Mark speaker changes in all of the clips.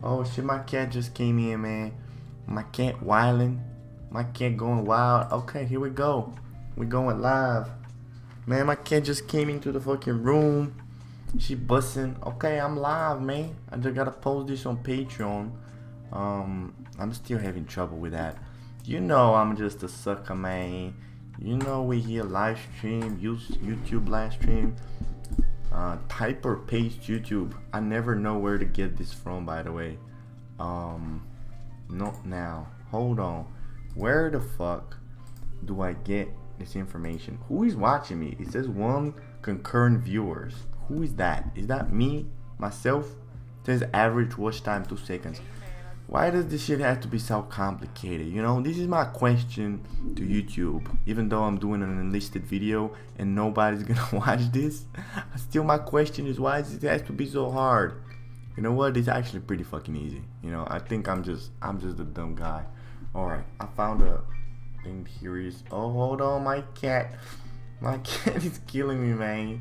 Speaker 1: Oh shit, my cat just came in, man. My cat wilding. My cat going wild. Okay, here we go. We going live. Man, my cat just came into the fucking room. She busting. Okay, I'm live, man. I just gotta post this on Patreon. I'm still having trouble with that. You know I'm just a sucker, man. You know we here live stream, use YouTube live stream. Type or paste YouTube. I never know where to get this from, by the way. Not now. Hold on. Where the fuck do I get this information? Who is watching me? It says 1 concurrent viewers. Who is that? Is that me? Myself? It says average watch time 2 seconds. Why does this shit have to be so complicated? You know, this is my question to YouTube. Even though I'm doing an enlisted video and nobody's gonna watch this, still my question is, why does it have to be so hard? You know what? It's actually pretty fucking easy. You know, I think I'm just a dumb guy. Alright, I found a thing here is, oh, hold on, my cat is killing me, man.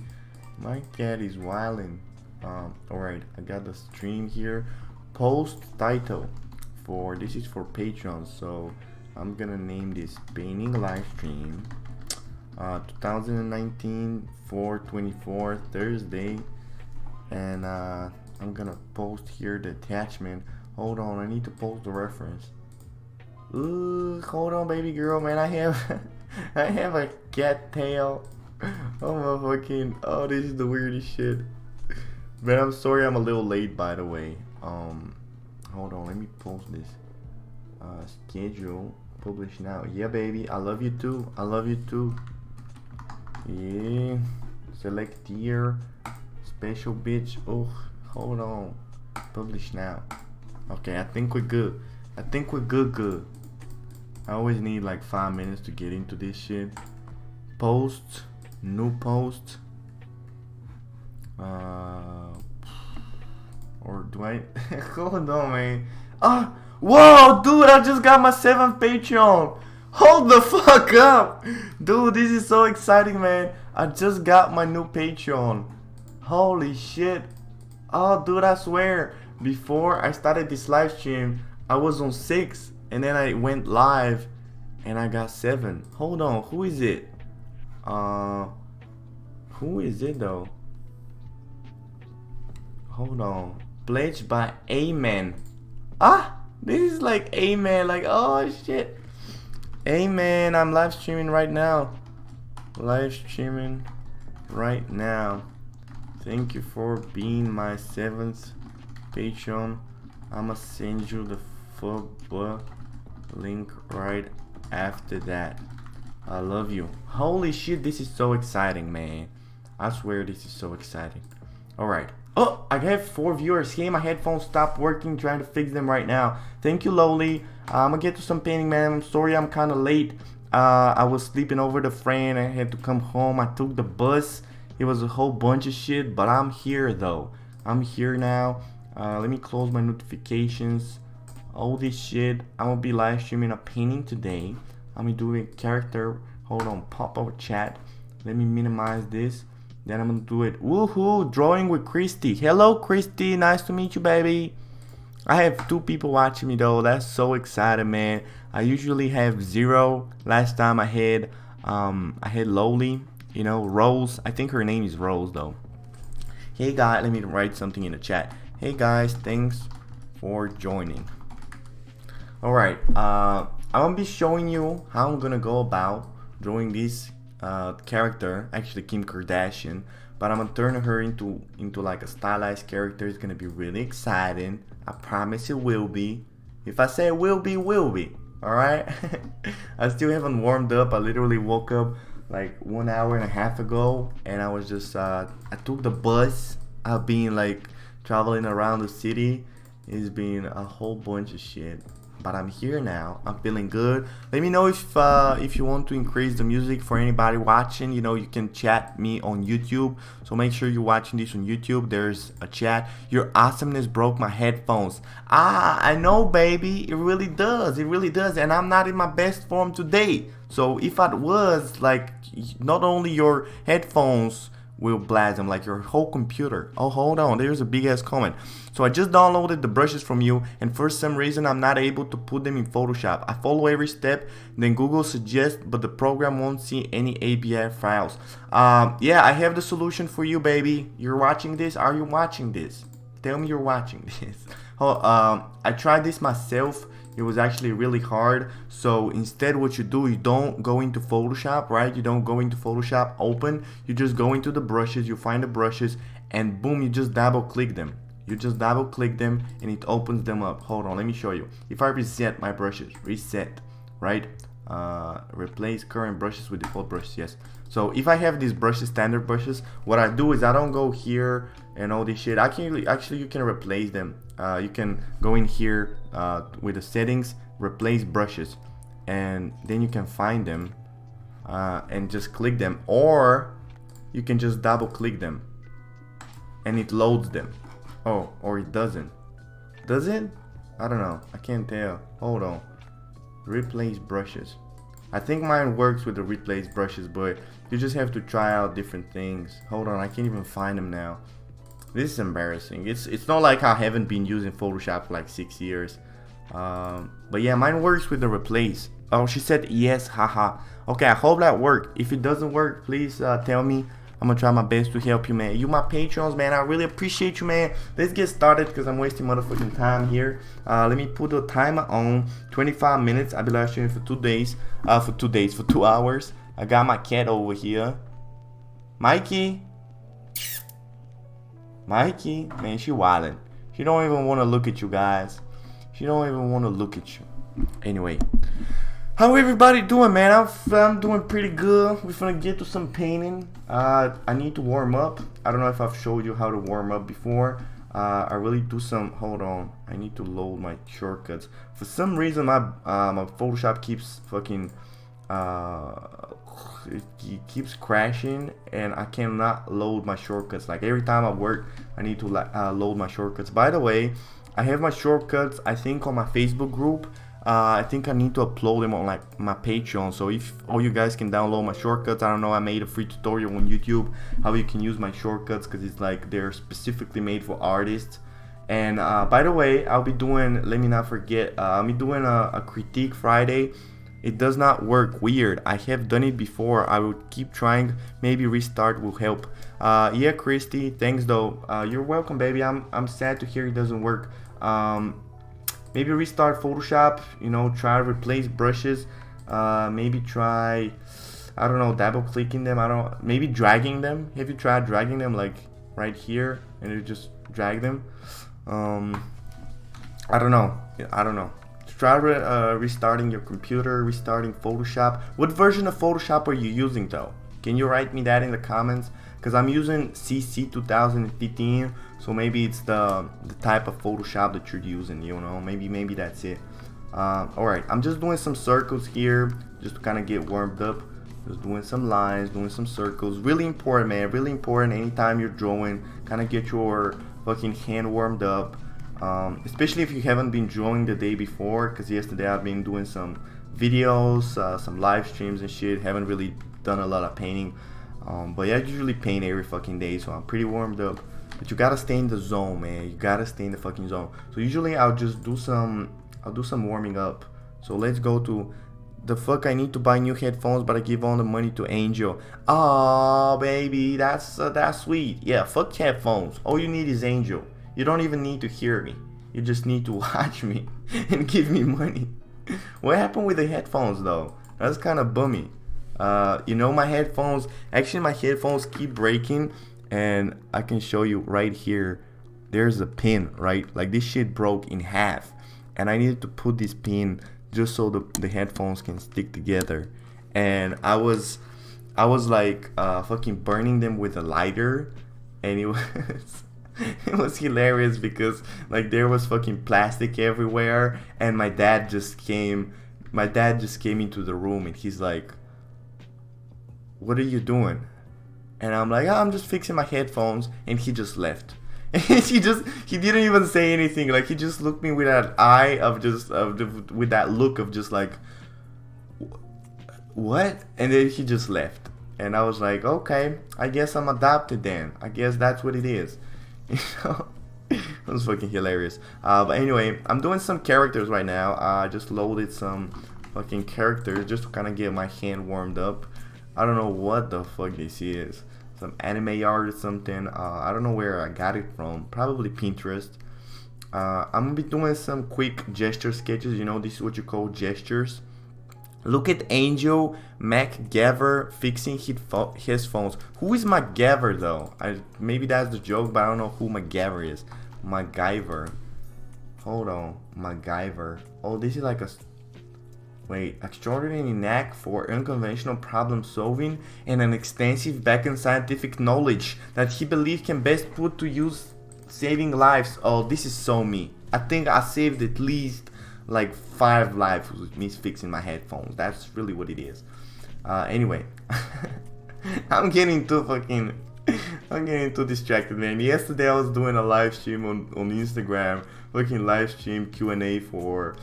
Speaker 1: My cat is wilding. Alright, I got the stream here. Post title for this is for Patreon, so I'm gonna name this painting live stream 2019 4/24 Thursday, and I'm gonna post here the attachment. Hold on, I need to post the reference. Ooh, hold on, baby girl, man. I have I have a cat tail. Oh my fucking, oh, this is the weirdest shit. But I'm sorry I'm a little late, by the way. Hold on, let me post this. Schedule, publish now. Yeah, baby, I love you too. I love you too. Yeah. Select year. Special bitch. Oh, hold on. Publish now. Okay, I think we're good. I think we're good. I always need like 5 minutes to get into this shit. Post. New post. Or do I? Hold on, man. Whoa, dude! I just got my 7th Patreon. Hold the fuck up, dude! This is so exciting, man. I just got my new Patreon. Holy shit! Oh, dude, I swear. Before I started this live stream, I was on 6, and then I went live, and I got 7. Hold on, who is it? Who is it though? Hold on. Pledged by Amen. This is like Amen. Like, oh shit. Amen. I'm live streaming right now. Live streaming right now. Thank you for being my 7th Patreon. I'ma send you the full link right after that. I love you. Holy shit, this is so exciting, man. I swear this is so exciting. Alright. Oh, I have 4 viewers. Hey, my headphones stopped working. Trying to fix them right now. Thank you, Lowly. I'm gonna get to some painting, man. I'm sorry I'm kind of late. I was sleeping over the friend. I had to come home. I took the bus. It was a whole bunch of shit, but I'm here though. I'm here now. Let me close my notifications. All this shit. I'm gonna be live streaming a painting today. I'm gonna do a character. Hold on, pop up chat. Let me minimize this. Then I'm gonna do it. Woohoo! Drawing with Christy. Hello, Christy. Nice to meet you, baby. I have 2 people watching me though. That's so exciting, man. I usually have 0. Last time I had Lowly. You know, Rose. I think her name is Rose though. Hey guys, let me write something in the chat. Hey guys, thanks for joining. All right. I'm gonna be showing you how I'm gonna go about drawing this character, actually Kim Kardashian, but I'm gonna turn her into like a stylized character. It's gonna be really exciting. I promise it will be. If I say it will be, will be. All right. I still haven't warmed up. I literally woke up like 1 hour and a half ago, and I was just I took the bus. I've been like traveling around the city. It's been a whole bunch of shit. But I'm here now. I'm feeling good. Let me know if you want to increase the music for anybody watching. You know, you can chat me on YouTube. So make sure you're watching this on YouTube. There's a chat. Your awesomeness broke my headphones. I know, baby. It really does. It really does. And I'm not in my best form today. So if I was, like, not only your headphones will blast them, like your whole computer. Oh, hold on, there's a big ass comment. So I just downloaded the brushes from you, and for some reason I'm not able to put them in Photoshop. I follow every step, then Google suggests, but the program won't see any ABI files. Yeah, I have the solution for you, baby. You're watching this? Are you watching this? Tell me you're watching this. Oh, I tried this myself. It was actually really hard. So instead what you do, you don't go into Photoshop, right? You don't go into Photoshop, open. You just go into the brushes, you find the brushes, and boom, you just double click them. You just double click them and it opens them up. Hold on, let me show you. If I reset my brushes, reset, right? Replace current brushes with default brushes, yes. So if I have these brushes, standard brushes, what I do is I don't go here and all this shit. I can actually, you can replace them. You can go in here with the settings, replace brushes, and then you can find them and just click them, or you can just double click them and it loads them. Oh, or it doesn't. Does it? I don't know. I can't tell. Hold on. Replace brushes. I think mine works with the replace brushes, but you just have to try out different things. Hold on, I can't even find them now. This is embarrassing. It's not like I haven't been using Photoshop for like 6 years. But yeah, mine works with the replace. Oh, she said yes, haha. Okay, I hope that worked. If it doesn't work, please tell me. I'm gonna try my best to help you, man. You my patrons, man. I really appreciate you, man. Let's get started because I'm wasting motherfucking time here. Let me put the timer on 25 minutes. I'll be live streaming for 2 days. For 2 hours. I got my cat over here. Mikey, man, she wildin'. She don't even want to look at you guys. She don't even want to look at you. Anyway, how everybody doing, man? I'm doing pretty good. We're gonna get to some painting. I need to warm up. I don't know if I've showed you how to warm up before. I really do some. Hold on, I need to load my shortcuts. For some reason, my Photoshop keeps fucking it keeps crashing, and I cannot load my shortcuts. Like every time I work, I need to load my shortcuts. By the way, I have my shortcuts, I think, on my Facebook group. I think I need to upload them on like my Patreon. So if all you guys can download my shortcuts, I don't know, I made a free tutorial on YouTube how you can use my shortcuts, because it's like they're specifically made for artists. And by the way, I'll be doing, let me not forget, I'll be doing a critique Friday. It does not work, weird. I have done it before. I will keep trying. Maybe restart will help. Yeah, Christy, thanks though. You're welcome, baby. I'm sad to hear it doesn't work. Maybe restart Photoshop, you know, try to replace brushes. Maybe try, I don't know, double clicking them. Maybe dragging them. Have you tried dragging them like right here and you just drag them? I don't know. Try restarting your computer, restarting Photoshop. What version of Photoshop are you using though? Can you write me that in the comments? Because I'm using CC 2015, so maybe it's the type of Photoshop that you're using, you know, maybe that's it. Alright, I'm just doing some circles here, just to kind of get warmed up. Just doing some lines, doing some circles. Really important, man, really important. Anytime you're drawing, kind of get your fucking hand warmed up. Especially if you haven't been drawing the day before, because yesterday I've been doing some videos, some live streams and shit. Haven't really done a lot of painting. But yeah, I usually paint every fucking day, so I'm pretty warmed up. But you gotta stay in the zone, man. You gotta stay in the fucking zone. So usually I'll just do some warming up. So let's go to the fuck. I need to buy new headphones, but I give all the money to Angel. Oh baby, that's sweet. Yeah, fuck headphones. All you need is Angel. You don't even need to hear me. You just need to watch me and give me money. What happened with the headphones though? That's kind of bummy. You know, my headphones keep breaking, and I can show you right here. There's a pin, right? Like this shit broke in half, and I needed to put this pin just so the headphones can stick together. And I was like fucking burning them with a lighter, and it was hilarious because like there was fucking plastic everywhere, and my dad just came into the room, and he's like, "What are you doing?" And I'm like, "Oh, I'm just fixing my headphones," and he just left. And he didn't even say anything. Like he just looked me with that eye with that look of just like, what? And then he just left. And I was like, okay, I guess I'm adopted then. I guess that's what it is. You know, it was fucking hilarious. But anyway, I'm doing some characters right now. I just loaded some fucking characters just to kind of get my hand warmed up. I don't know what the fuck this is. Some anime art or something. I don't know where I got it from. Probably Pinterest. I'm gonna be doing some quick gesture sketches. You know, this is what you call gestures. Look at Angel MacGyver fixing his phones. Who is MacGyver though? Maybe that's the joke, but I don't know who MacGyver is. MacGyver. Hold on. MacGyver. Oh, this is like a... Wait. Extraordinary knack for unconventional problem solving and an extensive backend scientific knowledge that he believes can best put to use saving lives. Oh, this is so me. I think I saved at least like 5 lives with me fixing my headphones. That's really what it is. Anyway, I'm getting too distracted, man. Yesterday I was doing a live stream on Instagram, fucking live stream Q&A for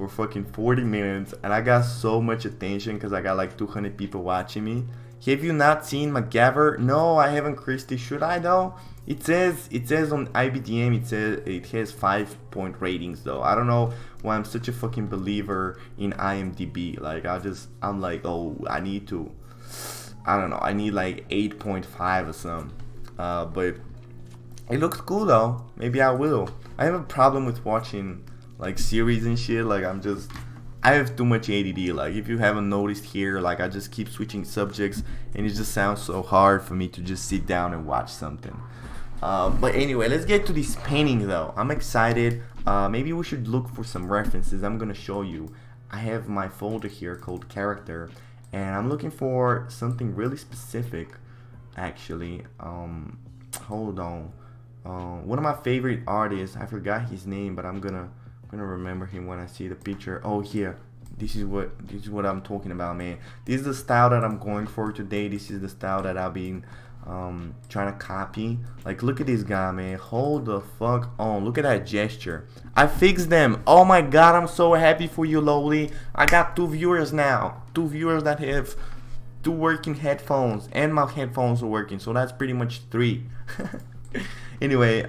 Speaker 1: fucking 40 minutes, and I got so much attention because I got like 200 people watching me. Have you not seen MacGyver? No, I haven't, Christy. Should I though? It says on IBDM it has 5-point ratings though. I don't know why I'm such a fucking believer in IMDb. Like I'm like, oh, I need like 8.5 or something. But it looks cool though. Maybe I will. I have a problem with watching like series and shit. Like I have too much ADD. Like if you haven't noticed here, like I just keep switching subjects and it just sounds so hard for me to just sit down and watch something. But anyway, let's get to this painting though. I'm excited. Maybe we should look for some references. I'm gonna show you. I have my folder here called character, and I'm looking for something really specific actually. Hold on. One of my favorite artists, I forgot his name, but I'm gonna remember him when I see the picture. Oh, here. This is what I'm talking about, man. This is the style that I'm going for today. This is the style that I've been trying to copy. Like, look at this guy, man. Hold the fuck on. Look at that gesture. I fixed them. Oh my god, I'm so happy for you, Lowly. I got 2 viewers now. 2 viewers that have 2 working headphones, and my headphones are working, so that's pretty much 3. Anyway,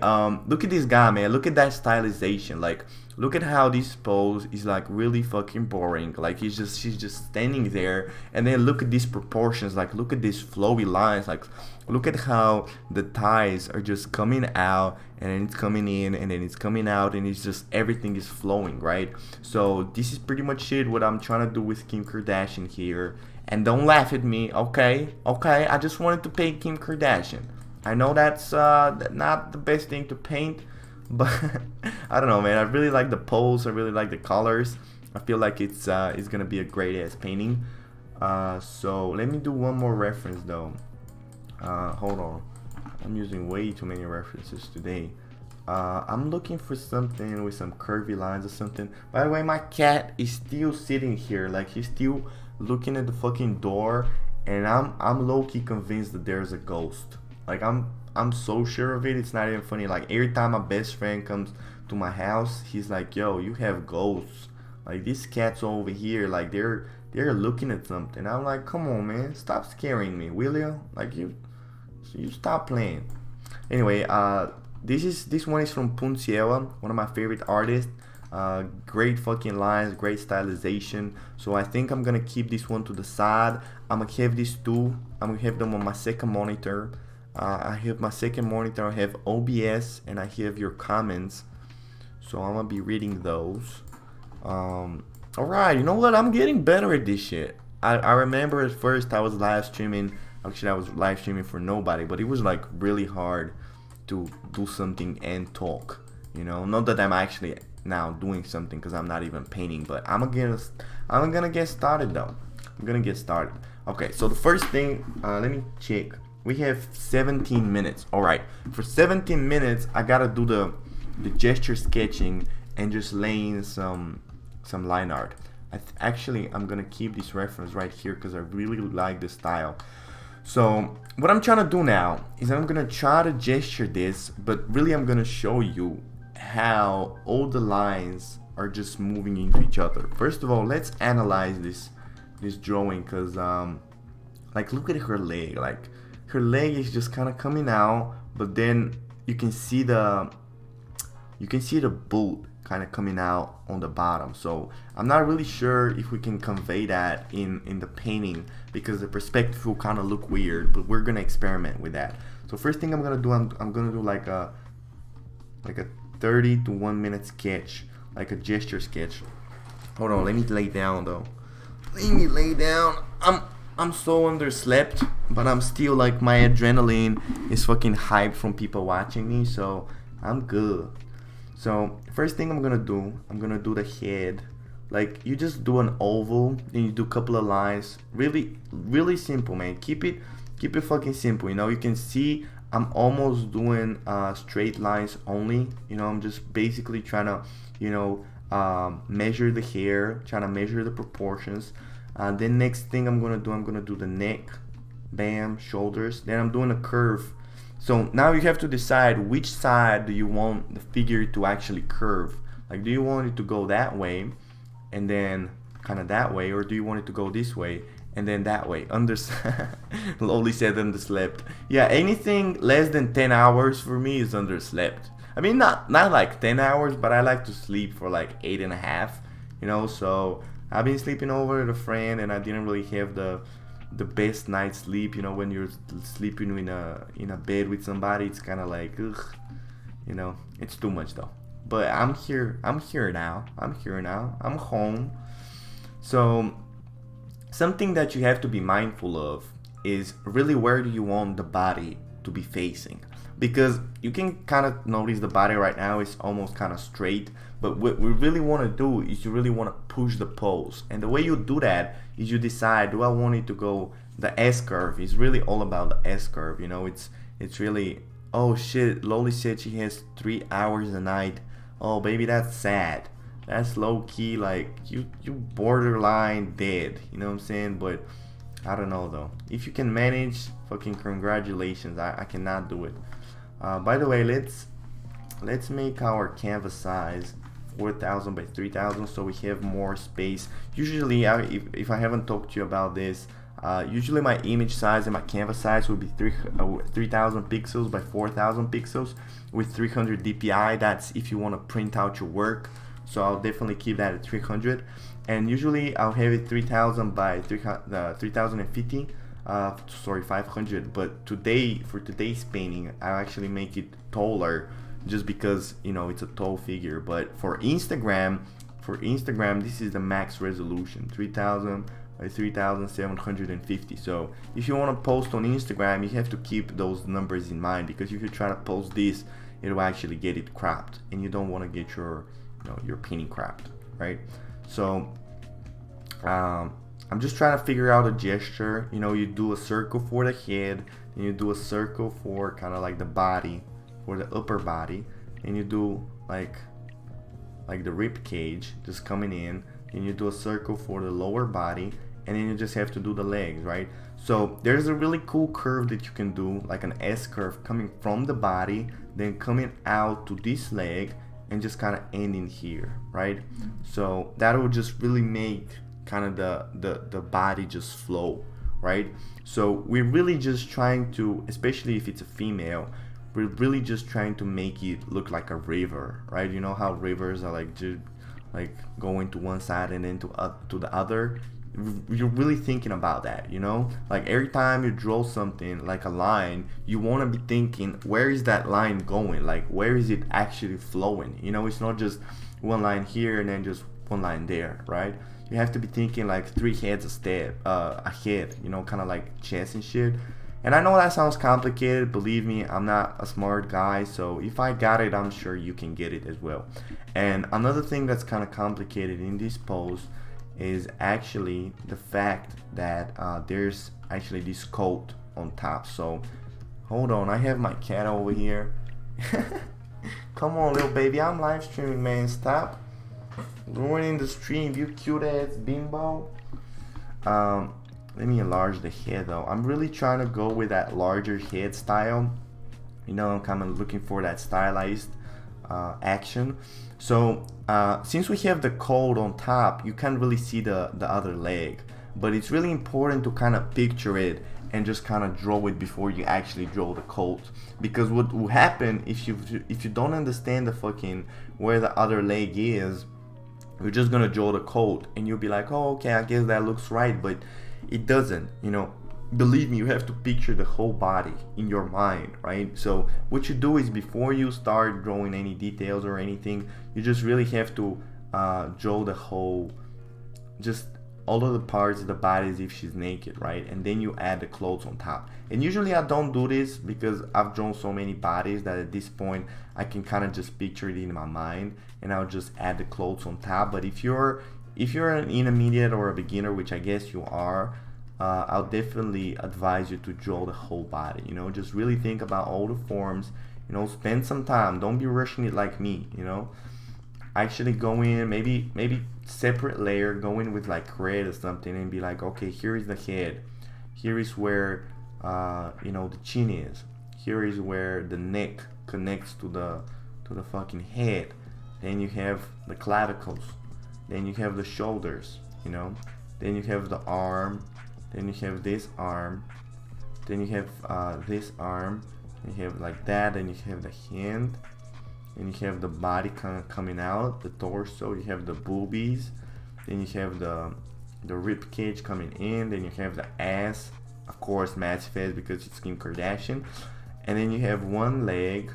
Speaker 1: look at this guy, man. Look at that stylization. Like, look at how this pose is like really fucking boring. Like she's just standing there, and then look at these proportions. Like, look at these flowy lines. Like, look at how the ties are just coming out, and then it's coming in, and then it's coming out, and it's just everything is flowing, right? So this is pretty much it. What I'm trying to do with Kim Kardashian here. And don't laugh at me, okay? Okay, I just wanted to paint Kim Kardashian. I know that's not the best thing to paint, but I don't know, man. I really like the pose. I really like the colors. I feel like it's gonna be a great ass painting. So let me do one more reference though. Hold on. I'm using way too many references today. I'm looking for something with some curvy lines or something. By the way, my cat is still sitting here. Like, he's still looking at the fucking door, and I'm low-key convinced that there's a ghost. Like, I'm so sure of it, it's not even funny. Like, every time my best friend comes to my house, he's like, yo, you have ghosts. Like, these cats over here, like, they're looking at something. I'm like, come on, man, stop scaring me, will you? Like, you stop playing. Anyway, this one is from Punciella, one of my favorite artists. Great fucking lines, great stylization. So I think I'm gonna keep this one to the side. I'm gonna have these 2. I'm gonna have them on my second monitor. I have my second monitor. I have OBS, and I have your comments. So I'm gonna be reading those. Alright, you know what? I'm getting better at this shit. I remember at first I was live streaming. Actually, I was live streaming for nobody, but it was like really hard to do something and talk. You know, not that I'm actually now doing something because I'm not even painting, but I'm gonna get started though. I'm gonna get started. Okay, so the first thing, let me check. We have 17 minutes. All right, for 17 minutes, I gotta do the gesture sketching and just laying some line art. Actually, I'm gonna keep this reference right here because I really like the style. So what I'm trying to do now is I'm gonna try to gesture this, but really I'm gonna show you how all the lines are just moving into each other. First of all, let's analyze this drawing, because like look at her leg. Like her leg is just kind of coming out, but then you can see the boot kind of coming out on the bottom. So I'm not really sure if we can convey that in the painting, because the perspective will kind of look weird, but we're gonna experiment with that. So first thing I'm gonna do, I'm gonna do like a 30 to 1 minute sketch, like a gesture sketch. Hold on, let me lay down though. Let me lay down. I'm so underslept, but I'm still like, my adrenaline is fucking hyped from people watching me, so I'm good. So first thing I'm gonna do the head. Like you just do an oval, then you do a couple of lines. Really simple, man. Keep it fucking simple. You know, you can see I'm almost doing straight lines only. You know, I'm just basically trying to, you know, measure the hair, trying to measure the proportions. Then next thing I'm gonna do the neck, bam, shoulders. Then I'm doing a curve. So now you have to decide which side do you want the figure to actually curve. Like, do you want it to go that way and then kind of that way, or do you want it to go this way and then that way? Lowly said underslept. Yeah, anything less than 10 hours for me is underslept. I mean, not like 10 hours, but I like to sleep for like 8.5, you know. So I've been sleeping over at a friend, and I didn't really have the best night's sleep. You know, when you're sleeping in a bed with somebody, it's kind of like, ugh, you know, it's too much though. But I'm here now. I'm home. So something that you have to be mindful of is really, where do you want the body to be facing? Because you can kind of notice the body right now is almost kind of straight, but what we really want to do is you really want to push the pose. And the way you do that is you decide, do I want it to go the S curve? It's really all about the S curve, you know. It's really, oh shit, Loli said she has 3 hours a night. Oh baby, that's sad. That's low key, like you borderline dead, you know what I'm saying? But I don't know though. If you can manage, fucking congratulations. I cannot do it. By the way, let's make our canvas size 4,000 by 3,000 so we have more space. Usually, if I haven't talked to you about this, usually my image size and my canvas size will be 3,000 pixels by 4,000 pixels with 300 dpi. That's if you want to print out your work. So I'll definitely keep that at 300. And usually I'll have it 3,000 by 3,050. Sorry, 500. But today, for today's painting, I'll actually make it taller, just because, you know, it's a tall figure. But for Instagram, this is the max resolution, 3,000 by 3,750. So if you want to post on Instagram, you have to keep those numbers in mind, because if you try to post this, it will actually get it cropped, and you don't want to get your, you know, your painting cropped, right? So I'm just trying to figure out a gesture. You know, you do a circle for the head, and you do a circle for kind of like the body, for the upper body, and you do like the rib cage just coming in, and you do a circle for the lower body, and then you just have to do the legs, right? So there's a really cool curve that you can do, like an S curve coming from the body, then coming out to this leg, and just kind of ending here, right? So that will just really make kind of the body just flow, right? So we're really just trying to, especially if it's a female, we're really just trying to make it look like a river, right? You know how rivers are like just like going to one side and then to the other. You're really thinking about that, you know? Like every time you draw something like a line, you want to be thinking, where is that line going? Like, where is it actually flowing? You know, it's not just one line here and then just one line there, right? You have to be thinking like 3 heads ahead, you know, kind of like chess and shit. And I know that sounds complicated. Believe me, I'm not a smart guy, so if I got it, I'm sure you can get it as well. And another thing that's kind of complicated in this pose is actually the fact that there's actually this coat on top. So hold on, I have my cat over here. Come on, little baby, I'm live streaming, man. Stop ruining the stream, you cute ass bimbo. Let me enlarge the head though. I'm really trying to go with that larger head style. You know, I'm kind of looking for that stylized action. So since we have the coat on top, you can't really see the other leg. but it's really important to kind of picture it and just kind of draw it before you actually draw the coat. Because what will happen if you don't understand the fucking where the other leg is, you're just gonna draw the coat and you'll be like, oh, okay, I guess that looks right, but it doesn't, you know. Believe me, you have to picture the whole body in your mind, right? So what you do is, before you start drawing any details or anything, you just really have to draw the whole, just all of the parts of the body as if she's naked, right? And then you add the clothes on top. And usually I don't do this because I've drawn so many bodies that at this point I can kind of just picture it in my mind, and I'll just add the clothes on top. But if you're an intermediate or a beginner, which I guess you are, I'll definitely advise you to draw the whole body. You know, just really think about all the forms. You know, spend some time. Don't be rushing it like me. You know, actually go in, maybe separate layer, go in with like red or something, and be like, okay, here is the head. Here is where you know, the chin is. Here is where the neck connects to the fucking head. Then you have the clavicles. Then you have the shoulders. You know. Then you have the arm. Then you have this arm. Then you have this arm. You have like that. Then you have the hand. Then you have the body kind of coming out, the torso. You have the boobies. Then you have the rib cage coming in. Then you have the ass, of course, match face because it's Kim Kardashian. And then you have one leg,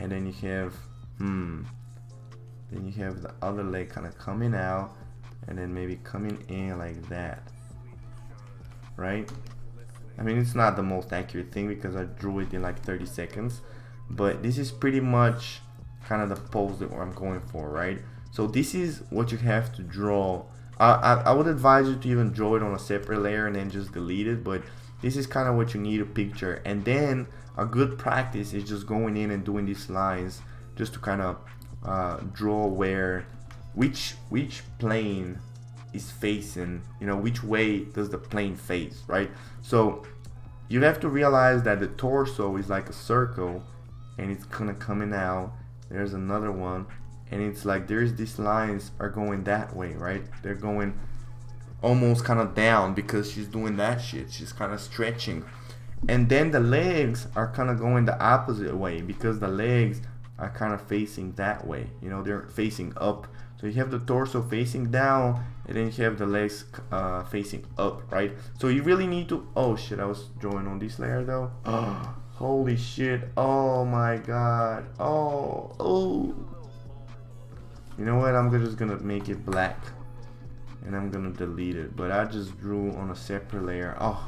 Speaker 1: and then you have then you have the other leg kind of coming out, and then maybe coming in like that. Right? I mean, it's not the most accurate thing because I drew it in like 30 seconds, but this is pretty much kind of the pose that I'm going for, right? So this is what you have to draw. I would advise you to even draw it on a separate layer and then just delete it, but this is kind of what you need to picture. And then a good practice is just going in and doing these lines just to kind of draw which plane is facing, you know, which way does the plane face, right? So you have to realize that the torso is like a circle and it's kind of coming out. There's another one, and it's like there's these lines are going that way, right? They're going almost kind of down because she's doing that shit. She's kind of stretching. And then the legs are kind of going the opposite way because the legs are kind of facing that way. You know, they're facing up. So you have the torso facing down, and then you have the legs facing up, right? So you really need to, oh shit, I was drawing on this layer though. Oh, holy shit. Oh my god. Oh. You know what? I'm just gonna make it black, and I'm gonna delete it. But I just drew on a separate layer. Oh,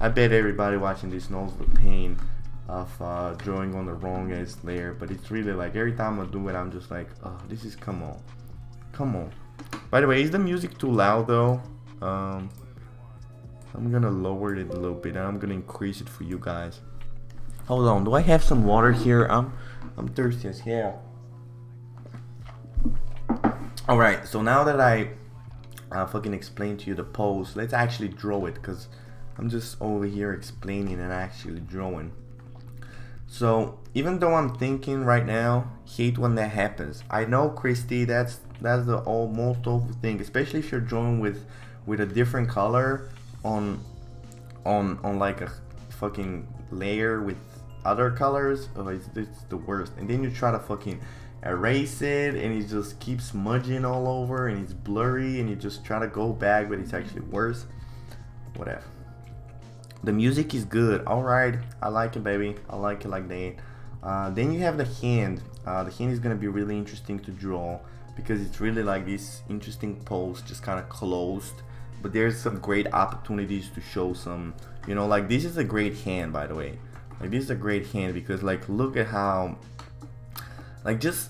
Speaker 1: I bet everybody watching this knows the pain of drawing on the wrong ass layer. But it's really like every time I do it, I'm just like, oh, this is, come on. By the way, is the music too loud though? I'm gonna lower it a little bit, and I'm gonna increase it for you guys. Hold on, do I have some water here? I'm thirsty as hell. Alright, so now that I fucking explained to you the pose, let's actually draw it, because I'm just over here explaining and actually drawing. So even though I'm thinking right now, hate when that happens. I know, Christy, that's the most awful thing, especially if you're drawing with a different color on like a fucking layer with other colors. Oh, it's the worst. And then you try to fucking erase it, and it just keeps smudging all over, and it's blurry, and you just try to go back, but it's actually worse. Whatever. The music is good. Alright, I like it, baby. I like it like that. Then you have the hand. The hand is gonna be really interesting to draw because it's really like this interesting pose, just kind of closed. But there's some great opportunities to show some, you know, like this is a great hand, by the way. Like this is a great hand because like look at how, like just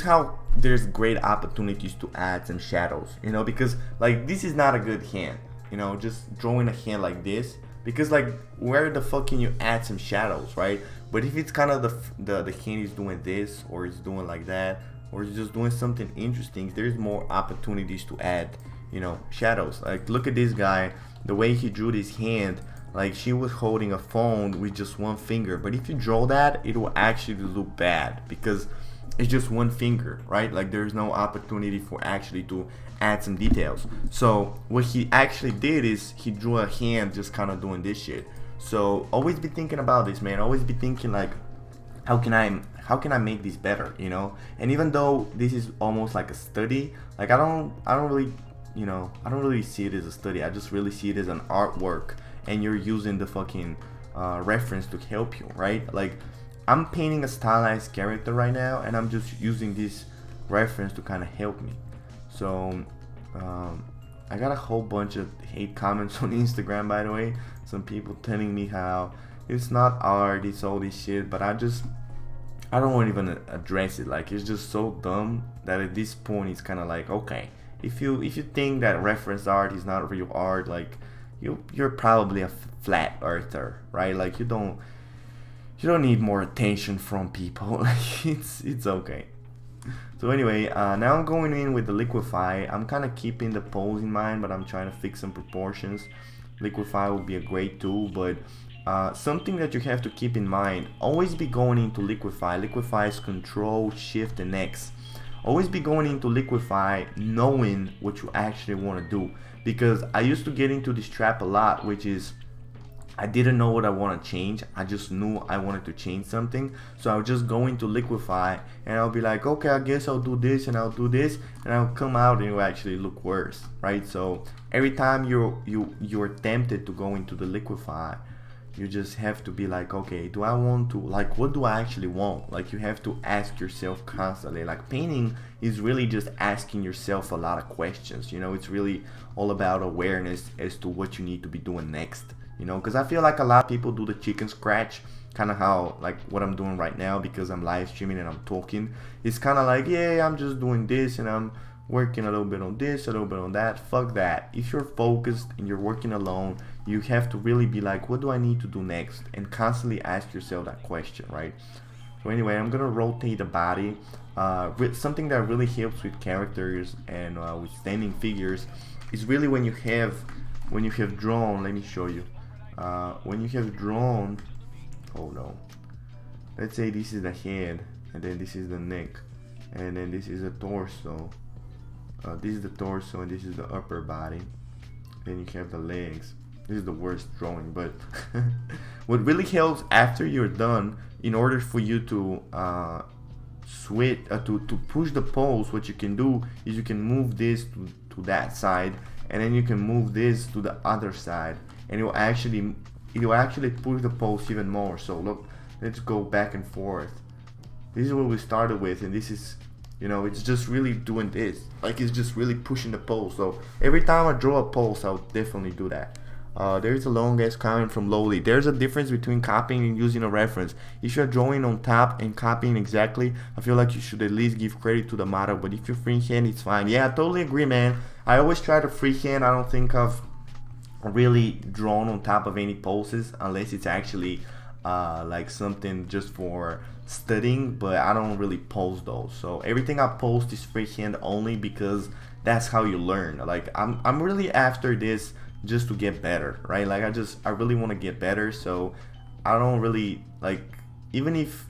Speaker 1: how there's great opportunities to add some shadows, you know, because like this is not a good hand, you know, just drawing a hand like this. Because like where the fuck can you add some shadows, right? But if it's kind of the hand is doing this, or it's doing like that, or it's just doing something interesting, there's more opportunities to add, you know, shadows. Like look at this guy, the way he drew this hand, like she was holding a phone with just one finger. But if you draw that, it will actually look bad because it's just one finger, right? Like there's no opportunity for actually to add some details. So what he actually did is he drew a hand just kind of doing this shit. So always be thinking about this, man. Always be thinking like, how can I make this better, you know? And even though this is almost like a study, like I don't really, you know, I don't really see it as a study. I just really see it as an artwork, and you're using the fucking reference to help you, right? Like I'm painting a stylized character right now, and I'm just using this reference to kind of help me. So I got a whole bunch of hate comments on Instagram, by the way. Some people telling me how it's not art, it's all this shit, but I don't want to even address it. Like it's just so dumb that at this point it's kind of like, okay, if you think that reference art is not real art, like you're probably a flat earther, right? Like you don't need more attention from people. Like it's okay. So anyway, now I'm going in with the liquefy. I'm kind of keeping the pose in mind, but I'm trying to fix some proportions. Liquefy would be a great tool, but something that you have to keep in mind, always be going into liquefy. Liquefy is Control, Shift, and X. Always be going into liquefy knowing what you actually want to do, because I used to get into this trap a lot, which is I didn't know what I want to change. I just knew I wanted to change something, so I would just go into liquefy and I'll be like, okay, I guess I'll do this and I'll do this, and I'll come out and it will actually look worse, right? So every time you're tempted to go into the liquefy, you just have to be like, okay, do I want to, like, what do I actually want? Like, you have to ask yourself constantly. Like, painting is really just asking yourself a lot of questions, you know? It's really all about awareness as to what you need to be doing next, you know? Because I feel like a lot of people do the chicken scratch, kind of how, like, what I'm doing right now, because I'm live streaming and I'm talking. It's kind of like, yeah, I'm just doing this and I'm working a little bit on this, a little bit on that. Fuck that. If you're focused and you're working alone, you have to really be like, what do I need to do next? And constantly ask yourself that question, right? So anyway, I'm gonna rotate the body. Something that really helps with characters and with standing figures is really when you have drawn. Let me show you. When you have drawn, hold on. Let's say this is the head, and then this is the neck, and then this is the torso. This is the torso, and this is the upper body. Then you have the legs. This is the worst drawing, but what really helps after you're done, in order for you to switch to push the pose, what you can do is you can move this to that side, and then you can move this to the other side, and it will actually push the pose even more. So look, let's go back and forth. This is what we started with, and this is, you know, it's just really doing this. Like, it's just really pushing the pose. So every time I draw a pose, I'll definitely do that. There's a long ass comment from Lowly. There's a difference between copying and using a reference. If you're drawing on top and copying exactly, I feel like you should at least give credit to the model. But if you're freehand, it's fine. Yeah, I totally agree, man. I always try to freehand. I don't think I've really drawn on top of any poses unless it's actually like something just for studying, but I don't really post those. So everything I post is freehand only, because that's how you learn. Like I'm really after this just to get better, right? Like I really want to get better, so I don't really like, even if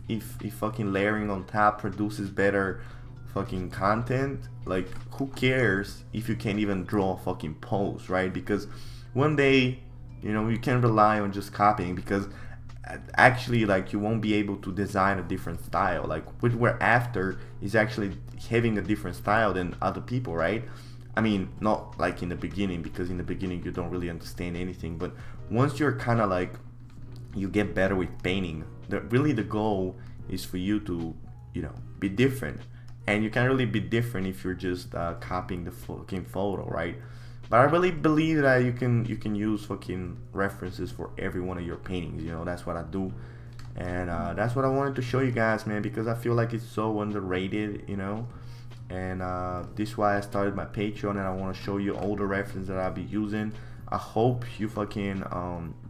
Speaker 1: fucking layering on top produces better fucking content, like who cares if you can't even draw a fucking pose, right? Because one day, you know, you can't rely on just copying, because actually, like, you won't be able to design a different style. Like what we're after is actually having a different style than other people, right? I mean, not like in the beginning, because in the beginning you don't really understand anything, but once you're kind of like, you get better with painting, really the goal is for you to, you know, be different. And you can't really be different if you're just copying the fucking photo, right? But I really believe that you can use fucking references for every one of your paintings. You know, that's what I do, and that's what I wanted to show you guys, man, because I feel like it's so underrated, you know. And this is why I started my Patreon, and I want to show you all the references that I'll be using. I hope you fucking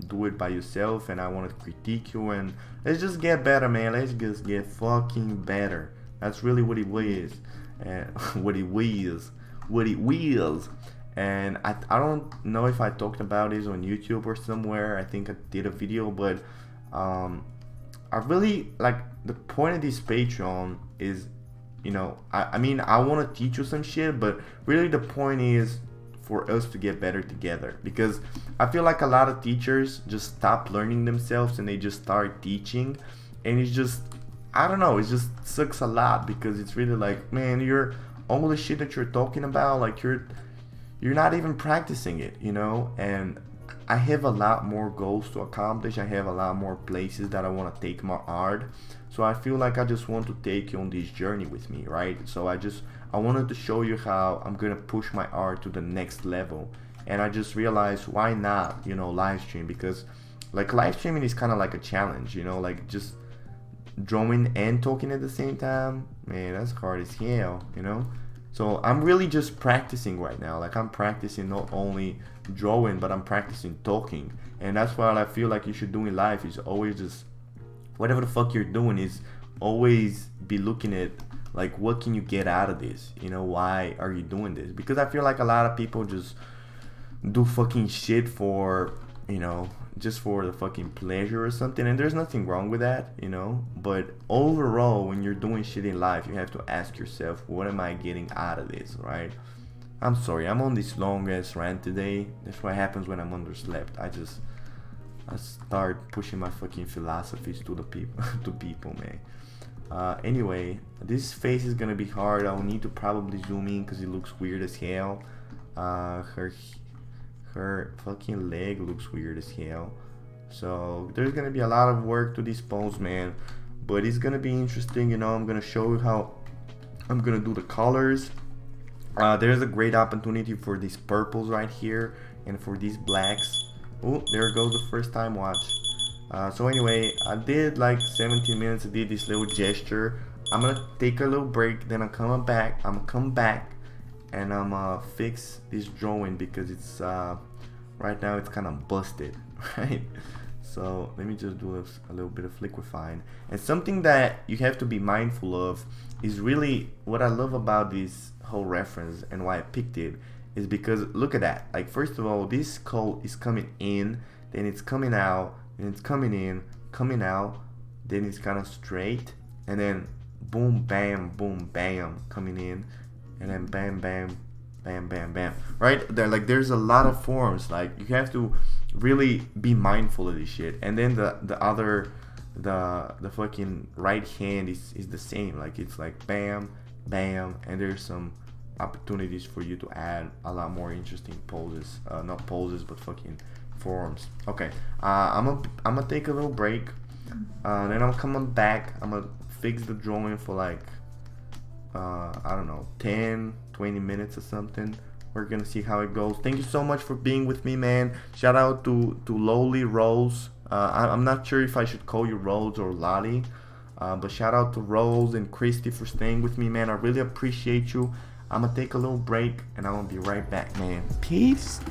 Speaker 1: do it by yourself, and I want to critique you, and let's just get better, man. Let's just get fucking better. That's really what it is, and what it is. And I don't know if I talked about this on YouTube or somewhere. I think I did a video, but I really like, the point of this Patreon is you know, I mean, I want to teach you some shit, but really the point is for us to get better together, because I feel like a lot of teachers just stop learning themselves and they just start teaching, and it's just, I don't know, it just sucks a lot, because it's really like, man, you're all the shit that you're talking about, like you're not even practicing it, you know. And I have a lot more goals to accomplish. I have a lot more places that I want to take my art. So I feel like I just want to take you on this journey with me, right? So I wanted to show you how I'm gonna push my art to the next level. And I just realized, why not, you know, live stream? Because like live streaming is kind of like a challenge, you know, like just drawing and talking at the same time. Man, that's hard as hell, you know. So I'm really just practicing right now. Like I'm practicing not only drawing, but I'm practicing talking. And that's why I feel like you should do in life is always just, whatever the fuck you're doing, is always be looking at like, what can you get out of this, you know? Why are you doing this? Because I feel like a lot of people just do fucking shit for, you know, just for the fucking pleasure or something, and there's nothing wrong with that, you know. But overall, when you're doing shit in life, you have to ask yourself, what am I getting out of this, right? I'm sorry, I'm on this long ass rant today. That's what happens when I'm underslept. I start pushing my fucking philosophies to the people, to people, man. Anyway, this face is gonna be hard. I'll need to probably zoom in because it looks weird as hell. Her fucking leg looks weird as hell. So there's gonna be a lot of work to this pose, man. But it's gonna be interesting, you know. I'm gonna show you how I'm gonna do the colors. There's a great opportunity for these purples right here and for these blacks. Oh, there goes the first time watch. So anyway, I did like 17 minutes. I did this little gesture. I'm gonna take a little break, then I'm coming back. I'm gonna come back and I'm gonna fix this drawing because it's right now it's kind of busted, right? So let me just do a little bit of liquefying. And something that you have to be mindful of is really what I love about this whole reference and why I picked it is because look at that. Like, first of all, this coat is coming in, then it's coming out, then it's coming in, coming out, then it's kind of straight, and then boom, bam, coming in, and then bam, bam, bam, bam, bam. Right there, like there's a lot of forms. Like you have to really be mindful of this shit. And then the fucking right hand is the same. Like it's like bam, bam, and there's some opportunities for you to add a lot more interesting poses. Not poses, but fucking forms. Okay, I'm gonna take a little break. Then I'm coming back. I'm gonna fix the drawing for like I don't know, 10-20 minutes or something. We're gonna see how it goes. Thank you so much for being with me, man. Shout out to Lowly Rose. I'm not sure if I should call you Rose or Lottie, but shout out to Rose and Christy for staying with me, man. I really appreciate you. I'm gonna take a little break and I'm gonna be right back, man. Peace.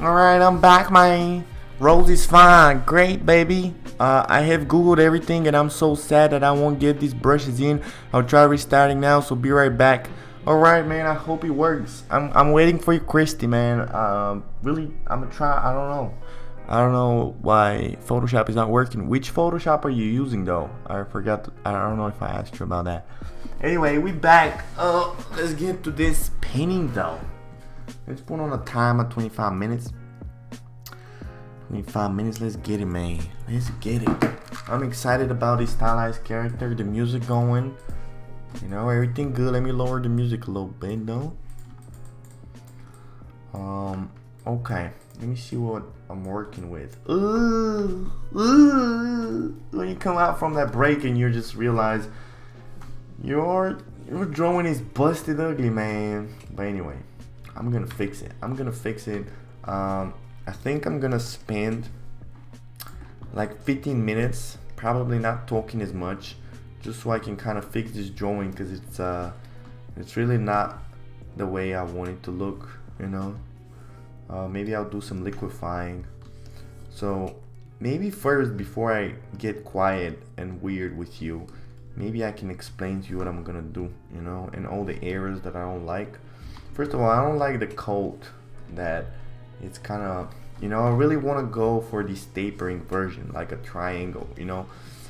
Speaker 1: Alright, I'm back, man. Rose is fine. Great, baby. I have googled everything and I'm so sad that I won't get these brushes in. I'll try restarting now, so be right back. Alright, man, I hope it works. I'm waiting for you, Christy, man. Really, I'm gonna try. I don't know why Photoshop is not working. Which Photoshop are you using, though? I forgot. I don't know if I asked you about that. Anyway, we back. Let's get to this painting, though. Let's put on a time of 25 minutes. 25 minutes, let's get it, man. Let's get it. I'm excited about this stylized character, the music going. You know, everything good. Let me lower the music a little bit, though. Okay. Let me see what I'm working with. When you come out from that break and you just realize your drawing is busted ugly, man. But anyway, I'm gonna fix it. I think I'm gonna spend like 15 minutes, probably not talking as much, just so I can kind of fix this drawing, because it's really not the way I want it to look, you know. Maybe I'll do some liquefying. So maybe first, before I get quiet and weird with you, maybe I can explain to you what I'm gonna do, you know, and all the errors that I don't like. First of all, I don't like the coat that it's kind of, you know, I really want to go for this tapering version, like a triangle, you know.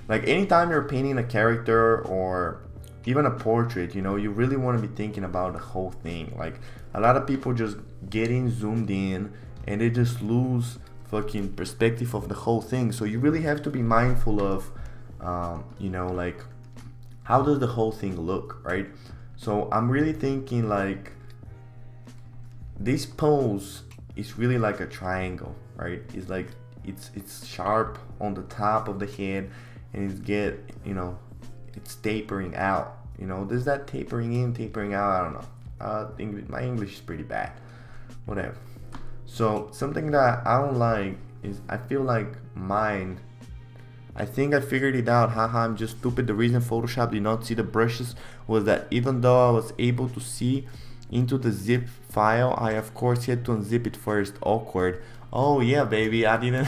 Speaker 1: Like anytime you're painting a character or even a portrait, you know, you really want to be thinking about the whole thing. Like a lot of people just get in zoomed in and they just lose fucking perspective of the whole thing. So you really have to be mindful of, you know, like how does the whole thing look, right? So I'm really thinking like this pose is really like a triangle, right? It's like it's sharp on the top of the head and it's tapering out, you know. There's that tapering in, tapering out, I don't know. I think my English is pretty bad, whatever. So something that I don't like is I feel like I I think I figured it out. Haha, I'm just stupid. The reason Photoshop did not see the brushes was that even though I was able to see into the zip file, I of course had to unzip it first. Awkward. Oh yeah, baby, I didn't.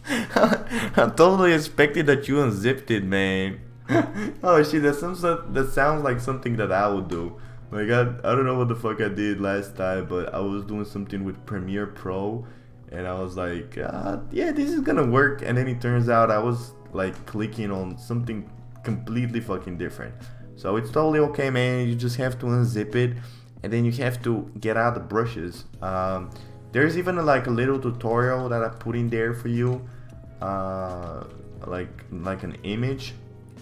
Speaker 1: I totally expected that you unzipped it, man. Oh shit, that sounds like something that I would do. Like I don't know what the fuck I did last time, but I was doing something with Premiere Pro, and I was like, yeah, this is gonna work. And then it turns out I was like clicking on something completely fucking different. So it's totally okay, man. You just have to unzip it, and then you have to get out the brushes. There's even like a little tutorial that I put in there for you, like an image.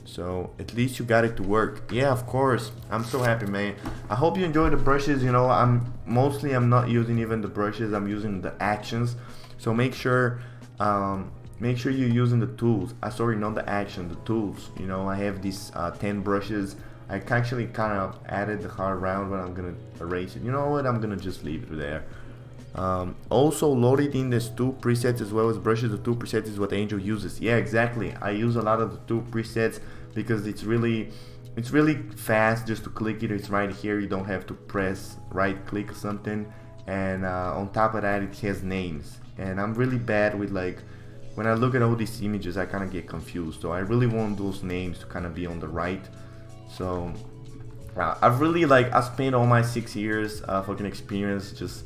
Speaker 1: So at least you got it to work. Yeah, of course. I'm so happy, man. I hope you enjoy the brushes. You know, I'm not using even the brushes. I'm using the actions. So make sure you're using the tools. Sorry, not the action, the tools. You know, I have these 10 brushes. I actually kind of added the hard round, but I'm gonna erase it. You know what? I'm gonna just leave it there. Also loaded in these 2 presets as well as brushes. The 2 presets is what Angel uses. Yeah, exactly. I use a lot of the 2 presets because it's really fast just to click it. It's right here. You don't have to press right click or something. And on top of that, it has names. And I'm really bad with, like, when I look at all these images, I kind of get confused. So I really want those names to kind of be on the right. So I spent all my 6 years fucking experience just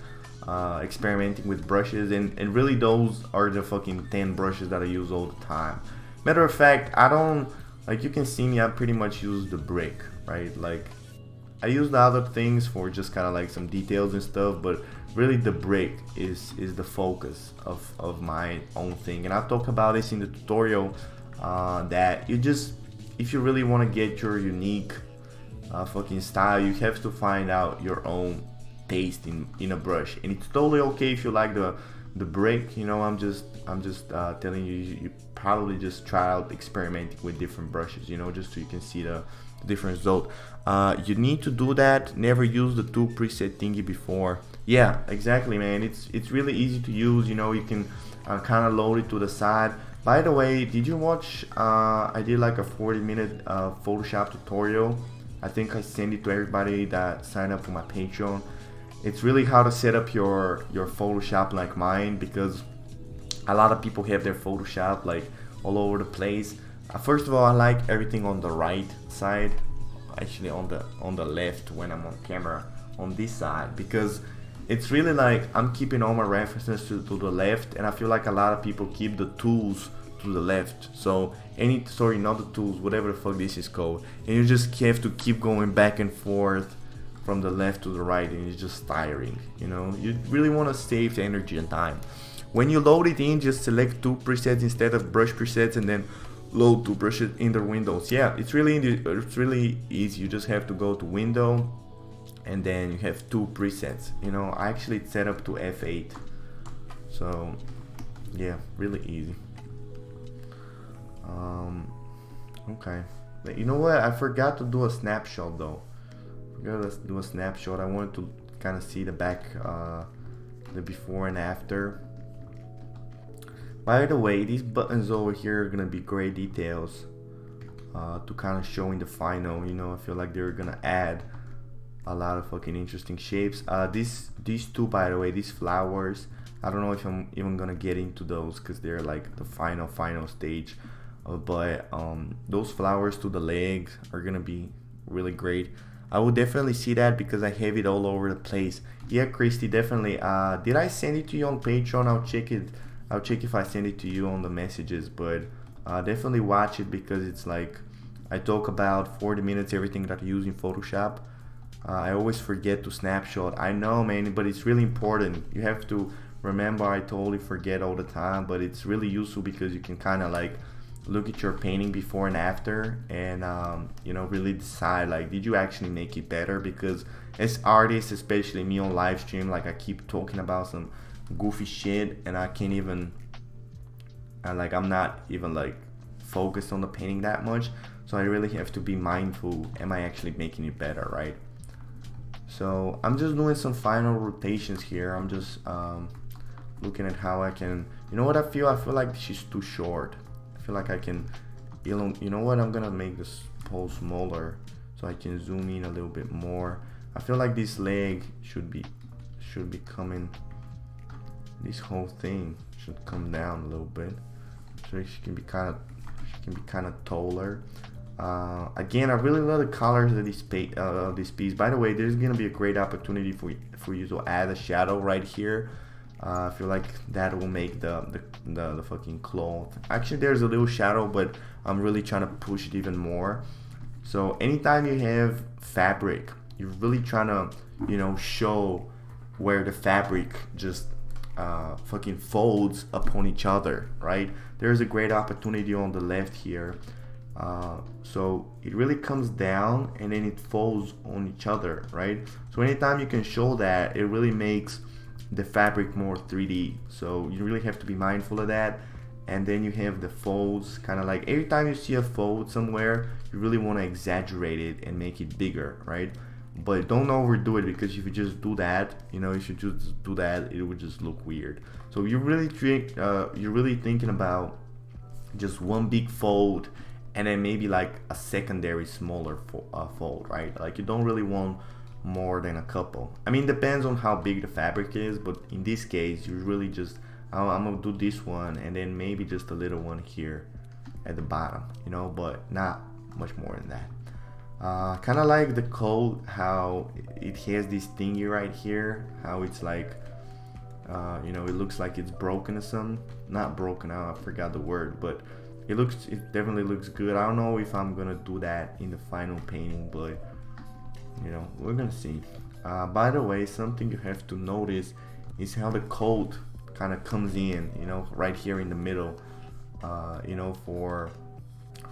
Speaker 1: experimenting with brushes, and really those are the fucking 10 brushes that I use all the time. Matter of fact, I don't, like, you can see me, I pretty much use the brick, right? Like, I use the other things for just kind of like some details and stuff, but really the brick is the focus of my own thing. And I'll talk about this in the tutorial, that you just, if you really want to get your unique fucking style, you have to find out your own taste in a brush. And it's totally okay if you like the brick. You know, I'm just telling you probably just try out experimenting with different brushes, you know, just so you can see the different result. You need to do that. Never use the 2 preset thingy before. Yeah, exactly, man. It's really easy to use. You know, you can kind of load it to the side. By the way, did you watch I did like a 40-minute Photoshop tutorial. I think I sent it to everybody that signed up for my Patreon. It's really how to set up your Photoshop like mine, because a lot of people have their Photoshop like all over the place. First of all, I like everything on the right side, actually on the left when I'm on camera, on this side, because it's really like I'm keeping all my references to the left, and I feel like a lot of people keep the tools to the left. So not the tools, whatever the fuck this is called, and you just have to keep going back and forth from the left to the right, and it's just tiring. You know, you really want to save the energy and time. When you load it in, just select 2 presets instead of brush presets, and then load 2 brushes in the windows. Yeah, it's really easy. You just have to go to window, and then you have 2 presets. You know, I actually set up to F8. So yeah, really easy. Okay, but you know what? I forgot to do a snapshot though. Let's do a snapshot. I wanted to kind of see the back, the before and after. By the way, these buttons over here are gonna be great details to kind of show in the final. You know, I feel like they're gonna add a lot of fucking interesting shapes. These 2, by the way, these flowers, I don't know if I'm even gonna get into those because they're like the final stage. But those flowers to the legs are gonna be really great. I would definitely see that because I have it all over the place. Yeah, Christy, definitely. Did I send it to you on Patreon? I'll check it. I'll check if I send it to you on the messages. But definitely watch it, because it's like I talk about 40 minutes everything that I use in Photoshop. I always forget to snapshot. I know, man, but it's really important. You have to remember. I totally forget all the time, but it's really useful because you can kind of like look at your painting before and after, and you know, really decide like, did you actually make it better? Because as artists, especially me on live stream, like I keep talking about some goofy shit, and I can't even I'm not even like focused on the painting that much. So I really have to be mindful, am I actually making it better, right? So I'm just doing some final rotations here. I'm just looking at how I can, you know what I feel like she's too short. I feel like I can, you know what, I'm gonna make this pole smaller so I can zoom in a little bit more. I feel like this leg should be coming, this whole thing should come down a little bit, so she can be kind of taller. Again, I really love the colors of this piece. By the way, there's gonna be a great opportunity for you to add a shadow right here. I feel like that will make the fucking cloth. Actually, there's a little shadow, but I'm really trying to push it even more. So anytime you have fabric, you're really trying to, you know, show where the fabric just fucking folds upon each other, right? There's a great opportunity on the left here. So it really comes down and then it folds on each other, right? So anytime you can show that, it really makes the fabric more 3D. So you really have to be mindful of that. And then you have the folds, kind of like every time you see a fold somewhere, you really want to exaggerate it and make it bigger, right? But don't overdo it, because if you just do that, you know, if you just do that, it would just look weird. So you're really thinking about just one big fold and then maybe like a secondary smaller fold, right? Like you don't really want more than a couple. I mean, depends on how big the fabric is, but in this case, you really just, I'm gonna do this one and then maybe just a little one here at the bottom, you know, but not much more than that. Kind of like the coat, how it has this thingy right here, how it's like, you know, it looks like it's broken or something. Not broken out, I forgot the word, but it definitely looks good. I don't know if I'm gonna do that in the final painting, but you know, we're gonna see. By the way, something you have to notice is how the coat kind of comes in, you know, right here in the middle, you know, for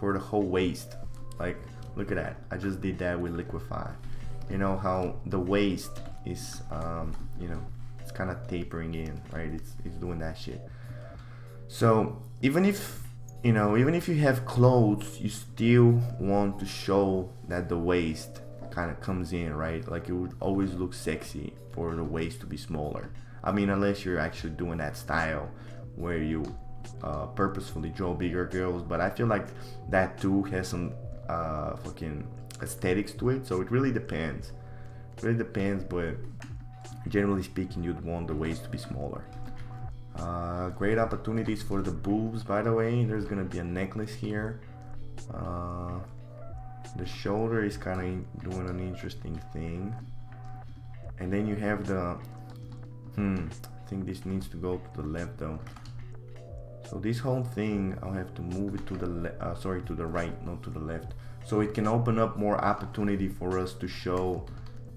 Speaker 1: the whole waist. Like, look at that, I just did that with liquify. You know how the waist is, you know, it's kind of tapering in, right? It's doing that shit. So even if, you know, even if you have clothes, you still want to show that the waist kind of comes in, right? Like it would always look sexy for the waist to be smaller. I mean, unless you're actually doing that style where you purposefully draw bigger girls, but I feel like that too has some fucking aesthetics to it. So it really depends. It really depends, but generally speaking, you'd want the waist to be smaller. Great opportunities for the boobs, by the way. There's gonna be a necklace here. The shoulder is kind of doing an interesting thing, and then you have the I think this needs to go to the left though. So this whole thing, I'll have to move it to the to the right, not to the left, so it can open up more opportunity for us to show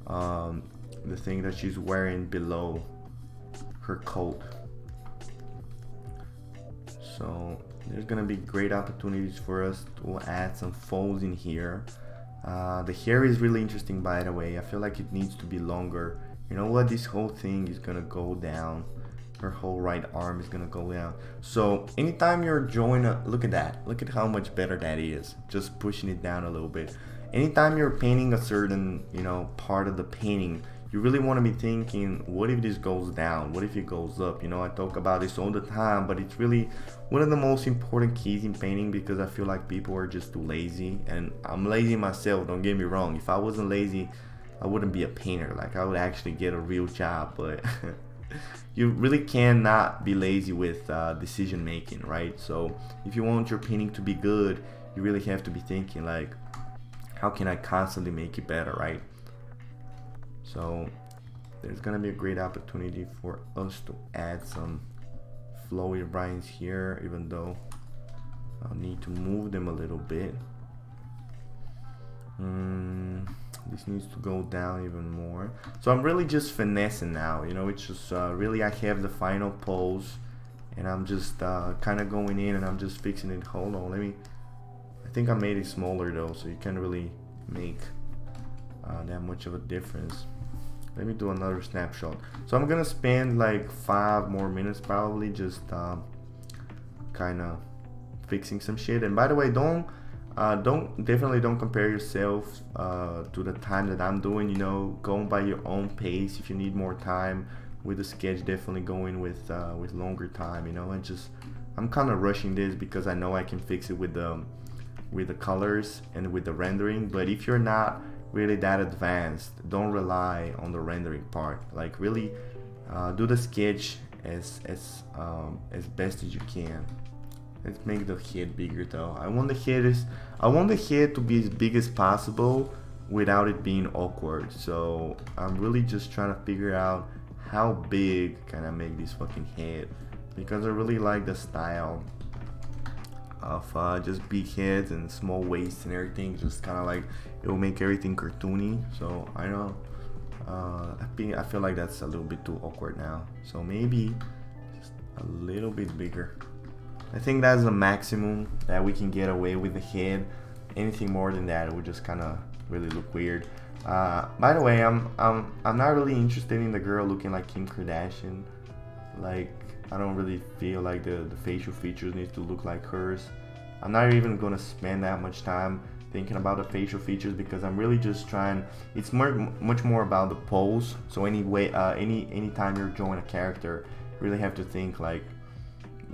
Speaker 1: the thing that she's wearing below her coat. So there's gonna be great opportunities for us to add some folds in here. The hair is really interesting, by the way. I feel like it needs to be longer. You know what? This whole thing is gonna go down. Her whole right arm is gonna go down. So anytime you're drawing look at that. Look at how much better that is. Just pushing it down a little bit. Anytime you're painting a certain, you know, part of the painting, you really want to be thinking, what if this goes down? What if it goes up? You know, I talk about this all the time, but it's really one of the most important keys in painting, because I feel like people are just too lazy, and I'm lazy myself, don't get me wrong. If I wasn't lazy, I wouldn't be a painter. Like, I would actually get a real job, but you really cannot be lazy with decision making, right? So if you want your painting to be good, you really have to be thinking like, how can I constantly make it better, right? So there's gonna be a great opportunity for us to add some flowy lines here, even though I'll need to move them a little bit. This needs to go down even more. So I'm really just finessing now, you know. It's just really, I have the final pose and I'm just kind of going in and I'm just fixing it. Hold on, I think I made it smaller though, so you can't really make that much of a difference. Let me do another snapshot. So I'm gonna spend like 5 more minutes probably just kind of fixing some shit. And by the way, definitely don't compare yourself to the time that I'm doing. You know, go by your own pace. If you need more time with the sketch, definitely go in with longer time. You know, and just I'm kind of rushing this because I know I can fix it with the colors and with the rendering. But if you're not really that advanced, don't rely on the rendering part. Like really do the sketch as best as you can. Let's make the head bigger though. I want the head to be as big as possible without it being awkward. So I'm really just trying to figure out how big can I make this fucking head, because I really like the style of just big heads and small waists and everything. Just kind of like it will make everything cartoony. So I know I feel like that's a little bit too awkward now. So maybe just a little bit bigger. I think that's the maximum that we can get away with the head. Anything more than that, it would just kind of really look weird. By the way, I'm not really interested in the girl looking like Kim Kardashian. Like, I don't really feel like the facial features need to look like hers. I'm not even gonna spend that much time thinking about the facial features because I'm really just trying. It's much more about the pose. So anyway, anytime you're drawing a character, you really have to think like,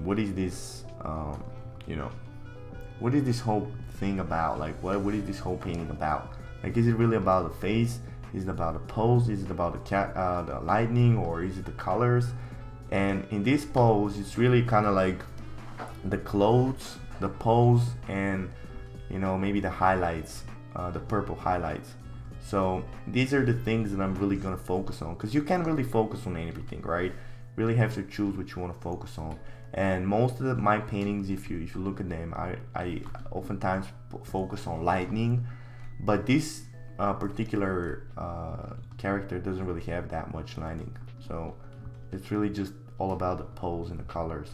Speaker 1: what is this? What is this whole thing about? Like, what is this whole painting about? Like, is it really about the face? Is it about the pose? Is it about the lightning, or is it the colors? And in this pose, it's really kind of like the clothes, the pose, and maybe the highlights, the purple highlights. So these are the things that I'm really gonna focus on, because you can't really focus on anything, right? Really have to choose what you want to focus on. And most of my paintings, if you look at them, I oftentimes focus on lightning, but this particular character doesn't really have that much lighting. So it's really just all about the pose and the colors.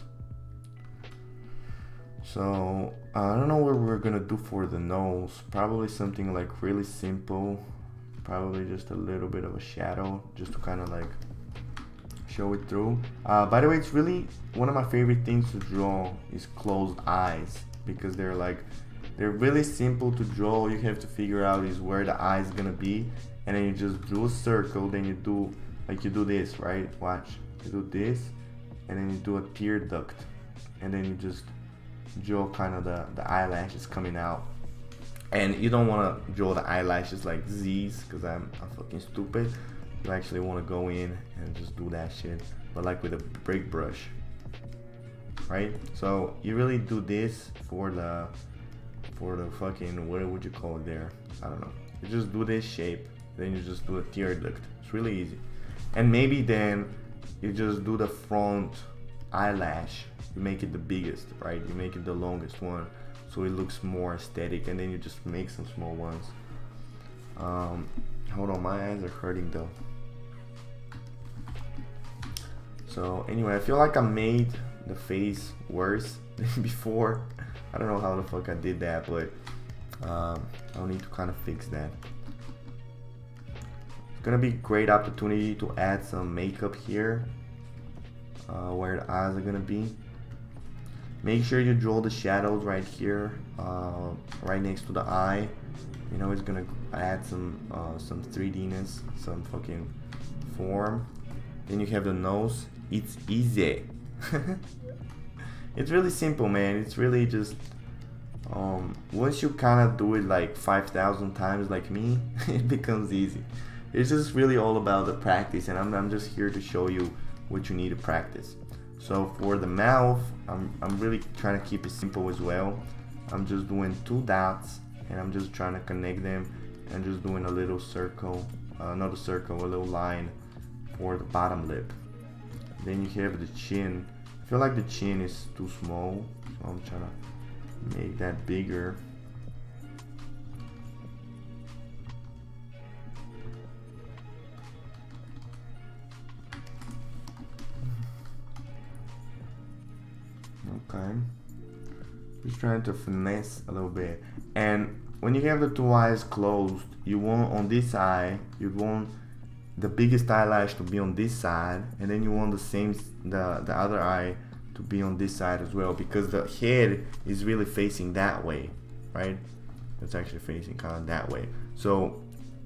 Speaker 1: So I don't know what we're gonna do for the nose. Probably something like really simple. Probably just a little bit of a shadow, just to kind of like show it through. By the way, it's really one of my favorite things to draw is closed eyes, because they're really simple to draw. All you have to figure out is where the eye is gonna be, and then you just do a circle. Then you do this, right? Watch, you do this, and then you do a tear duct, and then you just draw kind of the eyelashes coming out. And you don't want to draw the eyelashes like Z's, because I'm fucking stupid. You actually want to go in and just do that shit, but like with a break brush, right? So you really do this for the fucking, what would you call it there? I don't know. You just do this shape, then you just do a tear duct. It's really easy. And maybe then you just do the front eyelash. You make it the biggest, right? You make it the longest one, so it looks more aesthetic, and then you just make some small ones. Hold on, my eyes are hurting though. So anyway, I feel like I made the face worse than before. I don't know how the fuck I did that, but I'll need to kind of fix that. It's gonna be a great opportunity to add some makeup here, where the eyes are gonna be. Make sure you draw the shadows right here, right next to the eye. It's gonna add some 3Dness, some fucking form. Then you have the nose. It's easy. It's really simple, man. It's really just once you kind of do it like 5,000 times like me, it becomes easy. It's just really all about the practice, and I'm just here to show you what you need to practice. So for the mouth, I'm really trying to keep it simple as well. I'm just doing 2 dots, and I'm just trying to connect them, and just doing a little circle, not a circle, a little line for the bottom lip. Then you have the chin. I feel like the chin is too small, so I'm trying to make that bigger. Okay, just trying to finesse a little bit. And when you have the 2 eyes closed, you want on this eye, you want the biggest eyelash to be on this side, and then you want the other eye to be on this side as well, because the head is really facing that way, right? It's actually facing kind of that way. So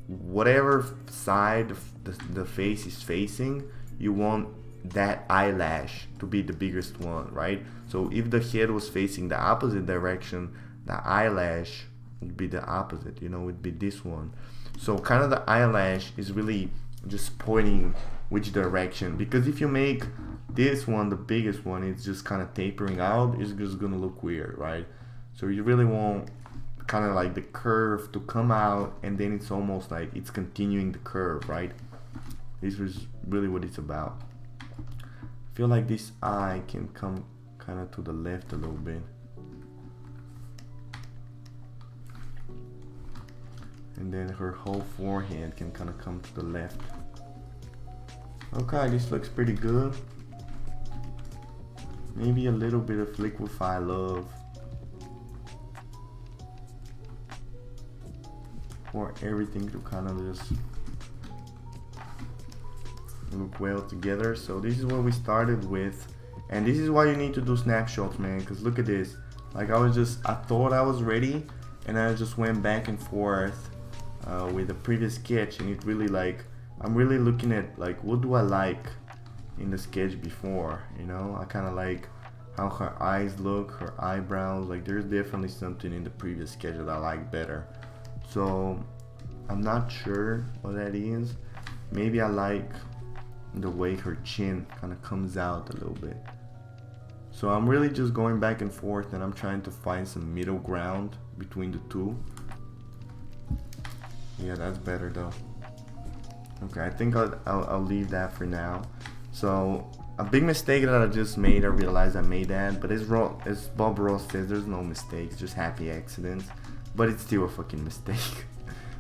Speaker 1: whatever side the face is facing, you want that eyelash to be the biggest one, right? So if the head was facing the opposite direction, the eyelash would be the opposite, you know, would be this one. So kind of the eyelash is really just pointing which direction, because if you make this one the biggest one, it's just kind of tapering out, it's just gonna look weird, right? So you really want kind of like the curve to come out, and then it's almost like it's continuing the curve, right? This is really what it's about. I feel like this eye can come kind of to the left a little bit. And then her whole forehead can kind of come to the left. Okay, this looks pretty good. Maybe a little bit of liquefy love for everything to kind of just look well together. So this is what we started with, and this is why you need to do snapshots, man, because look at this. Like I thought I was ready, and I just went back and forth with the previous sketch, and it really, like, I'm really looking at like what do I like in the sketch before, you know. I kind of like how her eyes look, her eyebrows, like there's definitely something in the previous sketch that I like better. So I'm not sure what that is. Maybe I like the way her chin kind of comes out a little bit. So I'm really just going back and forth, and I'm trying to find some middle ground between the two. Yeah, that's better though. Okay, I think I'll leave that for now. So a big mistake that I just made, I realized I made that, but as Bob Ross says, there's no mistakes, just happy accidents. But it's still a fucking mistake.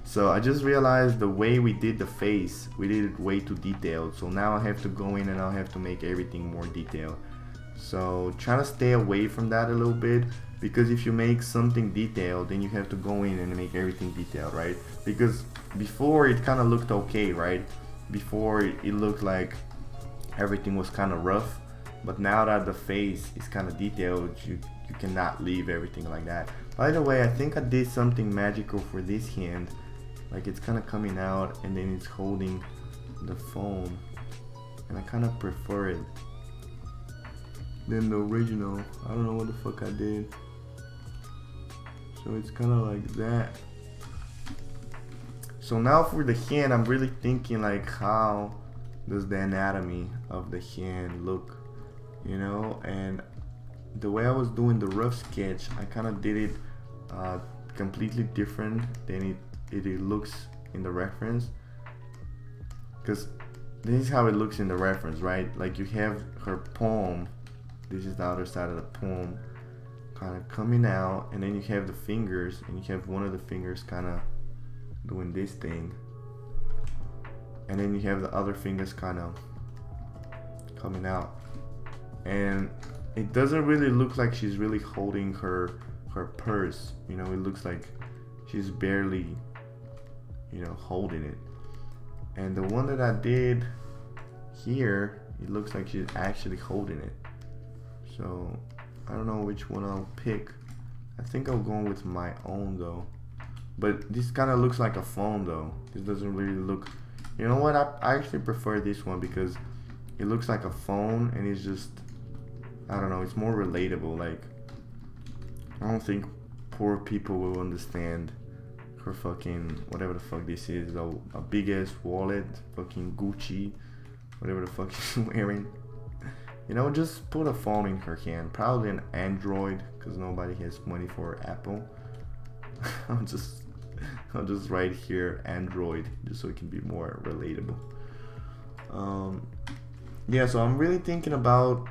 Speaker 1: So I just realized the way we did the face, we did it way too detailed. So now I have to go in and I'll have to make everything more detailed. So try to stay away from that a little bit, because if you make something detailed, then you have to go in and make everything detailed, right? Because before it kind of looked okay, right? Before it looked like everything was kind of rough, but now that the face is kind of detailed, you cannot leave everything like that. By the way, I think I did something magical for this hand. Like it's kind of coming out and then it's holding the phone, and I kind of prefer it than the original. I don't know what the fuck I did. So it's kind of like that. So now for the hand, I'm really thinking like, how does the anatomy of the hand look, you know? And the way I was doing the rough sketch, I kind of did it completely different than it looks in the reference, because this is how it looks in the reference, right? Like you have her palm, this is the other side of the palm kind of coming out, and then you have the fingers, and you have one of the fingers kind of doing this thing, and then you have the other fingers kind of coming out, and it doesn't really look like she's really holding her purse, you know. It looks like she's barely, you know, holding it. And the one that I did here, it looks like she's actually holding it. So I don't know which one I'll pick. I think I'll go with my own though. But this kind of looks like a phone though. This doesn't really look, you know what, I actually prefer this one because it looks like a phone, and it's just, I don't know, it's more relatable. Like, I don't think poor people will understand her fucking, whatever the fuck this is, a big ass wallet, fucking Gucci, whatever the fuck she's wearing. You know, just put a phone in her hand, probably an Android, because nobody has money for Apple. I'll just write here Android, just so it can be more relatable. Yeah, so I'm really thinking about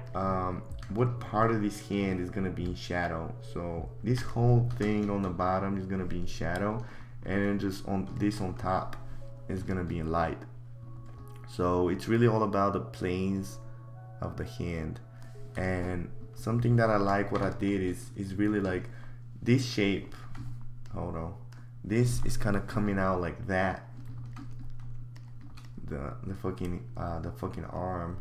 Speaker 1: what part of this hand is gonna be in shadow. So this whole thing on the bottom is gonna be in shadow, and then just on this on top is gonna be in light. So it's really all about the planes of the hand. And something that I like what I did is really like this shape. Hold on, this is kind of coming out like that, the fucking arm,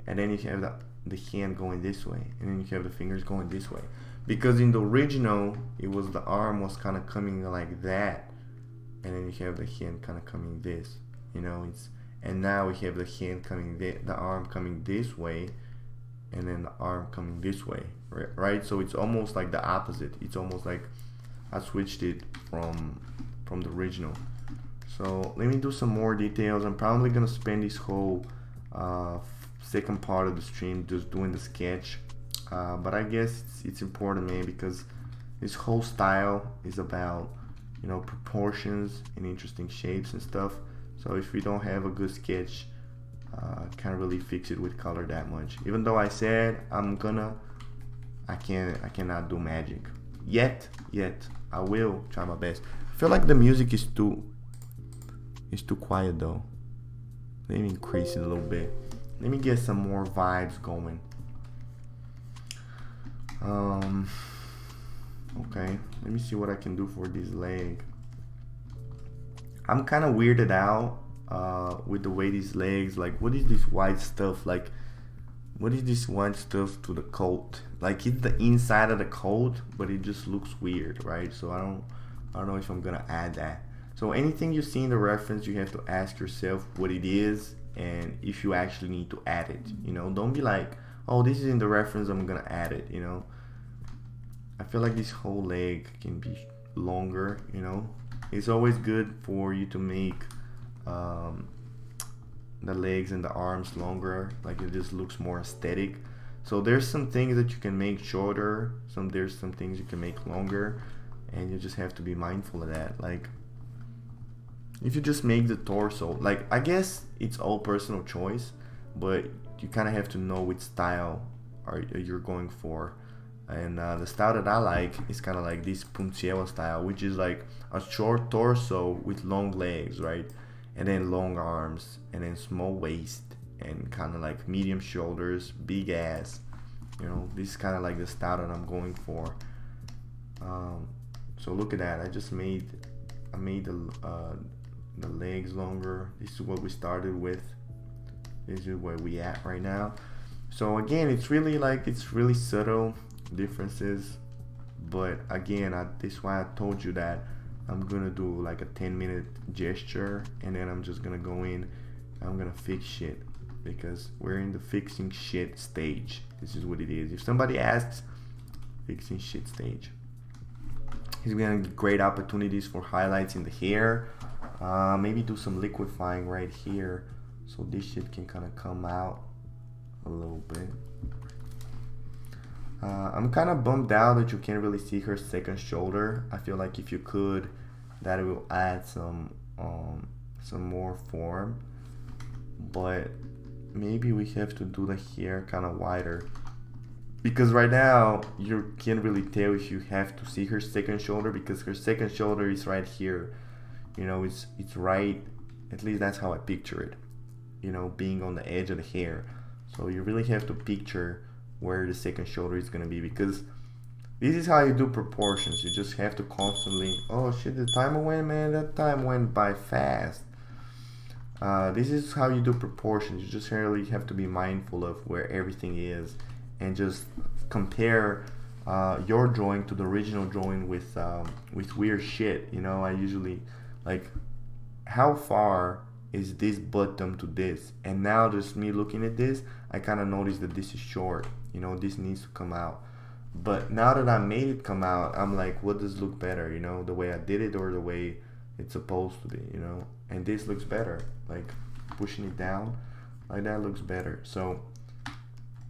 Speaker 1: and then you have the hand going this way, and then you have the fingers going this way, because in the original it was the arm was kind of coming like that, and then you have the hand kind of coming this, you know. and now we have the hand coming, the arm coming this way, and then the arm coming this way, right? So it's almost like the opposite. It's almost like I switched it from the original. So let me do some more details. I'm probably gonna spend this whole second part of the stream just doing the sketch, but I guess it's important, man, because this whole style is about, you know, proportions and interesting shapes and stuff. So if we don't have a good sketch, can't really fix it with color that much. Even though I said I cannot do magic yet. I will try my best. I feel like the music is too quiet though. Let me increase it a little bit. Let me get some more vibes going. Okay, let me see what I can do for this leg. I'm kind of weirded out with the way these legs, like, what is this white stuff? Like, what is this white stuff to the coat? Like, it's the inside of the coat, but it just looks weird, right? So I don't know if I'm gonna add that. So anything you see in the reference, you have to ask yourself what it is and if you actually need to add it. You know, don't be like, oh, this is in the reference, I'm gonna add it. You know, I feel like this whole leg can be longer. You know, it's always good for you to make the legs and the arms longer, like it just looks more aesthetic. So there's some things that you can make shorter, there's some things you can make longer, and you just have to be mindful of that. Like, if you just make the torso, like, I guess it's all personal choice, but you kind of have to know which style you're going for. And the style that I like is kind of like this puntiero style, which is like a short torso with long legs, right? And then long arms, and then small waist, and kind of like medium shoulders, big ass. You know, this is kind of like the style that I'm going for. So look at that. I made the legs longer. This is what we started with. This is where we at right now. So again, it's really subtle differences, but again, this is why I told you that I'm gonna do like a 10-minute gesture, and then I'm just gonna go in, I'm gonna fix shit, because we're in the fixing shit stage. This is what it is. If somebody asks, fixing shit stage. He's gonna get great opportunities for highlights in the hair. Maybe do some liquefying right here, so this shit can kind of come out a little bit. I'm kind of bummed out that you can't really see her second shoulder. I feel like if you could, that will add some more form. But maybe we have to do the hair kind of wider, because right now you can't really tell if you have to see her second shoulder, because her second shoulder is right here. You know, it's right, at least that's how I picture it, you know, being on the edge of the hair. So you really have to picture where the second shoulder is going to be, because this is how you do proportions. You just have to constantly, oh shit, the timer went, man, that time went by fast. This is how you do proportions. You just really have to be mindful of where everything is, and just compare your drawing to the original drawing with weird shit. You know, I usually, like, how far is this bottom to this? And now just me looking at this, I kind of noticed that this is short. You know, this needs to come out. But now that I made it come out, I'm like, what does look better? You know, the way I did it or the way it's supposed to be, you know? And this looks better. Like, pushing it down like that looks better. So,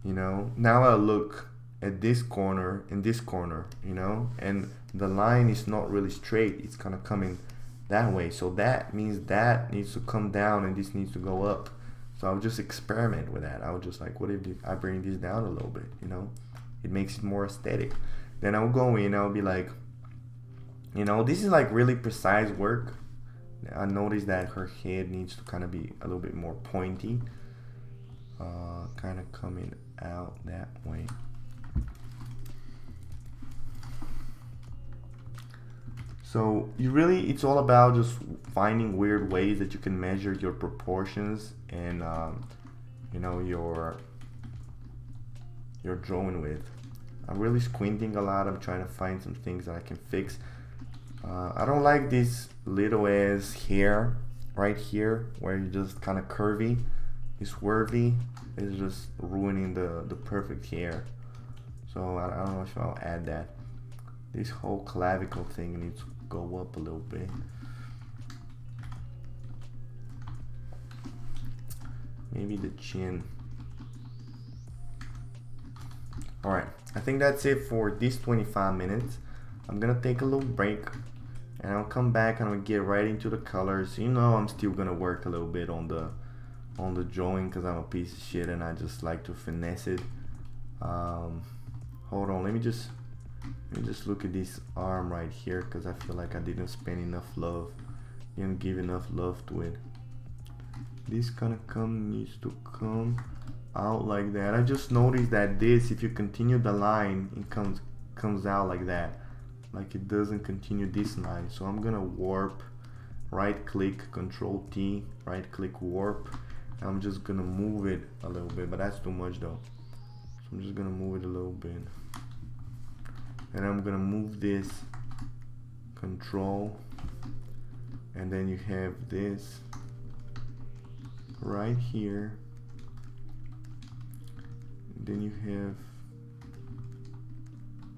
Speaker 1: you know, now I look at this corner and this corner, you know? And the line is not really straight. It's kind of coming that way. So that means that needs to come down and this needs to go up. So I'll just experiment with that. I was just like, what if I bring this down a little bit, you know? It makes it more aesthetic. Then I'll go in, I'll be like, you know, this is like really precise work. I noticed that her head needs to kind of be a little bit more pointy. Kind of coming out that way. So it's all about just finding weird ways that you can measure your proportions and you know, your drawing with. I'm really squinting a lot. I'm trying to find some things that I can fix. I don't like this little ass hair right here where you just kind of curvy, it's swervy, is just ruining the perfect hair. So I don't know if I'll add that. This whole clavicle thing needs to go up a little bit. Maybe the chin. Alright, I think that's it for these 25 minutes. I'm gonna take a little break and I'll come back and I'll get right into the colors. You know, I'm still gonna work a little bit on the drawing because I'm a piece of shit and I just like to finesse it. Hold on, let me just look at this arm right here because I feel like I didn't spend enough love, didn't give enough love to it. This kind of needs to come out like that. I just noticed that this, if you continue the line, it comes out like that, like it doesn't continue this line. So I'm gonna warp, right click, Control T, right click, warp. I'm just gonna move it a little bit, but that's too much though. So I'm just gonna move it a little bit, and I'm gonna move this, Control, and then you have this right here. Then you have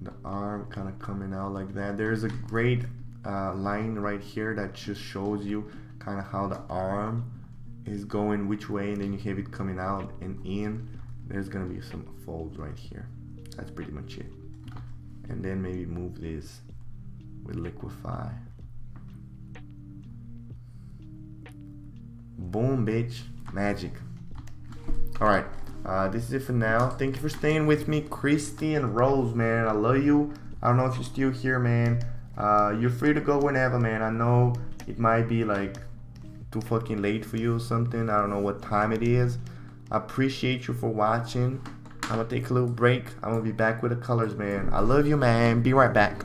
Speaker 1: the arm kind of coming out like that. There's a great line right here that just shows you kind of how the arm is going which way, and then you have it coming out and in. There's gonna be some folds right here. That's pretty much it. And then maybe move this with liquify. Boom, bitch. Magic. Alright, this is it for now. Thank you for staying with me, Christy and Rose, man. I love you. I don't know if you're still here, man. You're free to go whenever, man. I know it might be like too fucking late for you or something. I don't know what time it is. I appreciate you for watching. I'm gonna take a little break. I'm gonna be back with the colors, man. I love you, man. Be right back.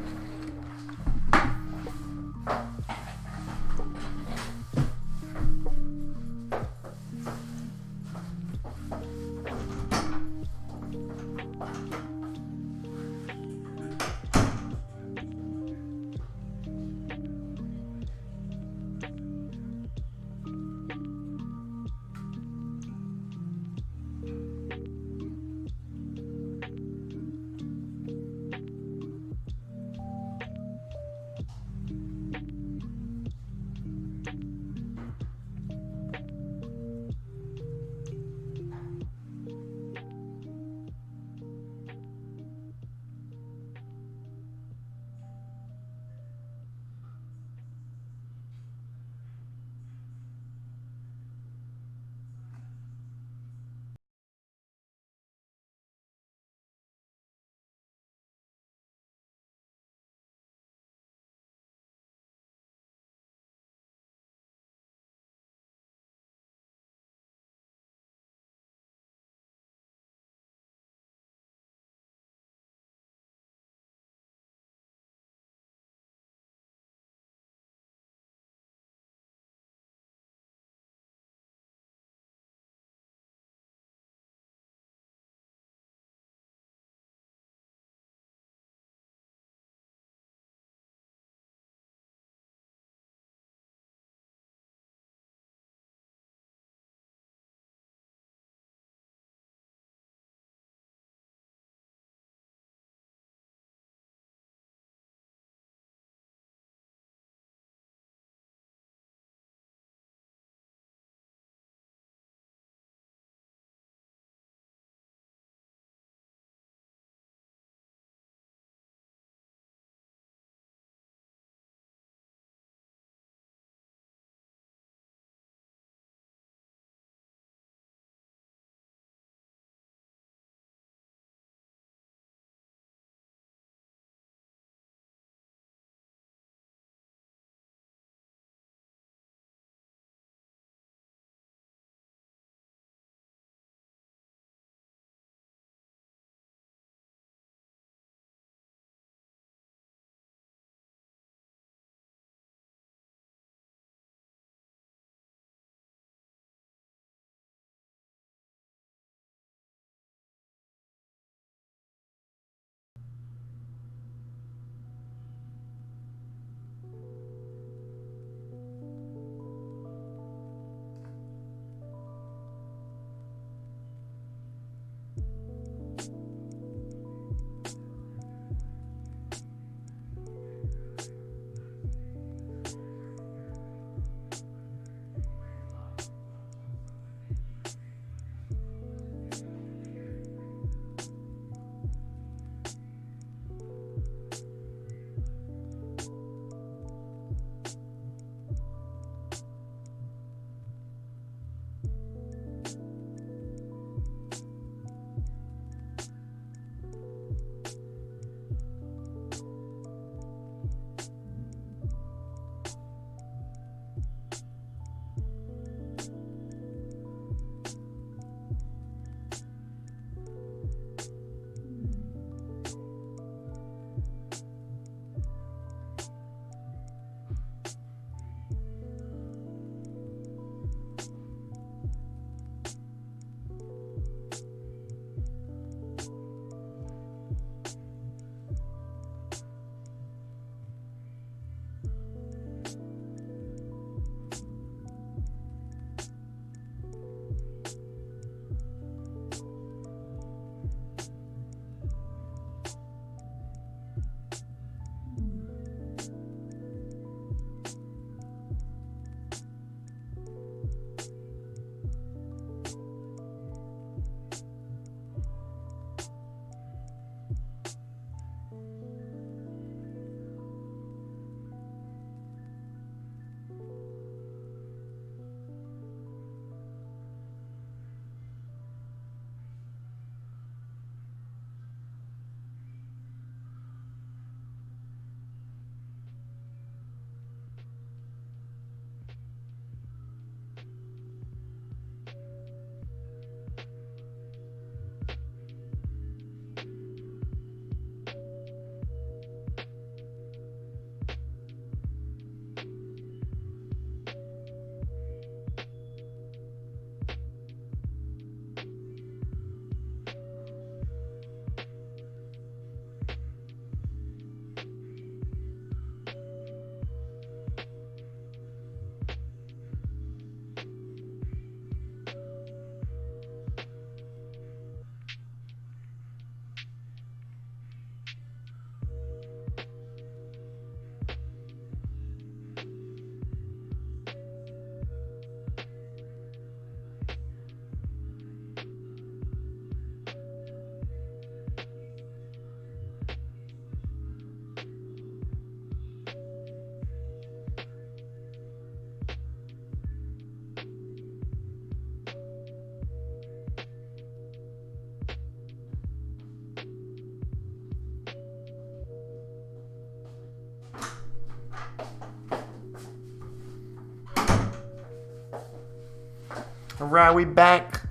Speaker 1: Alright, we back.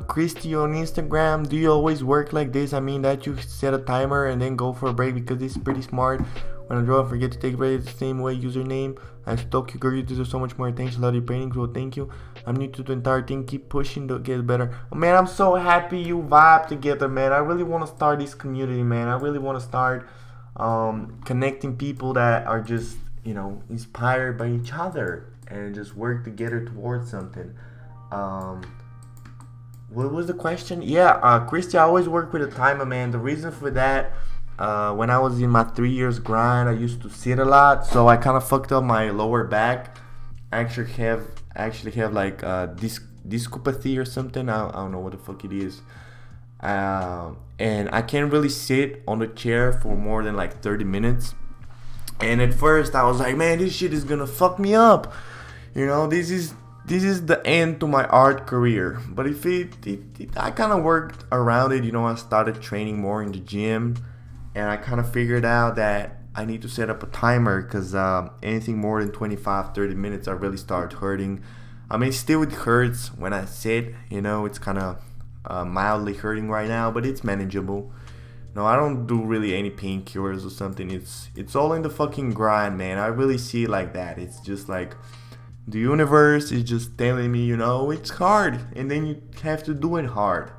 Speaker 1: Christy on Instagram, do you always work like this? I mean that you set a timer and then go for a break, because this is pretty smart. When I draw, I forget to take a break the same way. Username, I stalk you, girl, you deserve so much more attention. Love your paintings, well thank you. I'm new to the entire thing, keep pushing to get better. Oh, man, I'm so happy you vibe together, man. I really want to start this community, man. I really want to start connecting people that are just, you know, inspired by each other and just work together towards something. What was the question? Yeah, Christy, I always work with a timer, man. The reason for that, when I was in my 3 years grind, I used to sit a lot, so I kind of fucked up my lower back. I actually have like discopathy or something. I don't know what the fuck it is. And I can't really sit on the chair for more than like 30 minutes. And at first I was like, man, this shit is gonna fuck me up. You know, this is the end to my art career. But if I kind of worked around it. You know, I started training more in the gym, and I kind of figured out that I need to set up a timer, because anything more than 25-30 minutes I really start hurting. I mean, still it hurts when I sit, you know, it's kind of mildly hurting right now, but it's manageable. No, I don't do really any painkillers or something. It's all in the fucking grind, man. I really see it like that. It's just like the universe is just telling me, you know, it's hard, and then you have to do it hard.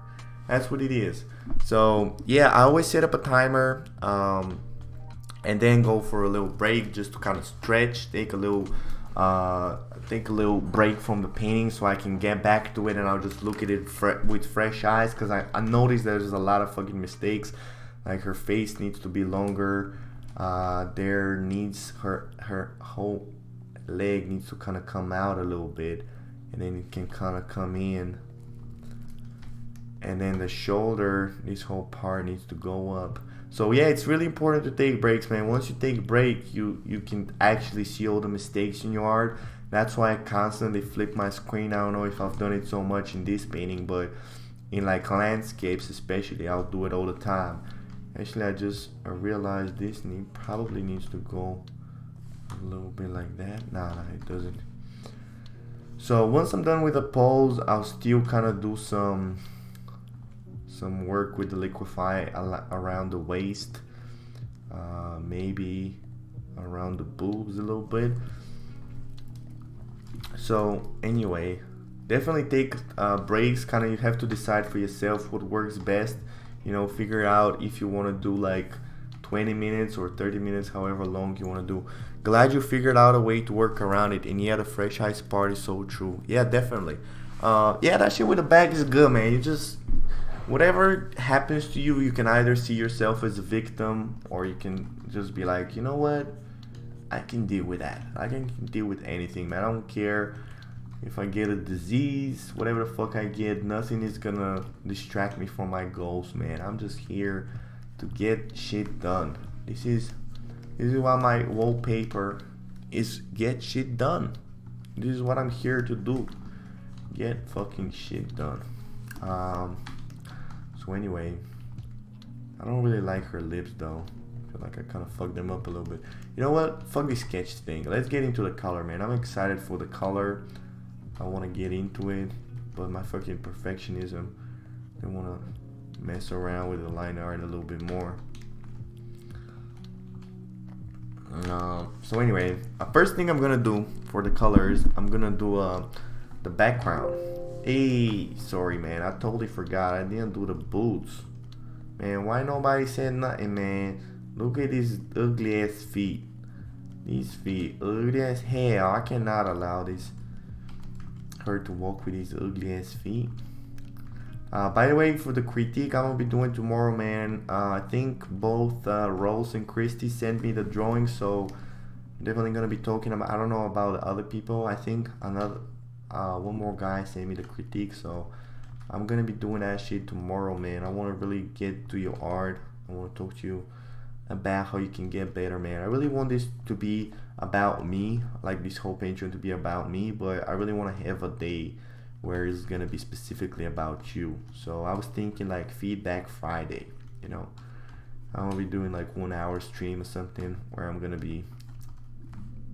Speaker 1: That's what it is. So yeah, I always set up a timer, and then go for a little break just to kind of stretch, take a little break from the painting so I can get back to it, and I'll just look at it with fresh eyes, because I noticed there's a lot of fucking mistakes. Like her face needs to be longer. There needs her whole leg needs to kind of come out a little bit, and then it can kind of come in, and then the shoulder, this whole part needs to go up. So yeah, it's really important to take breaks, man. Once you take a break, you can actually see all the mistakes in your art. That's why I constantly flip my screen. I don't know if I've done it so much in this painting, but in like landscapes especially, I'll do it all the time. Actually, I realized this probably needs to go a little bit like that. Nah, it doesn't. So once I'm done with the pose, I'll still kind of do some work with the liquify around the waist, maybe around the boobs a little bit. So anyway, definitely take breaks. Kind of, you have to decide for yourself what works best. You know, figure out if you want to do like 20 minutes or 30 minutes, however long you want to do. Glad you figured out a way to work around it. And yeah, the fresh ice part is so true. Yeah, definitely. Yeah, that shit with the bag is good, man. You just, whatever happens to you, you can either see yourself as a victim, or you can just be like, you know what, I can deal with that. I can deal with anything, man. I don't care if I get a disease, whatever the fuck I get. Nothing is gonna distract me from my goals, man. I'm just here to get shit done. This is why my wallpaper is get shit done. This is what I'm here to do. Get fucking shit done. So anyway, I don't really like her lips though. I feel like I kind of fucked them up a little bit. You know what? Fuck this sketch thing. Let's get into the color, man. I'm excited for the color. I want to get into it, but my fucking perfectionism, I want to mess around with the line art a little bit more. So anyway, first thing I'm gonna do for the colors, I'm gonna do the background. Hey, sorry man, I totally forgot. I didn't do the boots. Man, why nobody said nothing, man? Look at these ugly ass feet. These feet, ugly as hell. I cannot allow this her to walk with these ugly ass feet. By the way, for the critique I'm gonna be doing tomorrow, man, I think both Rose and Christy sent me the drawing, so I'm definitely gonna be talking about. I don't know about other people. I think another one more guy sent me the critique, so I'm gonna be doing that shit tomorrow, man. I want to really get to your art. I want to talk to you about how you can get better, man. I really want this to be about me, like this whole Patreon to be about me, but I really want to have a day where it's gonna be specifically about you. So I was thinking like Feedback Friday, you know. I'm gonna be doing like 1 hour stream or something where I'm gonna be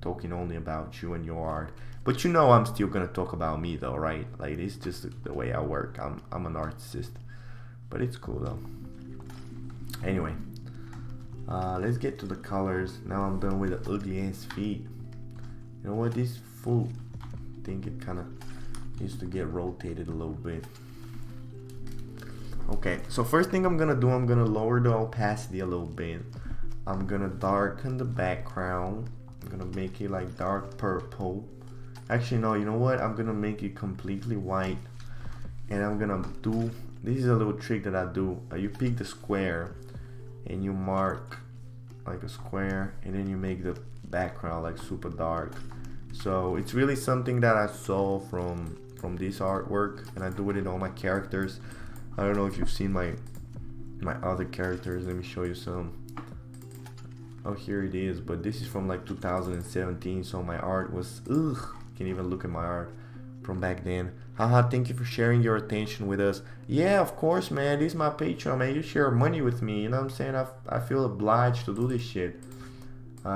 Speaker 1: talking only about you and your art. But you know I'm still gonna talk about me though, right? Like it's just the way I work. I'm an artist. But it's cool though. Anyway, let's get to the colors. Now I'm done with the ugly ass feet. You know what? This foot, I think it kind of needs to get rotated a little bit. Okay, so first thing I'm gonna do, I'm gonna lower the opacity a little bit. I'm gonna darken the background. I'm gonna make it like dark purple. Actually, no, you know what? I'm gonna make it completely white. And I'm gonna do, this is a little trick that I do. You pick the square and you mark like a square, and then you make the background like super dark. So it's really something that I saw from this artwork, and I do it in all my characters. I don't know if you've seen my other characters. Let me show you some. Oh, here it is, but this is from like 2017, so my art was, ugh, can't even look at my art from back then. Haha, thank you for sharing your attention with us. Yeah, of course, man, this is my Patreon, man. You share money with me, you know what I'm saying? I feel obliged to do this shit.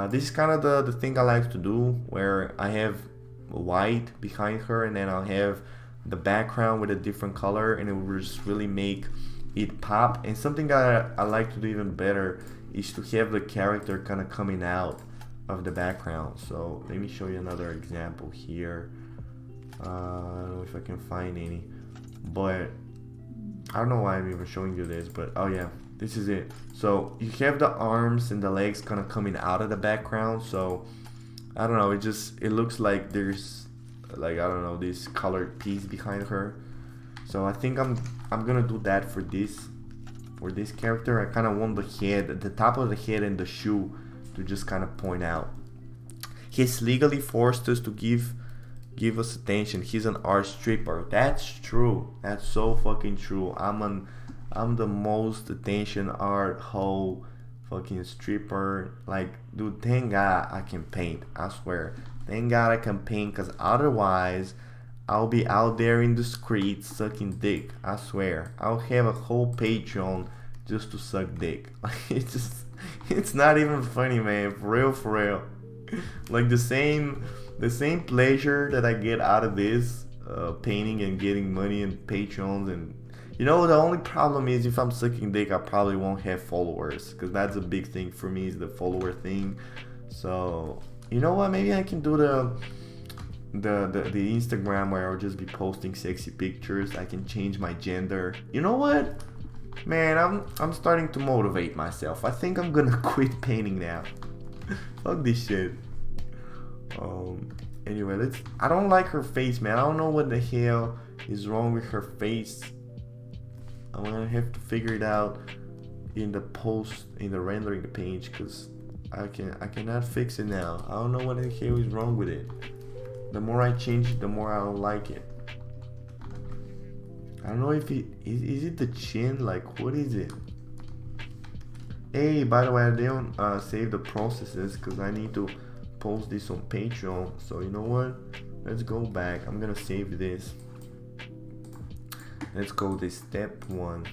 Speaker 1: This is kind of the thing I like to do, where I have white behind her, and then I'll have the background with a different color, and it will just really make it pop. And something that I like to do even better is to have the character kind of coming out of the background. So let me show you another example here. I don't know if I can find any, but I don't know why I'm even showing you this, but oh yeah, this is it. So you have the arms and the legs kind of coming out of the background. So I don't know, it looks like there's like, I don't know, this colored piece behind her. So I think I'm gonna do that for this character. I kind of want the head, the top of the head and the shoe to just kind of point out. He's legally forced us to give us attention. He's an art stripper. That's true. That's so fucking true. I'm the most attention art hoe fucking stripper. Like, dude, thank God I can paint. I swear. Thank God I can paint, because otherwise I'll be out there in the streets sucking dick. I swear. I'll have a whole Patreon just to suck dick. It's not even funny, man. For real. Like the same pleasure that I get out of this painting and getting money and Patreons, and you know, the only problem is if I'm sucking dick, I probably won't have followers, because that's a big thing for me, is the follower thing. So you know what, maybe I can do the Instagram where I'll just be posting sexy pictures. I can change my gender. You know what, man, I'm starting to motivate myself. I think I'm gonna quit painting now. Fuck this shit. Anyway, I don't like her face, man. I don't know what the hell is wrong with her face. I'm gonna have to figure it out in the rendering page, because I cannot fix it now. I don't know what the hell is wrong with it. The more I change it, the more I don't like it. I don't know if is it the chin? Like, what is it? Hey, by the way, I didn't save the processes because I need to post this on Patreon. So you know what? Let's go back. I'm gonna save this. Let's go this step 1.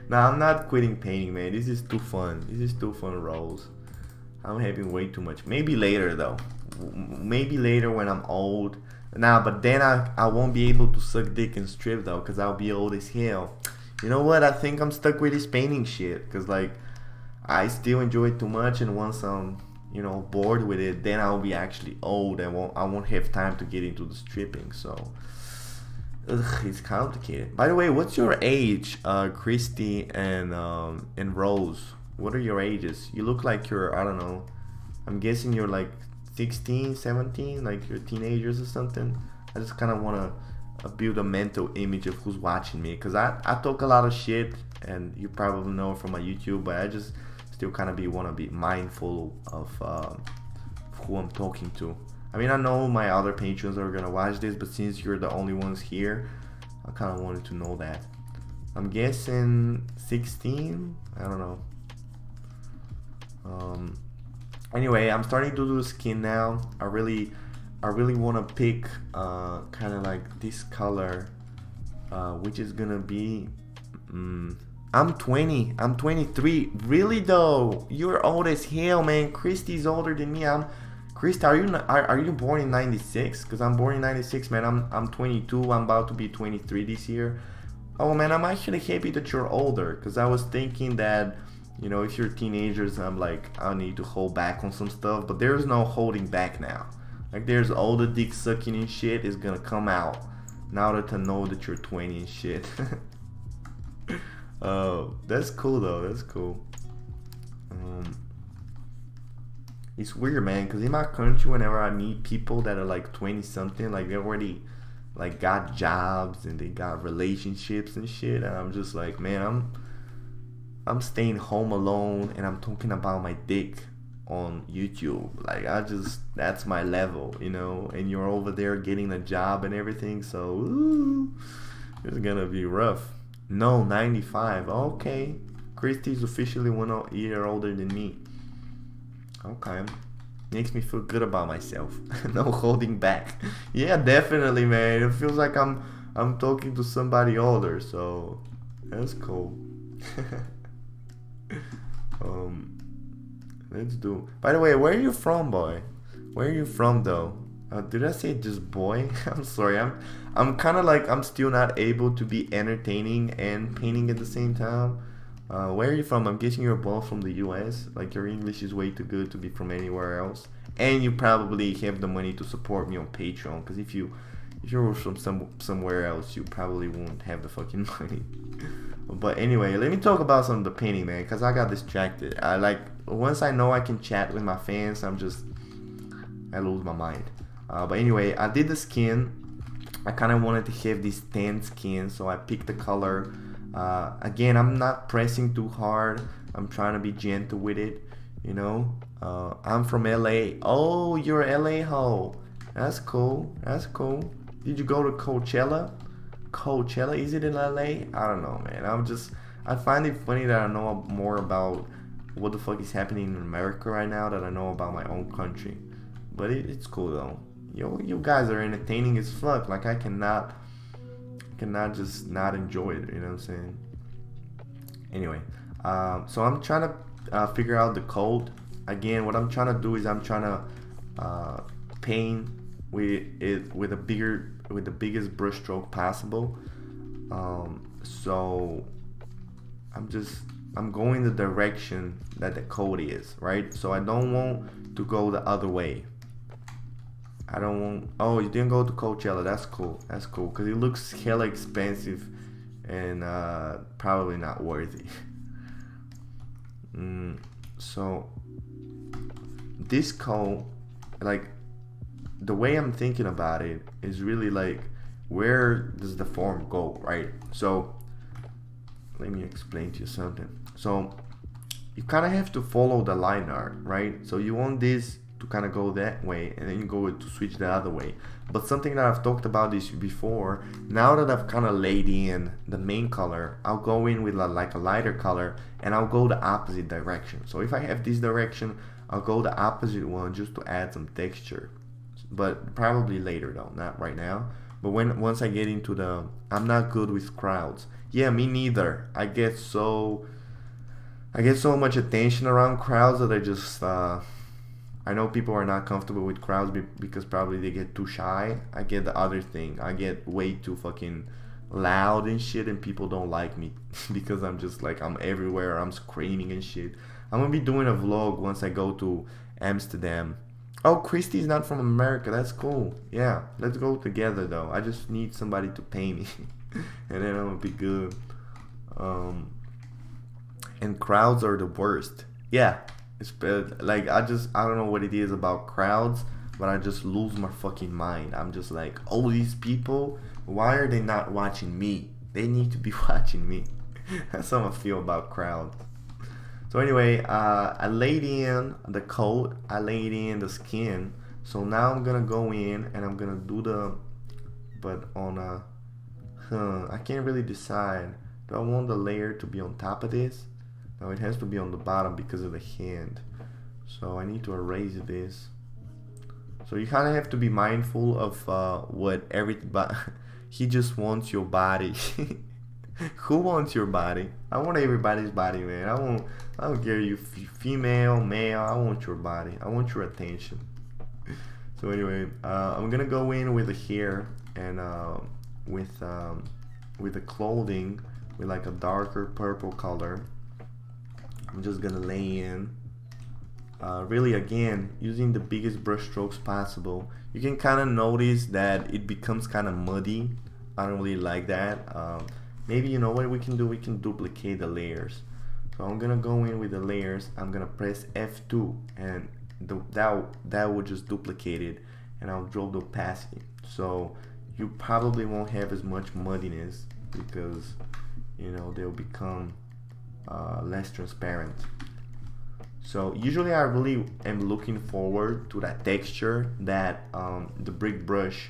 Speaker 1: Now I'm not quitting painting, man. This is too fun. This is too fun rolls. I'm having way too much. Maybe later though. Maybe later when I'm old. Nah, but then I won't be able to suck dick and strip though, because I'll be old as hell. You know what? I think I'm stuck with this painting shit, because like I still enjoy it too much, and once I'm, you know, bored with it, then I'll be actually old and I won't have time to get into the stripping. So it's complicated. By the way, what's your age, Christy and Rose? What are your ages? You look like you're, I don't know, I'm guessing you're like 16, 17, like you're teenagers or something. I just kind of want to build a mental image of who's watching me, because I talk a lot of shit, and you probably know from my YouTube, but I just still kind of want to be mindful of who I'm talking to. I mean, I know my other patrons are gonna watch this, but since you're the only ones here, I kind of wanted to know that. I'm guessing 16. I don't know. Anyway, I'm starting to do the skin now. I really want to pick kind of like this color, which is gonna be I'm 20. I'm 23. Really though? You're old as hell, man. Christy's older than me. Christy, are you born in 96? Cause I'm born in 96, man. I'm 22. I'm about to be 23 this year. Oh man, I'm actually happy that you're older. Cause I was thinking that, you know, if you're teenagers, I'm like, I need to hold back on some stuff. But there's no holding back now. Like there's all the dick sucking and shit is gonna come out now that I know that you're 20 and shit. That's cool though. That's cool. It's weird, man, because in my country, whenever I meet people that are like 20 something, like they already like got jobs and they got relationships and shit, and I'm just like, man, I'm staying home alone and I'm talking about my dick on YouTube. Like that's my level, you know. And you're over there getting a job and everything, so ooh, it's gonna be rough. No, 95. Okay, Christy's officially 1 year older than me. Okay, makes me feel good about myself. No holding back. Yeah, definitely, man. It feels like I'm talking to somebody older, so that's cool. Let's do. By the way, where are you from, boy? Where are you from, though? Did I say just boy? I'm sorry. I'm kind of like I'm still not able to be entertaining and painting at the same time. Where are you from? I'm guessing you're both from the US. Like your English is way too good to be from anywhere else. And you probably have the money to support me on Patreon. Because if you were from somewhere else, you probably won't have the fucking money. But anyway, let me talk about some of the painting, man. Because I got distracted. I like once I know I can chat with my fans, I lose my mind. But anyway, I did the skin. I kind of wanted to have this tan skin, so I picked the color. Again, I'm not pressing too hard. I'm trying to be gentle with it, you know. I'm from LA. Oh, you're a LA hoe. That's cool. That's cool. Did you go to Coachella? Coachella, is it in LA? I don't know, man. I find it funny that I know more about what the fuck is happening in America right now than I know about my own country. But it's cool though. You guys are entertaining as fuck. Like I cannot just not enjoy it, you know what I'm saying? Anyway, so I'm trying to figure out the code. Again, what I'm trying to do is I'm trying to paint with the biggest brush stroke possible. So I'm going the direction that the code is, right? So I don't want to go the other way. I don't want. Oh, you didn't go to Coachella. That's cool. That's cool because it looks hella expensive and probably not worthy. So this code, like the way I'm thinking about it is really like, where does the form go, right? So let me explain to you something. So you kind of have to follow the line art, right? So you want this to kind of go that way and then you go to switch the other way. But something that I've talked about this before, now that I've kind of laid in the main color, I'll go in with like a lighter color and I'll go the opposite direction. So if I have this direction, I'll go the opposite one just to add some texture. But probably later though, not right now. But once I get into I'm not good with crowds. Yeah, me neither. I get so much attention around crowds that I just I know people are not comfortable with crowds because probably they get too shy. I get the other thing. I get way too fucking loud and shit, and people don't like me because I'm just like, I'm everywhere. I'm screaming and shit. I'm gonna be doing a vlog once I go to Amsterdam. Oh, Christy's not from America. That's cool. Yeah, let's go together though. I just need somebody to pay me, and then I'm gonna be good. And crowds are the worst. Yeah. It's like I don't know what it is about crowds, but I just lose my fucking mind. I'm just like, oh, these people, why are they not watching me? They need to be watching me. That's how I feel about crowds. So anyway, I laid in the coat, I laid in the skin. So now I'm gonna go in and I'm gonna do I can't really decide. Do I want the layer to be on top of this? No, it has to be on the bottom because of the hand. So I need to erase this. So you kind of have to be mindful of what everything, but he just wants your body. Who wants your body? I want everybody's body, man. I don't care you female, male. I want your body. I want your attention. So anyway, I'm gonna go in with the hair and with the clothing with like a darker purple color. I'm just gonna lay in. Really, again, using the biggest brush strokes possible. You can kind of notice that it becomes kind of muddy. I don't really like that. Maybe, you know what we can do? We can duplicate the layers. So I'm gonna go in with the layers. I'm gonna press F2, and that will just duplicate it, and I'll drop the opacity. So you probably won't have as much muddiness because, you know, they'll become less transparent. So usually I really am looking forward to that texture that the brick brush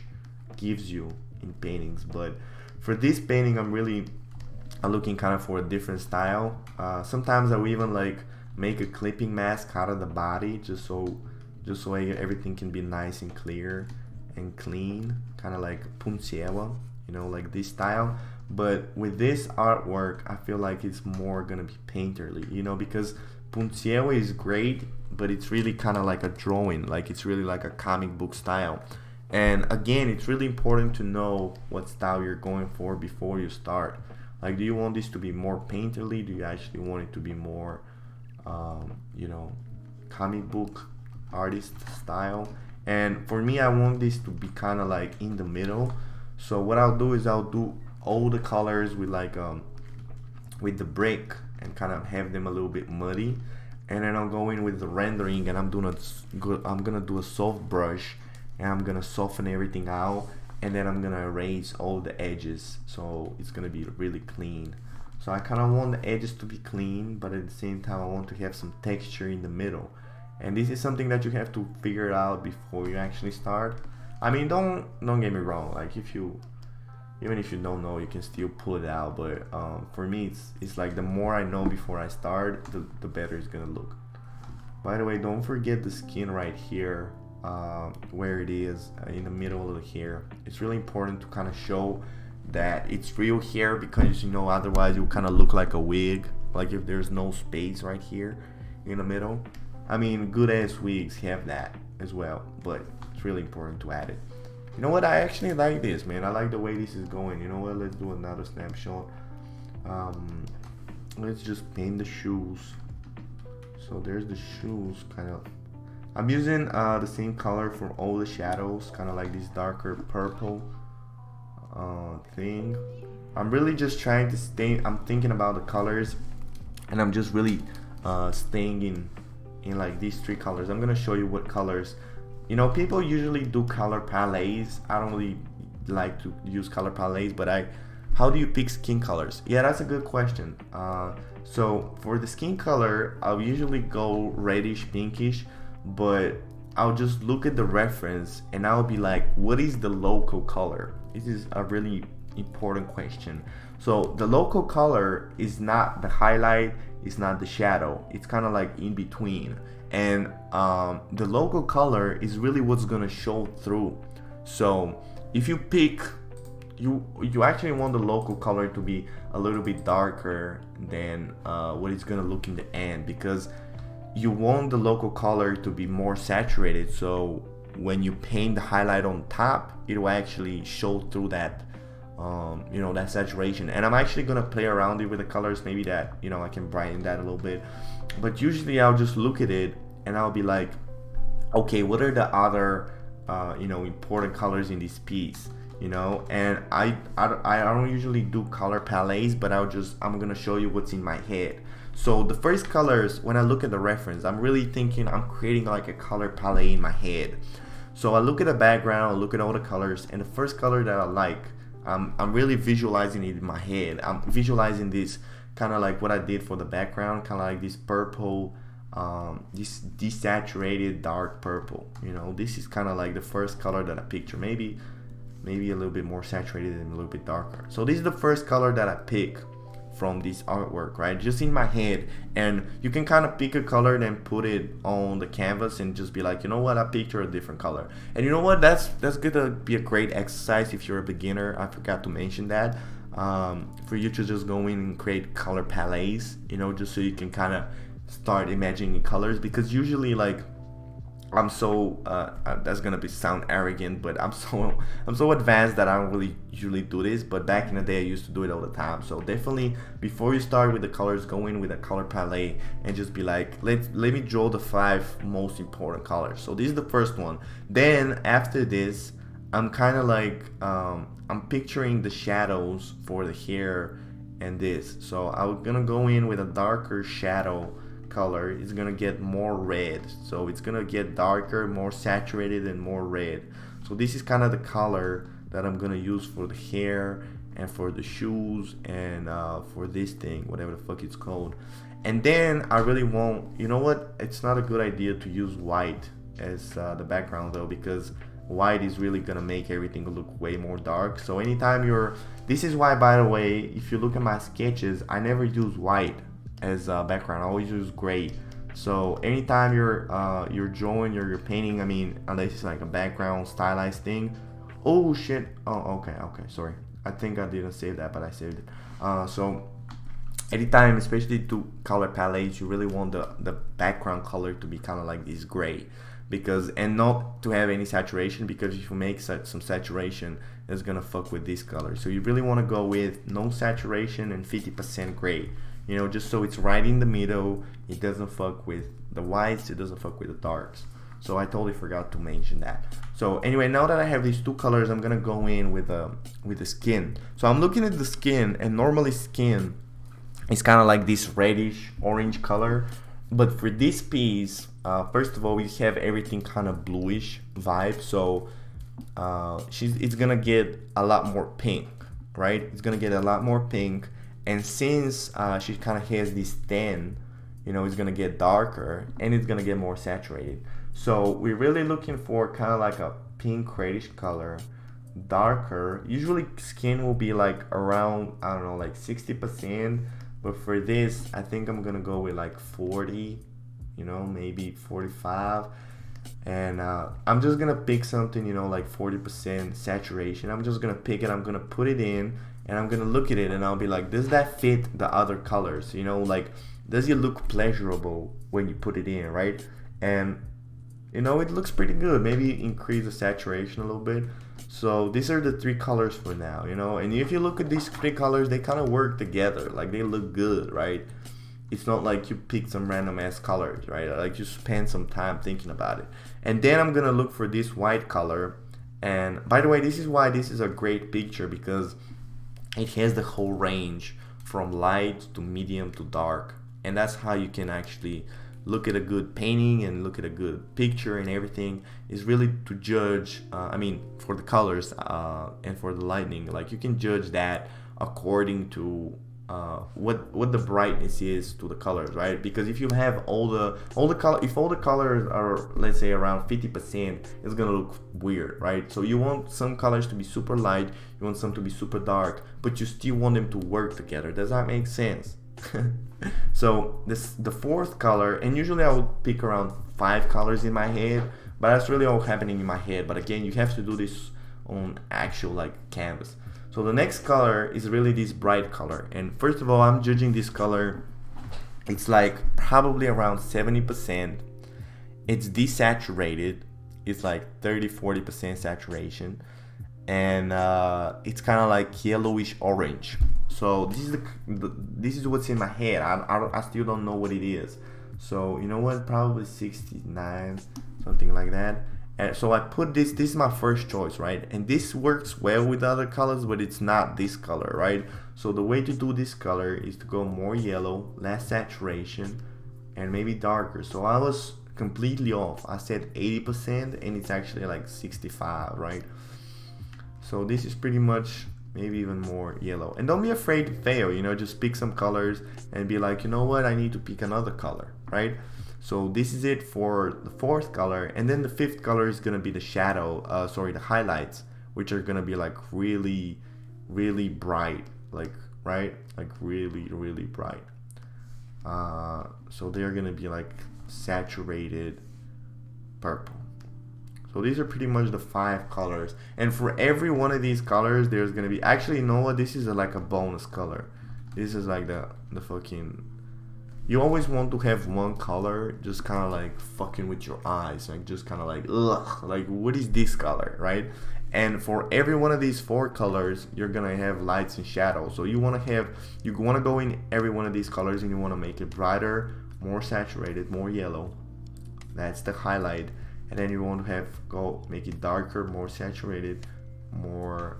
Speaker 1: gives you in paintings. But for this painting, I'm looking kind of for a different style. Sometimes I will even like make a clipping mask out of the body just so everything can be nice and clear and clean, kind of like puncella, you know, like this style. But with this artwork, I feel like it's more gonna be painterly, you know, because puncella is great, but it's really kind of like a drawing, like it's really like a comic book style. And again, it's really important to know what style you're going for before you start. Like, do you want this to be more painterly? Do you actually want it to be more, you know, comic book artist style? And for me, I want this to be kind of like in the middle. So what I'll do is I'll do all the colors with like with the brick and kind of have them a little bit muddy, and then I'll go in with the rendering, and I'm gonna do a soft brush, and I'm gonna soften everything out, and then I'm gonna erase all the edges, so it's gonna be really clean. So I kind of want the edges to be clean, but at the same time I want to have some texture in the middle. And this is something that you have to figure out before you actually start. I mean, don't get me wrong, like even if you don't know, you can still pull it out. But for me, it's like the more I know before I start, the better it's gonna look. By the way, don't forget the skin right here, where it is in the middle of the hair. It's really important to kind of show that it's real hair, because, you know, otherwise you kind of look like a wig, like if there's no space right here in the middle. I mean, good ass wigs have that as well, but it's really important to add it. You know what, I actually like this, man. I like the way this is going. You know what, let's do another snapshot. Let's just paint the shoes. So there's the shoes, kind of. I'm using the same color for all the shadows, kind of like this darker purple thing. I'm really just trying to stay, I'm thinking about the colors, and I'm just really staying in like these three colors. I'm gonna show you what colors. You know, people usually do color palettes. I don't really like to use color palettes, but how do you pick skin colors? Yeah, that's a good question. So for the skin color, I'll usually go reddish, pinkish, but I'll just look at the reference and I'll be like, what is the local color? This is a really important question. So the local color is not the highlight, it's not the shadow, it's kind of like in between. And the local color is really what's gonna show through. So if you pick, you actually want the local color to be a little bit darker than what it's gonna look in the end, because you want the local color to be more saturated, so when you paint the highlight on top, it will actually show through that you know, that saturation. And I'm actually gonna play around it with the colors, maybe that, you know, I can brighten that a little bit. But usually I'll just look at it and I'll be like, okay, what are the other you know, important colors in this piece, you know? And I don't usually do color palettes, but I'm gonna show you what's in my head. So the first colors, when I look at the reference, I'm really thinking I'm creating like a color palette in my head. So I look at the background, I look at all the colors, and the first color that I like, I'm really visualizing it in my head. I'm visualizing this kind of like what I did for the background, kind of like this purple, this desaturated dark purple. You know, this is kind of like the first color that I picture. Maybe a little bit more saturated and a little bit darker. So this is the first color that I pick from this artwork, right? Just in my head. And you can kind of pick a color, then put it on the canvas and just be like, you know what, I picture a different color. And you know what, that's gonna be a great exercise if you're a beginner. I forgot to mention that. for you to just go in and create color palettes, you know, just so you can kind of start imagining colors. Because usually, like, I'm so that's gonna be sound arrogant, but I'm so advanced that I don't really usually do this. But back in the day, I used to do it all the time. So definitely, before you start with the colors, go in with a color palette and just be like, let me draw the 5 most important colors. So this is the first one. Then after this, I'm kind of like I'm picturing the shadows for the hair and this. So I'm gonna go in with a darker shadow color. It's gonna get more red, so it's gonna get darker, more saturated, and more red. So this is kind of the color that I'm gonna use for the hair and for the shoes and for this thing, whatever the fuck it's called. And then I really won't, you know what, it's not a good idea to use white as the background though, because white is really gonna make everything look way more dark. So anytime this is why, by the way, if you look at my sketches, I never use white as a background. I always use gray. So anytime you're drawing, you're painting, I mean, unless it's like a background stylized thing. Oh shit. Oh, okay, sorry, I think I didn't save that, but I saved it. So anytime, especially to color palettes, you really want the background color to be kind of like this gray, because, and not to have any saturation, because if you make some saturation, it's gonna fuck with this color. So you really want to go with no saturation and 50% gray, you know, just so it's right in the middle. It doesn't fuck with the whites, it doesn't fuck with the darks. So I totally forgot to mention that. So anyway, now that I have these 2 colors, I'm gonna go in with the skin. So I'm looking at the skin, and normally skin is kind of like this reddish orange color, but for this piece, first of all, we have everything kind of bluish vibe. So it's gonna get a lot more pink, right? It's gonna get a lot more pink. And since she kind of has this tan, you know, it's gonna get darker and it's gonna get more saturated. So we're really looking for kind of like a pink reddish color, darker. Usually skin will be like around, I don't know, like 60%, but for this, I think I'm gonna go with like 40, you know, maybe 45. And I'm just gonna pick something, you know, like 40% saturation. I'm just gonna pick it, I'm gonna put it in, and I'm gonna look at it, and I'll be like, does that fit the other colors? You know, like, does it look pleasurable when you put it in, right? And you know, it looks pretty good. Maybe increase the saturation a little bit. So these are the 3 colors for now, you know. And if you look at these 3 colors, they kind of work together. Like, they look good, right? It's not like you pick some random ass colors, right? Like, you spend some time thinking about it. And then I'm gonna look for this white color. And by the way, this is why this is a great picture, because it has the whole range from light to medium to dark. And that's how you can actually look at a good painting and look at a good picture, and everything is really to judge, I mean, for the colors and for the lighting, like, you can judge that according to what the brightness is to the colors, right? Because if you have all the color, if all the colors are, let's say, around 50%, it's gonna look weird, right? So you want some colors to be super light, you want some to be super dark, but you still want them to work together. Does that make sense? So the 4th color, and usually I would pick around 5 colors in my head, but that's really all happening in my head. But again, you have to do this on actual, like, canvas. So the next color is really this bright color, and first of all, I'm judging this color. It's like probably around 70%. It's desaturated. It's like 30-40% saturation, and it's kind of like yellowish orange. So this is what's in my head. I still don't know what it is. So you know what? Probably 69, something like that. And so I put this is my first choice, right? And this works well with other colors, but it's not this color, right? So the way to do this color is to go more yellow, less saturation, and maybe darker. So I was completely off. I said 80%, and it's actually like 65, right? So this is pretty much maybe even more yellow. And don't be afraid to fail, you know, just pick some colors and be like, you know what, I need to pick another color, right? So this is it for the 4th color. And then the 5th color is gonna be the shadow, the highlights, which are gonna be like really, really bright, like, right? Like really, really bright. So they're gonna be like saturated purple. So these are pretty much the 5 colors, and for every one of these colors there's gonna be, actually, you know what, this is like a bonus color. This is like the fucking, you always want to have one color just kind of like fucking with your eyes, like just kind of like, ugh, like what is this color, right? And for every one of these 4 colors you're gonna have lights and shadows. So you want to go in every one of these colors and you want to make it brighter, more saturated, more yellow. That's the highlight. And then you want to make it darker, more saturated, more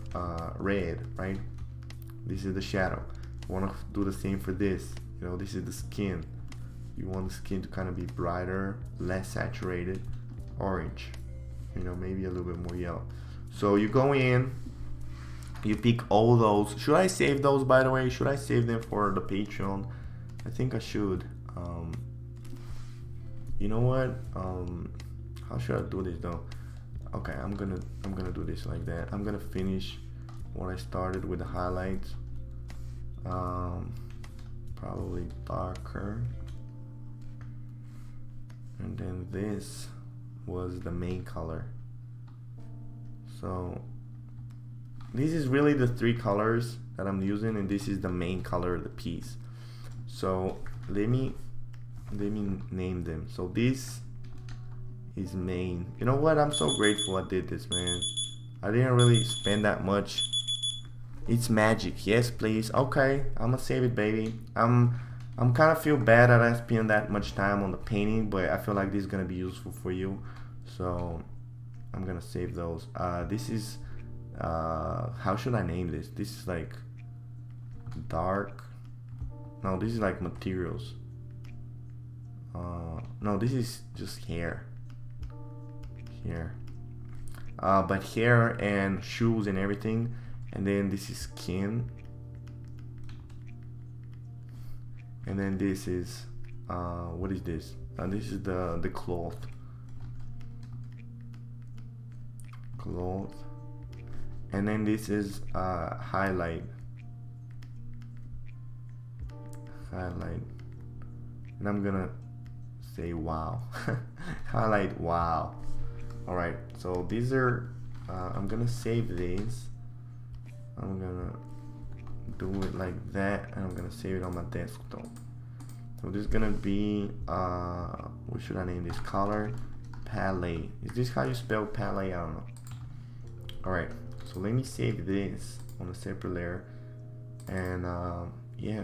Speaker 1: red, right? This is the shadow. You want to do the same for this. You know, this is the skin. You want the skin to kind of be brighter, less saturated, orange. You know, maybe a little bit more yellow. So you go in, you pick all those. Should I save those, by the way? Should I save them for the Patreon? I think I should. You know what? How should I do this though? Okay, I'm gonna do this like that. I'm gonna finish what I started with the highlights. Probably darker, and then this was the main color. So this is really the 3 colors that I'm using, and this is the main color of the piece. So let me name them. So this is main. You know what? I'm so grateful I did this, man. I didn't really spend that much. It's magic. Yes, please. Okay, I'm gonna save it, baby. I'm kind of feel bad that I spent that much time on the painting, but I feel like this is gonna be useful for you, so I'm gonna save those. This is how should I name this? This is like dark. No, this is like materials. No, this is just hair. But hair and shoes and everything. And then this is skin, and then this is what is this? This is the cloth, and then this is highlight, and I'm gonna say wow. Highlight wow. All right, so these are I'm gonna save these. I'm gonna do it like that, and I'm gonna save it on my desktop. So this is gonna be what should I name this? Color palette. Is this how you spell palette? I don't know. Alright, so let me save this on a separate layer, and yeah,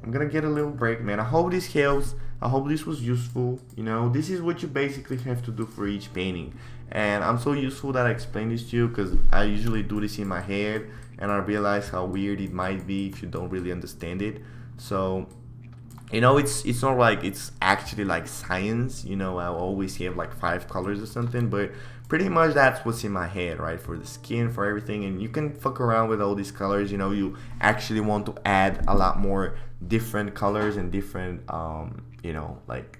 Speaker 1: I'm gonna get a little break, man. I hope this helps. I hope this was useful. You know, this is what you basically have to do for each painting, and I'm so useful that I explained this to you, because I usually do this in my head and I realize how weird it might be if you don't really understand it. So, you know, it's not like it's actually like science. You know, I'll always have like 5 colors or something, but pretty much that's what's in my head, right? For the skin, for everything. And you can fuck around with all these colors. You know, you actually want to add a lot more different colors and different you know, like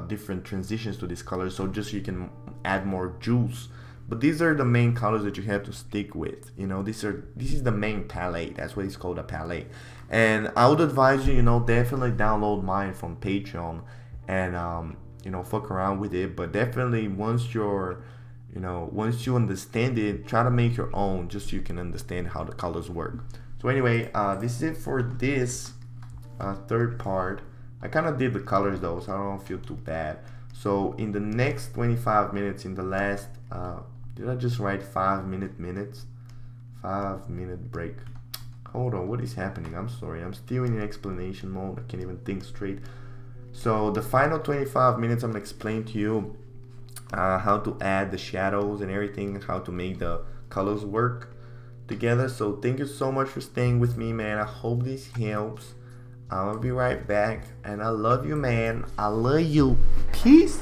Speaker 1: different transitions to these colors, so just you can add more juice. But these are the main colors that you have to stick with. You know, this is the main palette. That's what it's called, a palette. And I would advise you, you know, definitely download mine from Patreon, and you know, fuck around with it. But definitely once you understand it, try to make your own, just so you can understand how the colors work. So anyway, this is it for this third part. I kind of did the colors though, so I don't feel too bad. So in the next 25 minutes, in the last did I just write 5 minutes? 5 minute break. Hold on, what is happening? I'm sorry, I'm still in explanation mode. I can't even think straight. So the final 25 minutes, I'm gonna explain to you how to add the shadows and everything, how to make the colors work together. So thank you so much for staying with me, man. I hope this helps. I'm gonna be right back, and I love you, man. I love you. Peace.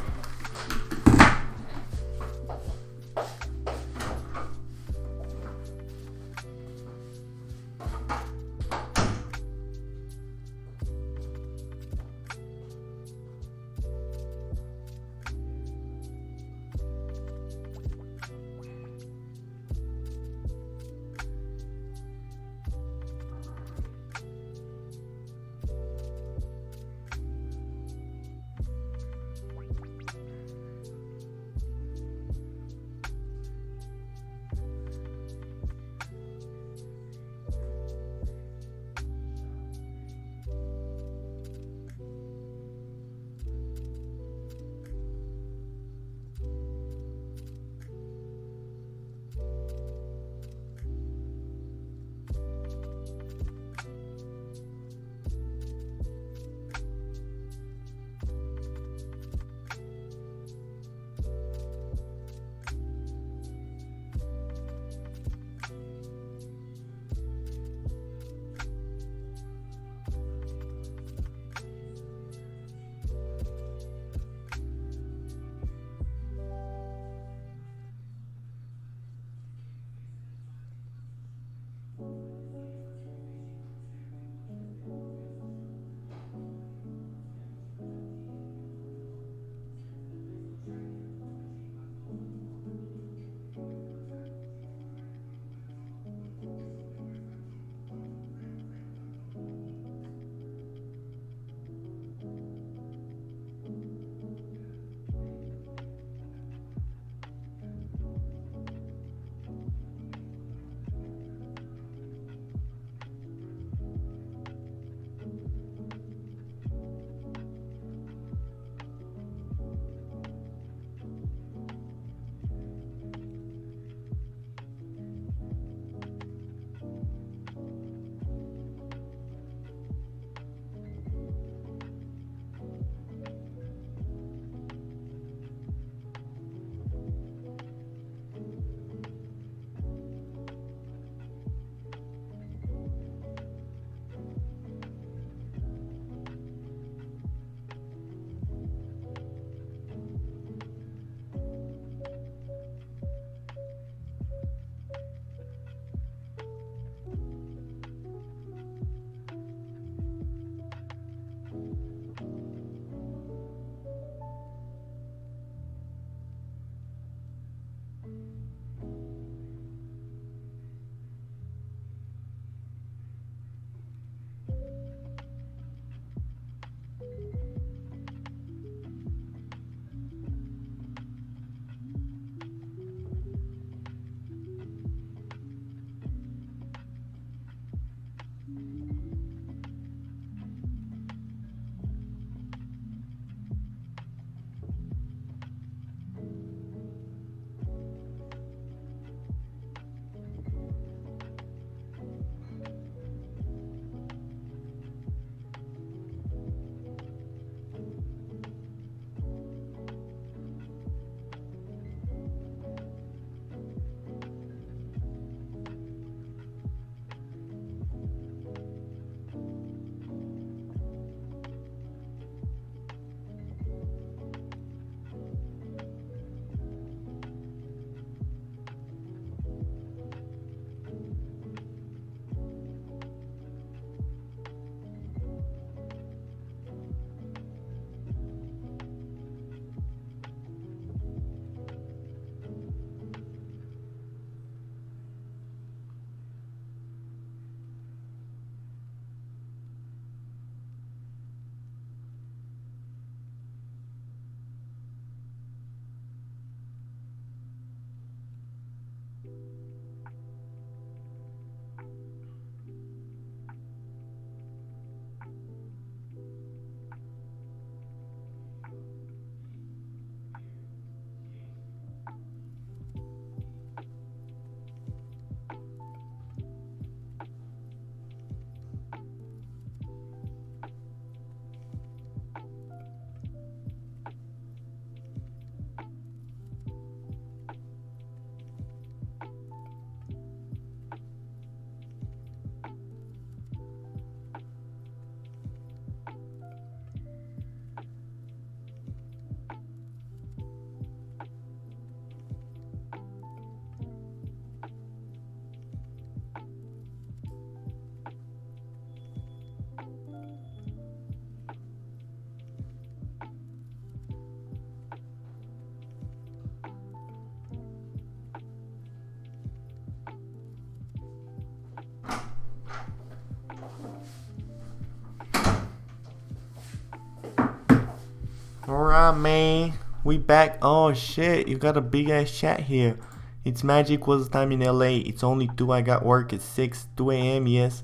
Speaker 1: Alright, man. We back. Oh shit, you got a big ass chat here. It's magic. What's the time in LA? It's only 2. I got work at 6, 2 a.m. Yes.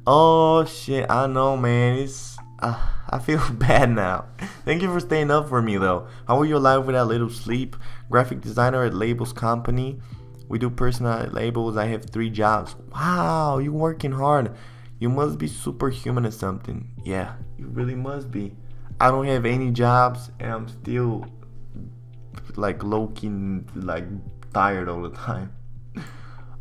Speaker 1: Oh shit, I know, man. I feel bad now. Thank you for staying up for me though. How are you alive without little sleep? Graphic designer at Labels Company. We do personal labels. I have 3 jobs. Wow, you working hard. You must be superhuman or something. Yeah, you really must be. I don't have any jobs and I'm still like low-key like tired all the time.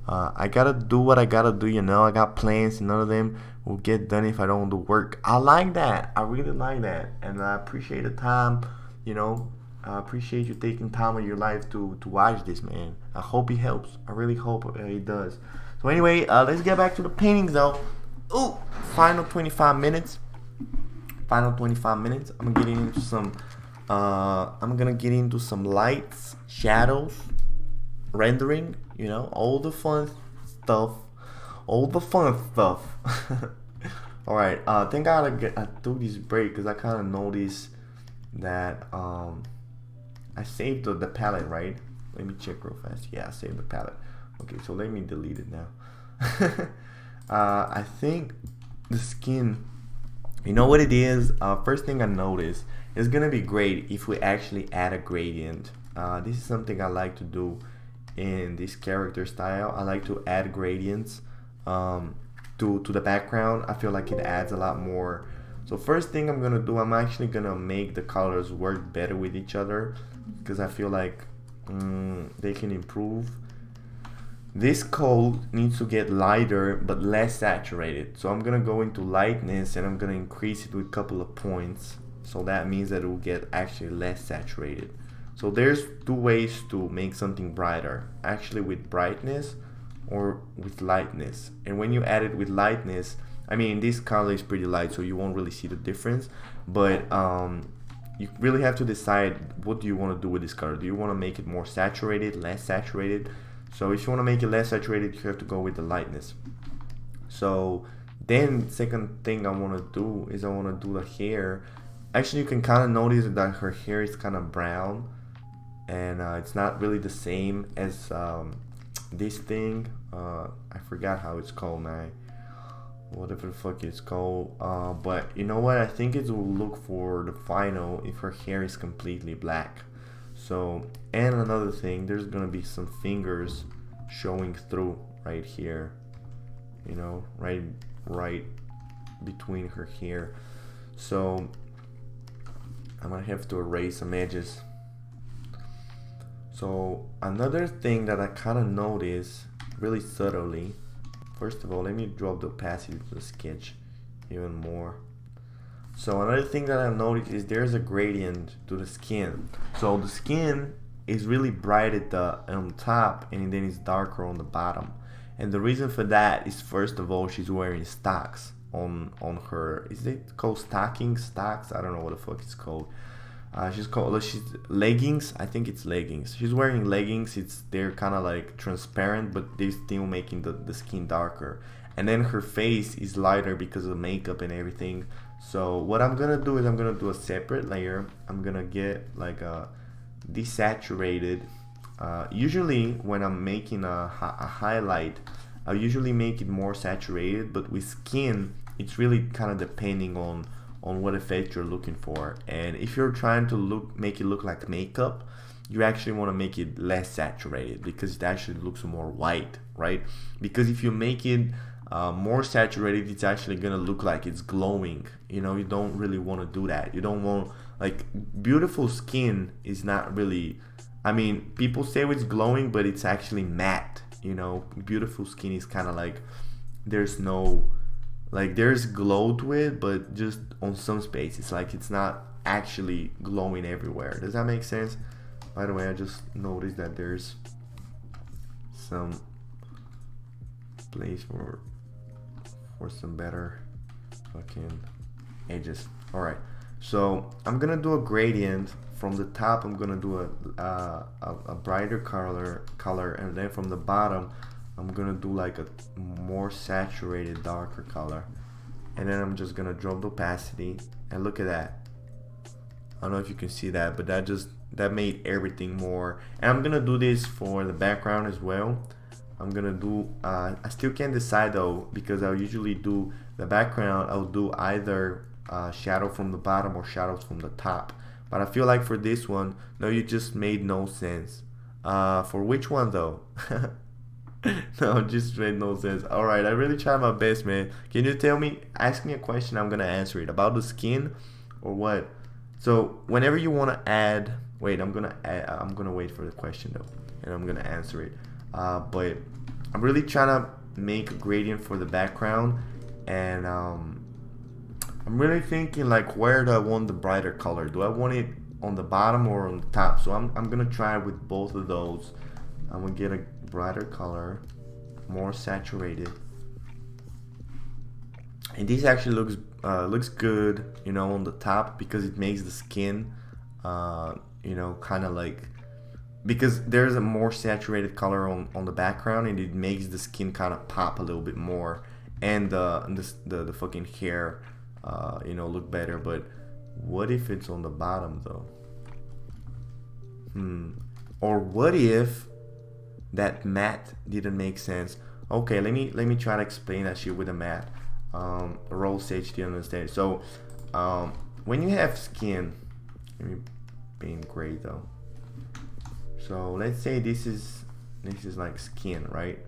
Speaker 1: I gotta do what I gotta do, you know. I got plans and none of them will get done if I don't do work. I like that. I really like that. And I appreciate the time, you know. I appreciate you taking time of your life to watch this, man. I hope it helps. I really hope it does. So anyway, let's get back to the paintings though. Ooh, final 25 minutes. Final 25 minutes. I'm gonna get into some lights, shadows, rendering, you know, all the fun stuff. Alright, I think I took this break because I kind of noticed that I saved the palette, right? Let me check real fast. Yeah, I saved the palette. Okay, so let me delete it now. I think the skin, you know what it is? First thing I noticed, it's gonna be great if we actually add a gradient. This is something I like to do in this character style. I like to add gradients to the background. I feel like it adds a lot more. So first thing I'm gonna do, I'm actually gonna make the colors work better with each other because I feel like they can improve. This coat needs to get lighter but less saturated. So I'm gonna go into lightness and I'm gonna increase it with a couple of points. So that means that it will get actually less saturated. So there's 2 ways to make something brighter. Actually with brightness or with lightness. And when you add it with lightness, I mean this color is pretty light so you won't really see the difference. But you really have to decide what do you want to do with this color. Do you want to make it more saturated, less saturated? So if you want to make it less saturated, you have to go with the lightness. So then second thing I want to do is I want to do the hair. Actually, you can kind of notice that her hair is kind of brown. And it's not really the same as this thing. I forgot how it's called now. Whatever the fuck it's called. But you know what? I think it will look for the final if her hair is completely black. So, and another thing, there's gonna be some fingers showing through right here, you know, right between her hair. So I'm gonna have to erase some edges. So another thing that I kind of noticed really subtly, first of all, let me drop the opacity to the sketch even more. So another thing that I noticed is there's a gradient to the skin. So the skin is really bright at on top and then it's darker on the bottom. And the reason for that is, first of all, she's wearing stocks on her. Is it called stocks? I don't know what the fuck it's called. She's leggings. I think it's leggings. She's wearing leggings. They're kind of like transparent, but they're still making the skin darker. And then her face is lighter because of makeup and everything. So what I'm gonna do is I'm gonna do a separate layer. I'm gonna get like a desaturated Usually when I'm making a highlight, I usually make it more saturated, but with skin it's really kind of depending on what effect you're looking for. And if you're trying to make it look like makeup, you actually want to make it less saturated because it actually looks more white, right? Because if you make it more saturated, it's actually gonna look like it's glowing. You know, you don't really want to do that. You don't want, like, beautiful skin is not really, I mean, people say it's glowing, but it's actually matte. You know, beautiful skin is kind of like, there's no, like, there's glow to it, but just on some spaces. Like, it's not actually glowing everywhere. Does that make sense? By the way, I just noticed that there's some place for some better fucking edges. All right, so I'm gonna do a gradient from the top. I'm gonna do a brighter color, and then from the bottom I'm gonna do like a more saturated, darker color, and then I'm just gonna drop the opacity. And look at that. I don't know if you can see that, but that made everything more. And I'm gonna do this for the background as well. I'm gonna do I still can't decide though, because I'll usually do the background, I'll do either shadow from the bottom or shadows from the top. But I feel like for this one, no, you just made no sense. For which one though? No, just made no sense. Alright, I really tried my best, man. Can you tell me, ask me a question, I'm gonna answer it. About the skin or what? So whenever you wanna add, wait, I'm gonna wait for the question though, and I'm gonna answer it. But I'm really trying to make a gradient for the background, and I'm really thinking, like, where do I want the brighter color? Do I want it on the bottom or on the top? So I'm gonna try with both of those. I'm gonna get a brighter color, more saturated, and this actually looks good, you know, on the top, because it makes the skin, you know, kind of like, because there's a more saturated color on the background, and it makes the skin kind of pop a little bit more, and the fucking hair, you know, look better. But what if it's on the bottom though? Or what if that matte didn't make sense? Okay, let me try to explain that shit with a matte. Roll stage to understand. So when you have skin, let me paint gray though. So let's say this is like skin, right?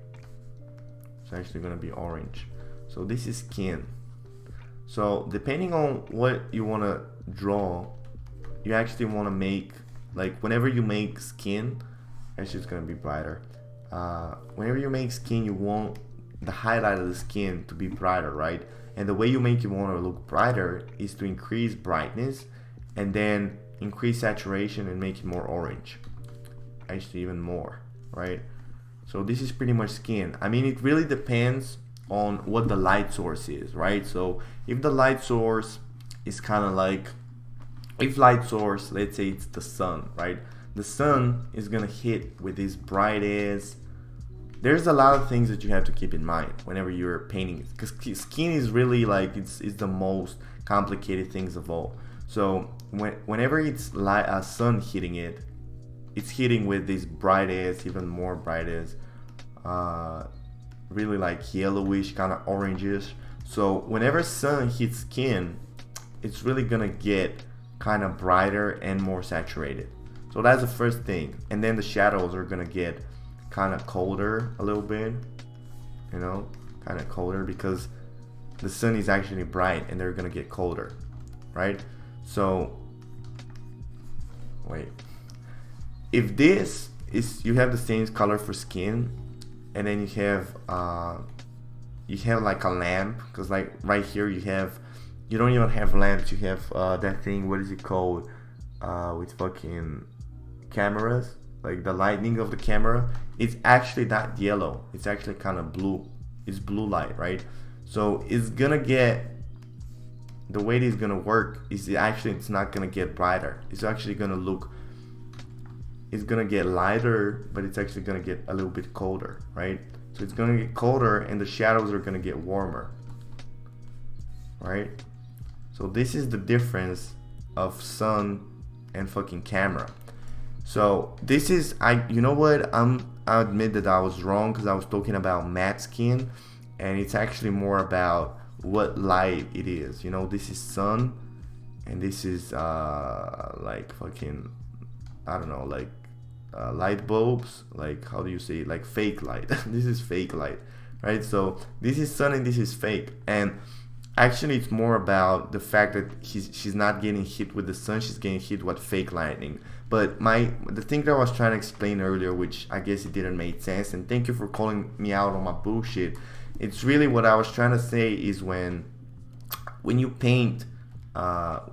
Speaker 1: It's actually gonna be orange. So this is skin. So depending on what you wanna draw, you actually wanna make, like, whenever you make skin, it's just gonna be brighter. Whenever you make skin, you want the highlight of the skin to be brighter, right? And the way you make it want to look brighter is to increase brightness and then increase saturation and make it more orange. Actually even more, right? So this is pretty much skin. I mean, it really depends on what the light source is, right? So if the light source is kind of like, if light source, let's say it's the sun, right? The sun is gonna hit with this bright ass. There's a lot of things that you have to keep in mind whenever you're painting, because skin is really like, it's the most complicated things of all. So whenever it's like a sun hitting it, it's hitting with this bright ass, even more bright ass, really like yellowish, kind of oranges. So whenever sun hits skin, it's really gonna get kind of brighter and more saturated. So that's the first thing. And then the shadows are gonna get kind of colder a little bit, you know, kind of colder, because the sun is actually bright and they're gonna get colder, right? So wait, if this is, you have the same color for skin, and then you have like a lamp, because like right here you don't even have lamps, you have that thing, what is it called, with fucking cameras, like the lightning of the camera. It's actually not yellow, it's actually kind of blue. It's blue light, right? So it's gonna get, the way it is gonna work is it's not gonna get brighter. It's actually gonna look, it's gonna get lighter, but it's actually gonna get a little bit colder, right? So it's gonna get colder and the shadows are gonna get warmer, right? So this is the difference of sun and fucking camera. So this is, you know what, I admit that I was wrong because I was talking about matte skin, and it's actually more about what light it is. You know, this is sun, and this is like fucking, I don't know, like light bulbs, like how do you say it? Like fake light. This is fake light, right? So this is sun and this is fake, and actually it's more about the fact that she's not getting hit with the sun, she's getting hit with fake lightning. But the thing that I was trying to explain earlier, which I guess it didn't make sense, and thank you for calling me out on my bullshit, it's really what I was trying to say is when you paint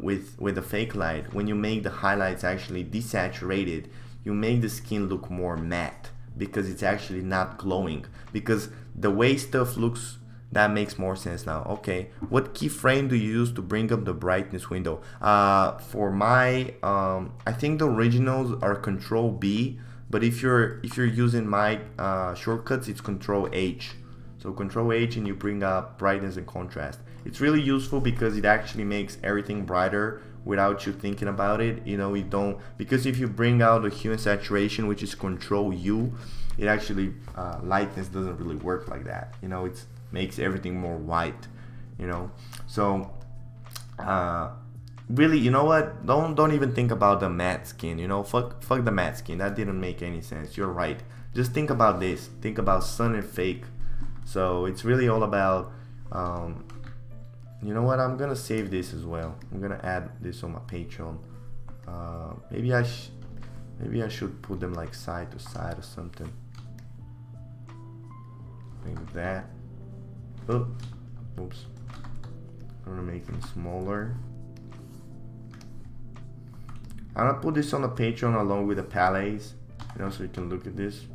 Speaker 1: with a fake light, when you make the highlights actually desaturated, you make the skin look more matte because it's actually not glowing. Because the way stuff looks, that makes more sense now. Okay, what keyframe do you use to bring up the brightness window? For my, I think the originals are Control B, but if you're using my shortcuts, it's Control H. So Control H and you bring up brightness and contrast. It's really useful because it actually makes everything brighter without you thinking about it. You know, you don't, because if you bring out the hue and saturation, which is Control U, it actually lightness doesn't really work like that. You know, it's makes everything more white, you know. So really, you know what, don't even think about the matte skin, you know. Fuck the matte skin, that didn't make any sense. You're right, just think about this, think about sun and fake. So it's really all about you know what, I'm gonna save this as well, I'm gonna add this on my Patreon. Maybe I should put them like side to side or something like that. Oh, oops. I'm gonna make them smaller. I'm gonna put this on the Patreon along with the palettes, you know, so you can look at this.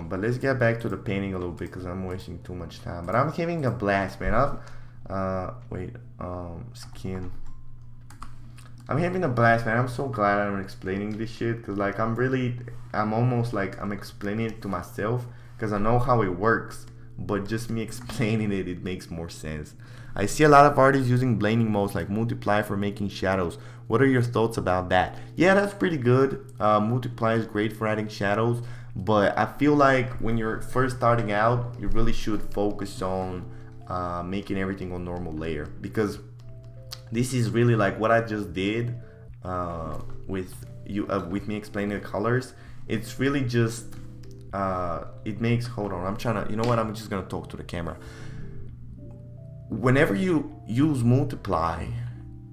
Speaker 1: But let's get back to the painting a little bit because I'm wasting too much time. But I'm having a blast, man. Skin. I'm having a blast, man. I'm so glad I'm explaining this shit because like I'm almost like I'm explaining it to myself because I know how it works. But just me explaining it, it makes more sense. I see a lot of artists using blending modes like multiply for making shadows. What are your thoughts about that? Yeah, that's pretty good. Multiply is great for adding shadows, but I feel like when you're first starting out, you really should focus on making everything on normal layer, because this is really like what I just did with me explaining the colors. It's really just it makes, hold on, I'm trying to, you know what, I'm just gonna talk to the camera. Whenever you use multiply,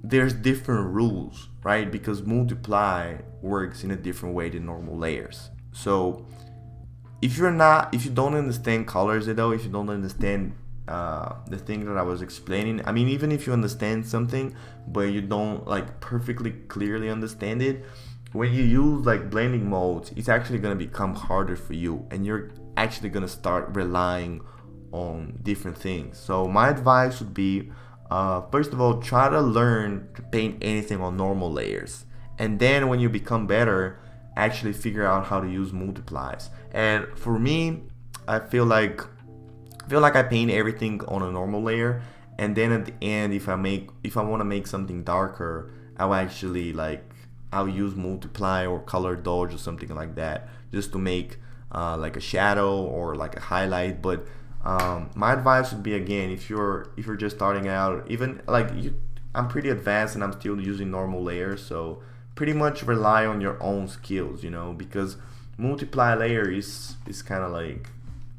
Speaker 1: there's different rules, right? Because multiply works in a different way than normal layers. So if you don't understand colors at all, if you don't understand the thing that I was explaining, I mean, even if you understand something but you don't like perfectly clearly understand it, when you use like blending modes, it's actually going to become harder for you, and you're actually going to start relying on different things. So my advice would be, first of all, try to learn to paint anything on normal layers, and then when you become better, actually figure out how to use multiplies. And for me, I feel like I paint everything on a normal layer, and then at the end, if I want to make something darker, I'll use multiply or color dodge or something like that, just to make like a shadow or like a highlight. But my advice would be, again, if you're just starting out, even like I'm pretty advanced and I'm still using normal layers, so pretty much rely on your own skills, you know, because multiply layer is kind of like,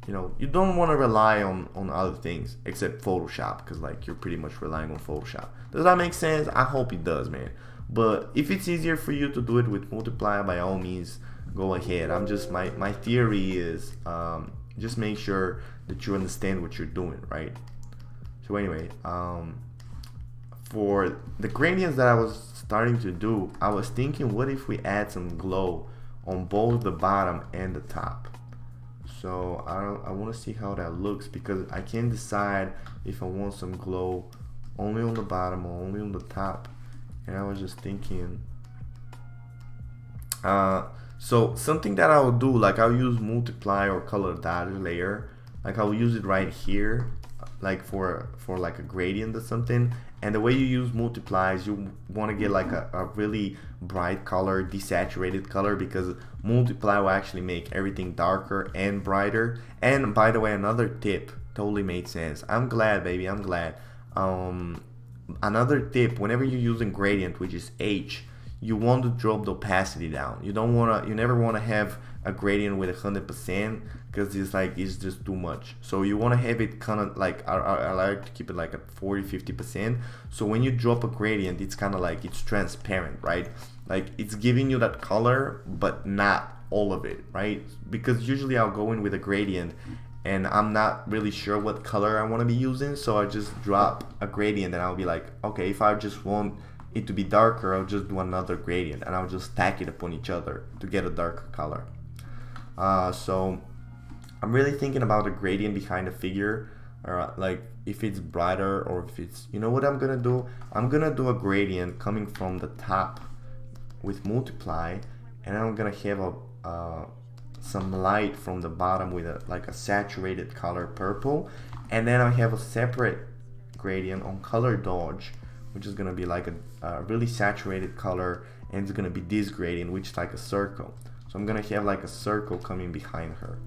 Speaker 1: you know, you don't want to rely on other things except Photoshop, because like you're pretty much relying on Photoshop. Does that make sense? I hope it does, man. But if it's easier for you to do it with multiply, by all means, go ahead. I'm just, my theory is just make sure that you understand what you're doing, right? So anyway, for the gradients that I was starting to do, I was thinking, what if we add some glow on both the bottom and the top? So I want to see how that looks, because I can't decide if I want some glow only on the bottom or only on the top. And I was just thinking, so something that I will do, like I'll use multiply or color dodge layer, like I'll use it right here, like for like a gradient or something, And the way you use multiply is you want to get like a really bright color, desaturated color, because multiply will actually make everything darker and brighter. And by the way, another tip, totally made sense. I'm glad, baby, I'm glad. Another tip, whenever you're using gradient, which is H, you want to drop the opacity down. You never want to have a gradient with 100%, because it's just too much. So you want to have it kind of like, I like to keep it like at 40-50%. So when you drop a gradient, it's kind of like it's transparent, right? Like it's giving you that color, but not all of it, right? Because usually I'll go in with a gradient and I'm not really sure what color I want to be using, so I just drop a gradient and I'll be like, okay, if I just want it to be darker, I'll just do another gradient and I'll just stack it upon each other to get a darker color. So I'm really thinking about the gradient behind the figure, or like if it's brighter or if it's, you know what I'm gonna do? I'm gonna do a gradient coming from the top with multiply, and I'm gonna have some light from the bottom with like a saturated color purple, and then I have a separate gradient on color dodge, which is gonna be like a really saturated color, and it's gonna be this gradient, which is like a circle. So I'm gonna have like a circle coming behind her,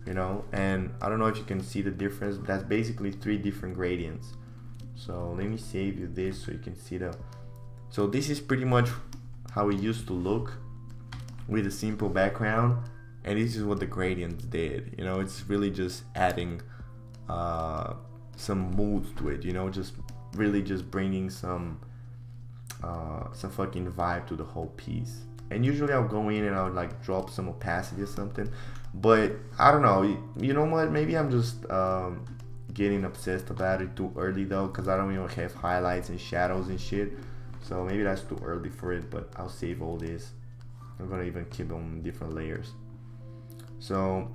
Speaker 1: you know, and I don't know if you can see the difference, but that's basically 3 different gradients. So let me save you this so you can see so this is pretty much how it used to look with a simple background, and this is what the gradients did. You know, it's really just adding some mood to it, you know, just really just bringing some fucking vibe to the whole piece. And usually I'll go in and I'll like drop some opacity or something, but I don't know, you know what, maybe I'm just getting obsessed about it too early though, because I don't even have highlights and shadows and shit, so maybe that's too early for it. But I'll save all this. I'm gonna even keep on different layers. So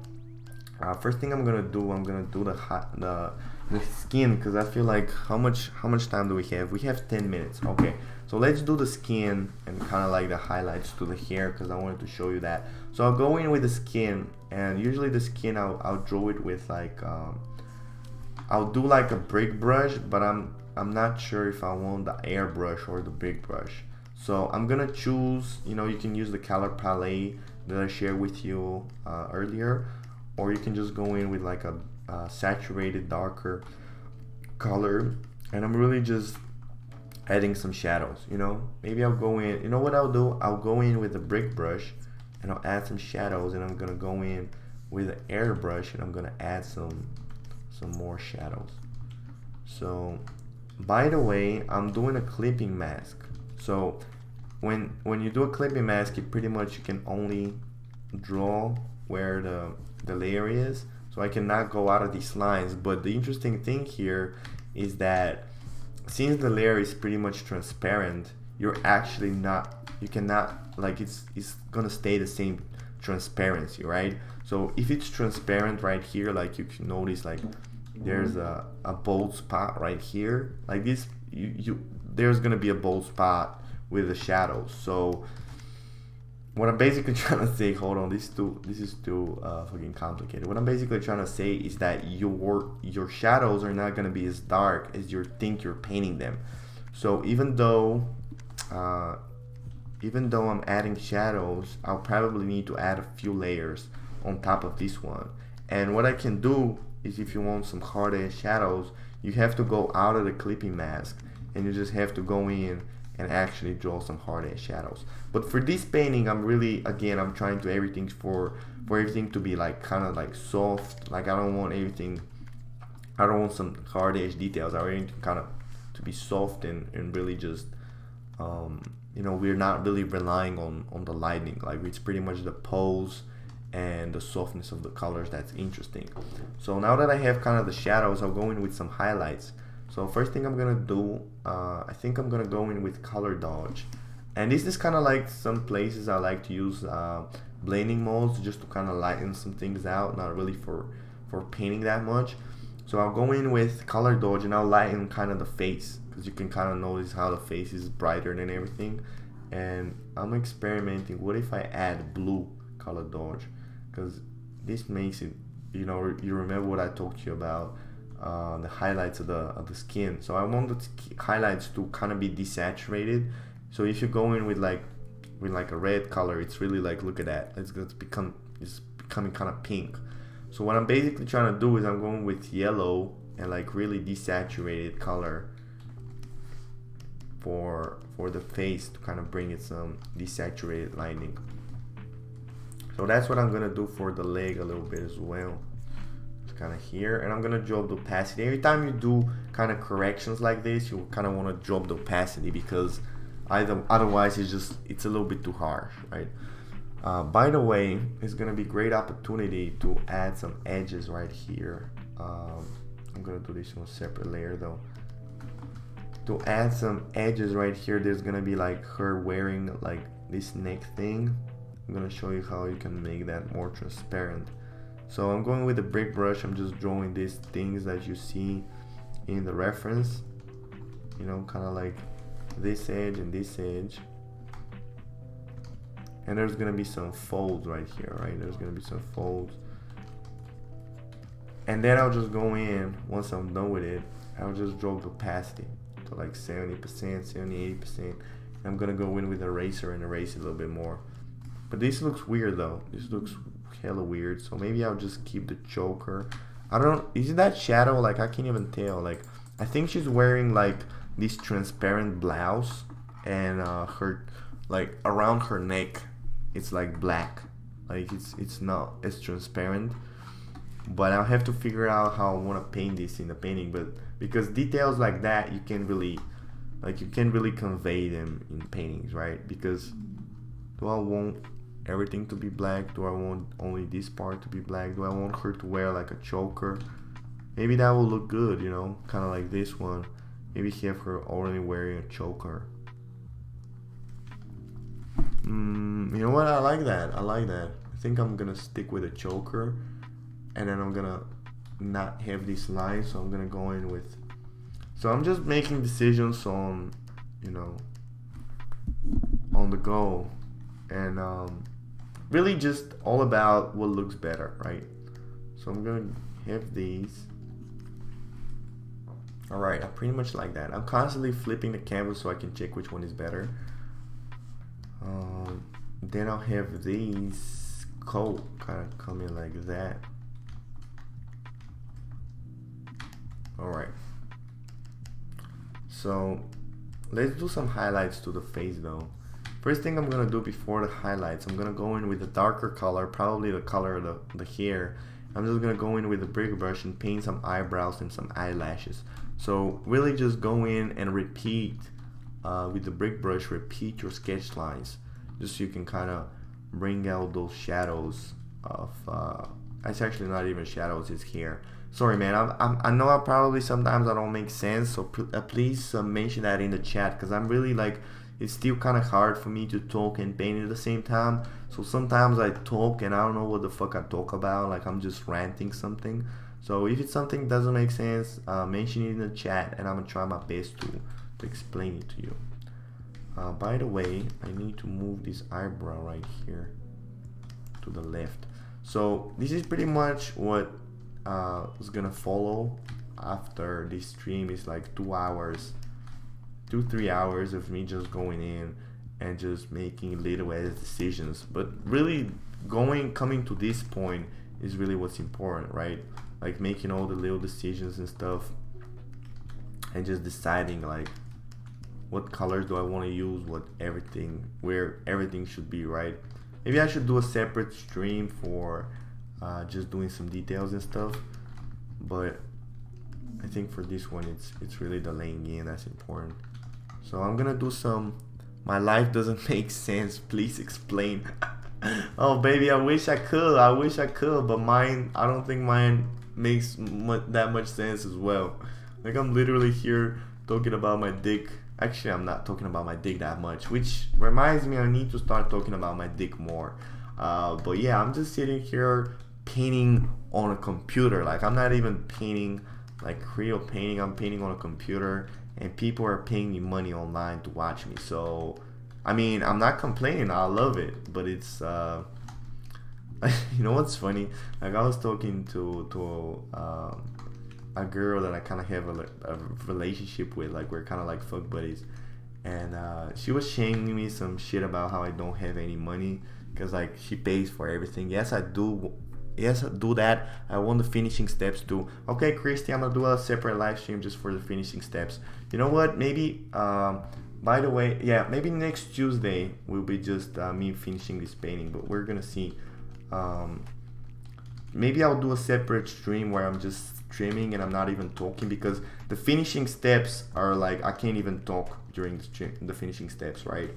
Speaker 1: first thing I'm gonna do the skin, because I feel like how much time do we have? We have 10 minutes. Okay, so let's do the skin and kind of like the highlights to the hair, because I wanted to show you that. So I'll go in with the skin, and usually the skin I'll draw it with like I'll do like a brick brush, but I'm not sure if I want the airbrush or the big brush. So I'm gonna choose, you know, you can use the color palette that I shared with you earlier, or you can just go in with like a saturated darker color, and I'm really just adding some shadows, you know. Maybe I'll go in, you know what I'll do, I'll go in with a brick brush and I'll add some shadows, and I'm gonna go in with an airbrush and I'm gonna add some more shadows. So by the way, I'm doing a clipping mask. So when you do a clipping mask, you can only draw where the layer is. So I cannot go out of these lines. But the interesting thing here is that since the layer is pretty much transparent, you're actually not, you cannot, like it's gonna stay the same transparency, right? So if it's transparent right here, like you can notice like there's a bold spot right here, like this, there's gonna be a bold spot with the shadows. So what I'm basically trying to say, hold on, this is too fucking complicated. What I'm basically trying to say is that your shadows are not gonna be as dark as you think you're painting them. So even though I'm adding shadows, I'll probably need to add a few layers on top of this one. And what I can do is, if you want some hard edge shadows, you have to go out of the clipping mask and you just have to go in and actually draw some hard edge shadows. But for this painting, I'm really, again, I'm trying to everything for everything to be like kind of like soft. Like I don't want some hard edge details. I want everything kind of to be soft and really just you know, we're not really relying on the lighting. Like it's pretty much the pose and the softness of the colors that's interesting. So now that I have kind of the shadows, I'll go in with some highlights. So first thing I'm gonna do, I think I'm gonna go in with color dodge, and this is kind of like some places I like to use blending modes just to kind of lighten some things out, not really for painting that much. So I'll go in with color dodge and I'll lighten kind of the face, because you can kind of notice how the face is brighter than everything. And I'm experimenting, what if I add blue color dodge, because this makes it, you know, you remember what I talked to you about, the highlights of the skin. So I want the highlights to kind of be desaturated. So if you go in with like a red color, it's really like, look at that, it's becoming kind of pink. So what I'm basically trying to do is I'm going with yellow and like really desaturated color for the face to kind of bring it some desaturated lighting. So that's what I'm gonna do for the leg a little bit as well. It's kind of here, and I'm gonna drop the opacity. Every time you do kind of corrections like this, you kind of want to drop the opacity, because otherwise it's a little bit too harsh, right? By the way, it's gonna be a great opportunity to add some edges right here. I'm gonna do this on a separate layer though. To add some edges right here, there's gonna be like her wearing like this neck thing. I'm gonna show you how you can make that more transparent. So I'm going with the brick brush. I'm just drawing these things that you see in the reference, you know, kind of like this edge and this edge. And there's gonna be some folds right here, right? There's gonna be some folds. And then I'll just go in, once I'm done with it, I'll just drop the opacity to like 70%, 70-80%. I'm gonna go in with an eraser and erase it a little bit more. But this looks weird though. This looks hella weird. So maybe I'll just keep the choker. I don't, is that shadow? Like I can't even tell. Like I think she's wearing like this transparent blouse, and her, like around her neck, it's like black. Like it's not as transparent. But I'll have to figure out how I want to paint this in the painting. But because details like that, you can't really convey them in paintings, right? Because do I want everything to be black? Do I want only this part to be black? Do I want her to wear like a choker? Maybe that will look good, you know, kind of like this one. Maybe have her already wearing a choker. You know what? I like that. I like that. I think I'm gonna stick with a choker, and then I'm gonna not have this line. So I'm gonna go in with. So I'm just making decisions on, you know, on the go, and really just all about what looks better, right? So I'm gonna have these. Alright, I pretty much like that. I'm constantly flipping the canvas so I can check which one is better. Then I'll have these coat kind of come in like that. Alright. So let's do some highlights to the face though. First thing I'm gonna do before the highlights, I'm gonna go in with a darker color, probably the color of the hair. I'm just gonna go in with a brick brush and paint some eyebrows and some eyelashes. So really just go in and repeat with the brick brush, repeat your sketch lines, just so you can kind of bring out those shadows of, it's actually not even shadows, it's hair. Sorry man, I know I probably sometimes I don't make sense, so please mention that in the chat, because I'm really like, it's still kind of hard for me to talk and paint at the same time. So sometimes I talk and I don't know what the fuck I talk about, like I'm just ranting something. So if it's something doesn't make sense, mention it in the chat and I'm gonna try my best to explain it to you. By the way, I need to move this eyebrow right here to the left. So this is pretty much what is gonna follow after this stream. Is like 2 hours, 2-3 hours of me just going in and just making little edit decisions. But really coming to this point is really what's important, right? Like making all the little decisions and stuff, and just deciding like what colors do I want to use, where everything should be, right? Maybe I should do a separate stream for just doing some details and stuff, but I think for this one it's really the laying in that's important. So I'm gonna do some, my life doesn't make sense, please explain. Oh baby, I wish I could, but mine, I don't think mine makes that much sense as well. Like I'm literally here talking about my dick. Actually, I'm not talking about my dick that much, which reminds me I need to start talking about my dick more. But yeah, I'm just sitting here painting on a computer. Like I'm not even painting like real painting, I'm painting on a computer, and people are paying me money online to watch me. So I mean, I'm not complaining, I love it, but it's you know what's funny? Like I was talking to a girl that I kind of have a relationship with. Like we're kind of like fuck buddies, and she was shaming me some shit about how I don't have any money because like she pays for everything. Yes, I do. Yes, I do that. I want the finishing steps too. Okay, Christy, I'm gonna do a separate live stream just for the finishing steps. You know what? Maybe. By the way, yeah, maybe next Tuesday will be just me finishing this painting, but we're gonna see. Maybe I'll do a separate stream where I'm just streaming and I'm not even talking, because the finishing steps are like I can't even talk during the finishing steps, right?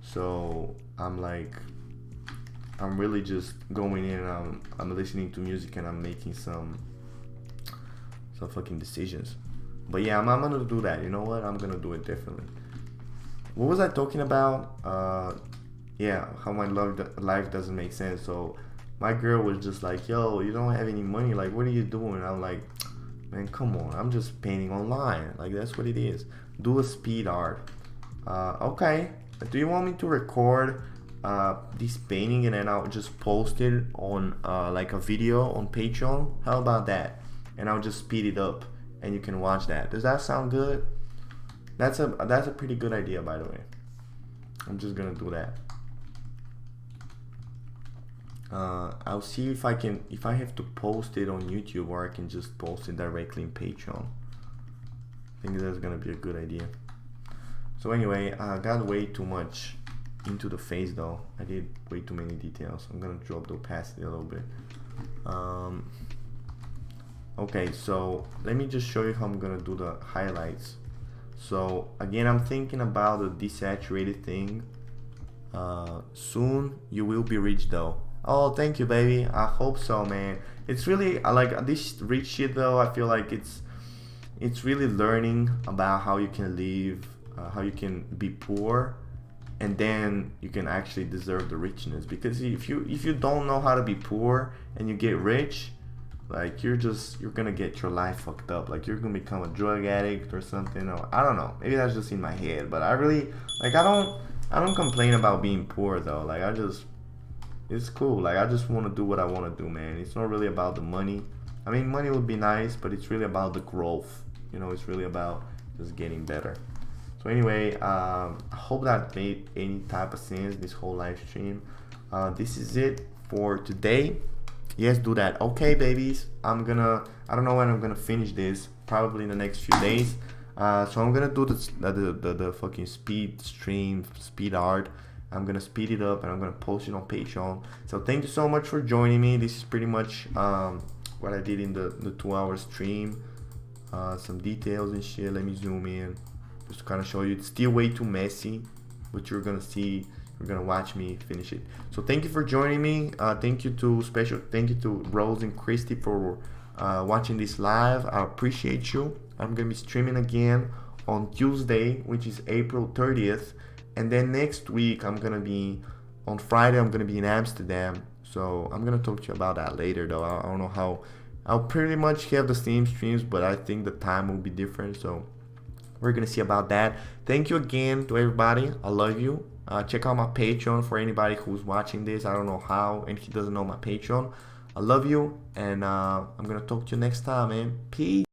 Speaker 1: So I'm really just going in and I'm listening to music and I'm making some fucking decisions. But yeah, I'm gonna do that. You know what? I'm gonna do it definitely. What was I talking about? Yeah, how my life doesn't make sense. So my girl was just like, yo, you don't have any money, like what are you doing? I'm like, man, come on, I'm just painting online. Like that's what it is. Do a speed art. Okay, do you want me to record this painting and then I'll just post it on like a video on Patreon? How about that? And I'll just speed it up and you can watch that. Does that sound good? That's a pretty good idea, by the way. I'm just gonna do that. I'll see if I have to post it on YouTube or I can just post it directly in Patreon. I think that's gonna be a good idea. So anyway, I got way too much into the face though. I did way too many details. I'm gonna drop the opacity a little bit. Okay, so let me just show you how I'm gonna do the highlights. So again, I'm thinking about the desaturated thing. Soon you will be rich though. Oh, thank you, baby. I hope so, man. It's really, I like this rich shit though. I feel like it's really learning about how you can live, how you can be poor, and then you can actually deserve the richness. Because if you don't know how to be poor and you get rich, like you're gonna get your life fucked up. Like you're gonna become a drug addict or something. Or I don't know. Maybe that's just in my head. But I really like I don't complain about being poor though. Like it's cool. Like I just want to do what I want to do, man. It's not really about the money. I mean, money would be nice, but it's really about the growth. You know, it's really about just getting better. So anyway, I hope that made any type of sense, this whole live stream. This is it for today. Yes, do that. Okay, babies. I don't know when I'm gonna finish this. Probably in the next few days. So I'm gonna do the fucking speed art. I'm gonna speed it up and I'm gonna post it on Patreon. So thank you so much for joining me. This is pretty much what I did in the 2-hour stream. Some details and shit. Let me zoom in just to kind of show you. It's still way too messy, but you're gonna see. You're gonna watch me finish it. So thank you for joining me. Thank you to Rose and Christy for watching this live. I appreciate you. I'm gonna be streaming again on Tuesday, which is April 30th, and then next week on Friday I'm gonna be in Amsterdam. So I'm gonna talk to you about that later though. I don't know how. I'll pretty much have the same streams, but I think the time will be different. So we're gonna see about that. Thank you again to everybody. I love you. Check out my Patreon for anybody who's watching this. I don't know how and he doesn't know my Patreon. I love you, and I'm gonna talk to you next time, man. Peace.